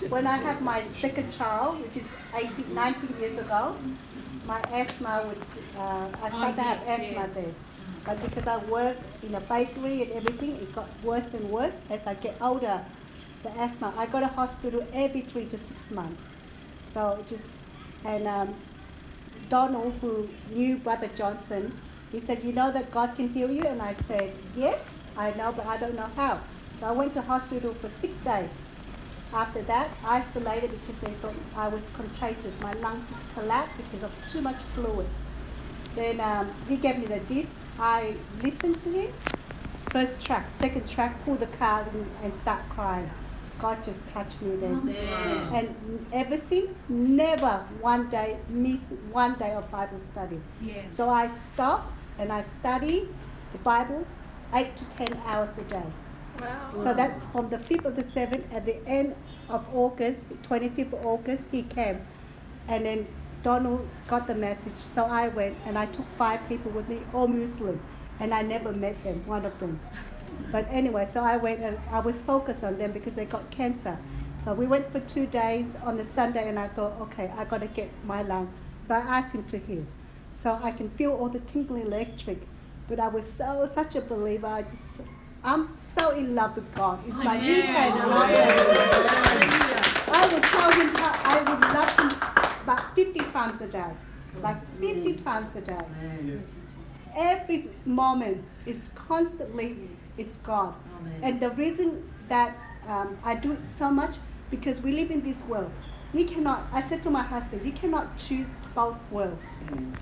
J: when I had my second child, which is 19 years ago, my asthma was, I started to have asthma there. But because I worked in a bakery and everything, it got worse and worse as I get older. The asthma, I go to hospital every 3 to 6 months. So it just, and Donald, who knew Brother Johnson, he said, you know that God can heal you? And I said, yes, I know, but I don't know how. So I went to hospital for 6 days. After that, isolated because they thought I was contagious. My lungs just collapsed because of too much fluid. Then he gave me the disc. I listened to him. First track, second track, pull the card and start crying. God just touched me then. And ever since, never one day miss one day of Bible study. So I stopped and I study the Bible 8 to 10 hours a day.
D: Wow.
J: So that's from the 5th of the 7th, at the end of August, 25th of August, he came. And then Donald got the message. So I went and I took 5 people with me, all Muslim. And I never met them, one of them. But anyway, so I went and I was focused on them because they got cancer. So we went for 2 days on the Sunday and I thought, okay, I got to get my lung. So I asked him to heal. So I can feel all the tingling electric. But I was such a believer, I'm so in love with God. It's like you can love him. I would tell him I would love him about 50 times a day. Like 50 times a day. Every moment is constantly, it's God. And the reason that I do it so much, because we live in this world. You cannot, I said to my husband, you cannot choose both worlds.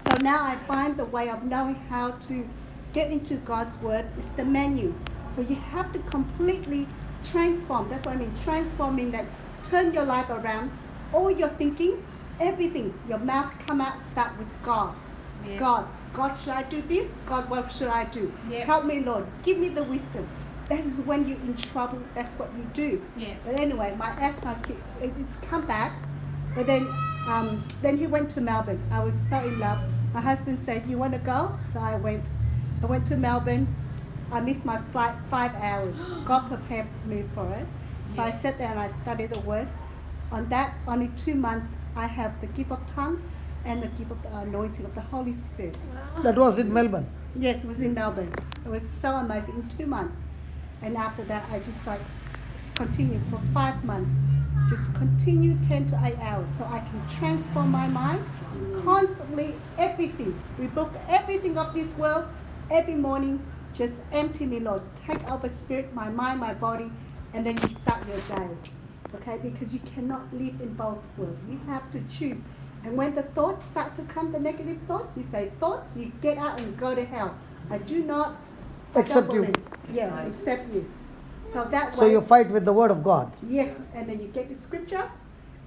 J: So now I find the way of knowing how to get into God's word. It's the menu. So you have to completely transform. That's what I mean, transforming, that turn your life around. All your thinking, everything, your mouth come out, start with God. God, should I do this? God, what should I do? Help me, Lord. Give me the wisdom. That is when you're in trouble. That's what you do. But anyway, my asthma, it's come back. But then he went to Melbourne. I was so in love. My husband said, "You want to go?" So I went. I went to Melbourne. I missed my flight 5 hours. God prepared me for it. So I sat there and I studied the word. On that, only 2 months, I have the gift of tongue and the gift of the anointing of the Holy Spirit.
A: That was in Melbourne.
J: Yes, it was in Melbourne. It was so amazing in 2 months. And after that, I just like continued for 5 months. Just continue 10 to 8 hours so I can transform my mind constantly, everything. We book everything of this world every morning. Just empty me, Lord. Take over spirit, my mind, my body, and then you start your day. Okay? Because you cannot live in both worlds. You have to choose. And when the thoughts start to come, the negative thoughts, you say, thoughts, you get out and go to hell. I do not
A: accept you.
J: Yeah, accept you. So that way.
A: So you fight with the word of God.
J: Yes, and then you get the scripture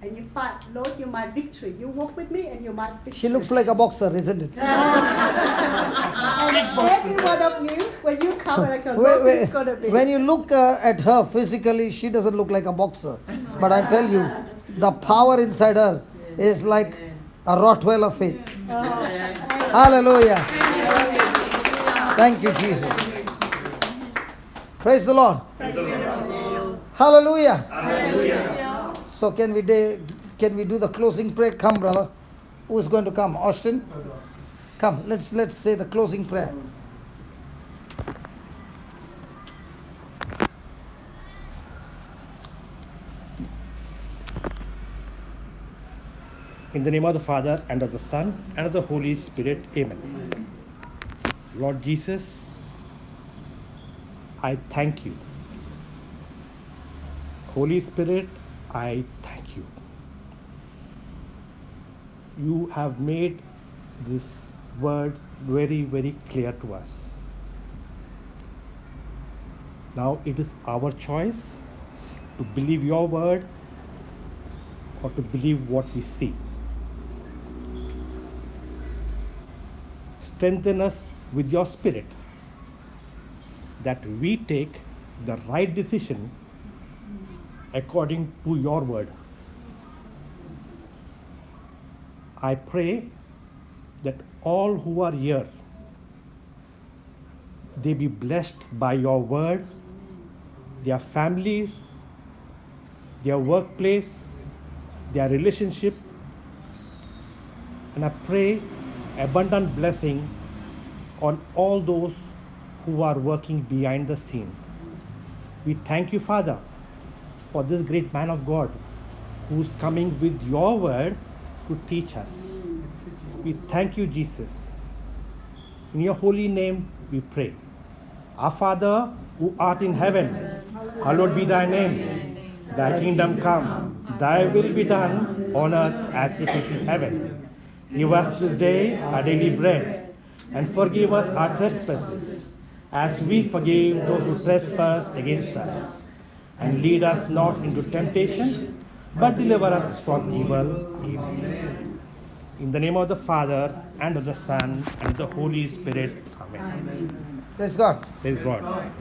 J: and you fight. Lord, you're my victory. You walk with me and you're my victory.
A: She looks like a boxer, isn't it?
J: And every one of you, when you come and I go, Lord, it's going to be.
A: When you look at her physically, she doesn't look like a boxer. But I tell you, the power inside her is like a Rottweiler faith. Hallelujah. Thank you, Jesus. Praise the Lord. Hallelujah. Hallelujah. So can we do the closing prayer? Come, brother. Who is going to come? Austin? Come, let's say the closing prayer.
H: In the name of the Father, and of the Son, and of the Holy Spirit. Amen. Lord Jesus, I thank you. Holy Spirit, I thank you. You have made this word very, very clear to us. Now it is our choice to believe your word or to believe what we see. Strengthen us with your spirit that we take the right decision according to your word. I pray that all who are here, they be blessed by your word, their families, their workplace, their relationship, and I pray abundant blessing on all those who are working behind the scene. We thank you, Father, for this great man of God who's coming with your word to teach us. We thank you, Jesus. In your holy name we pray. Our Father, who art in heaven, hallowed be thy name. Thy kingdom come, thy will be done on earth as it is in heaven. Give us this day our daily bread, and forgive us our trespasses, as we forgive those who trespass against us. And lead us not into temptation, but deliver us from evil. Amen. In the name of the Father, and of the Son, and of the Holy Spirit. Amen.
A: Praise God.
H: Praise God.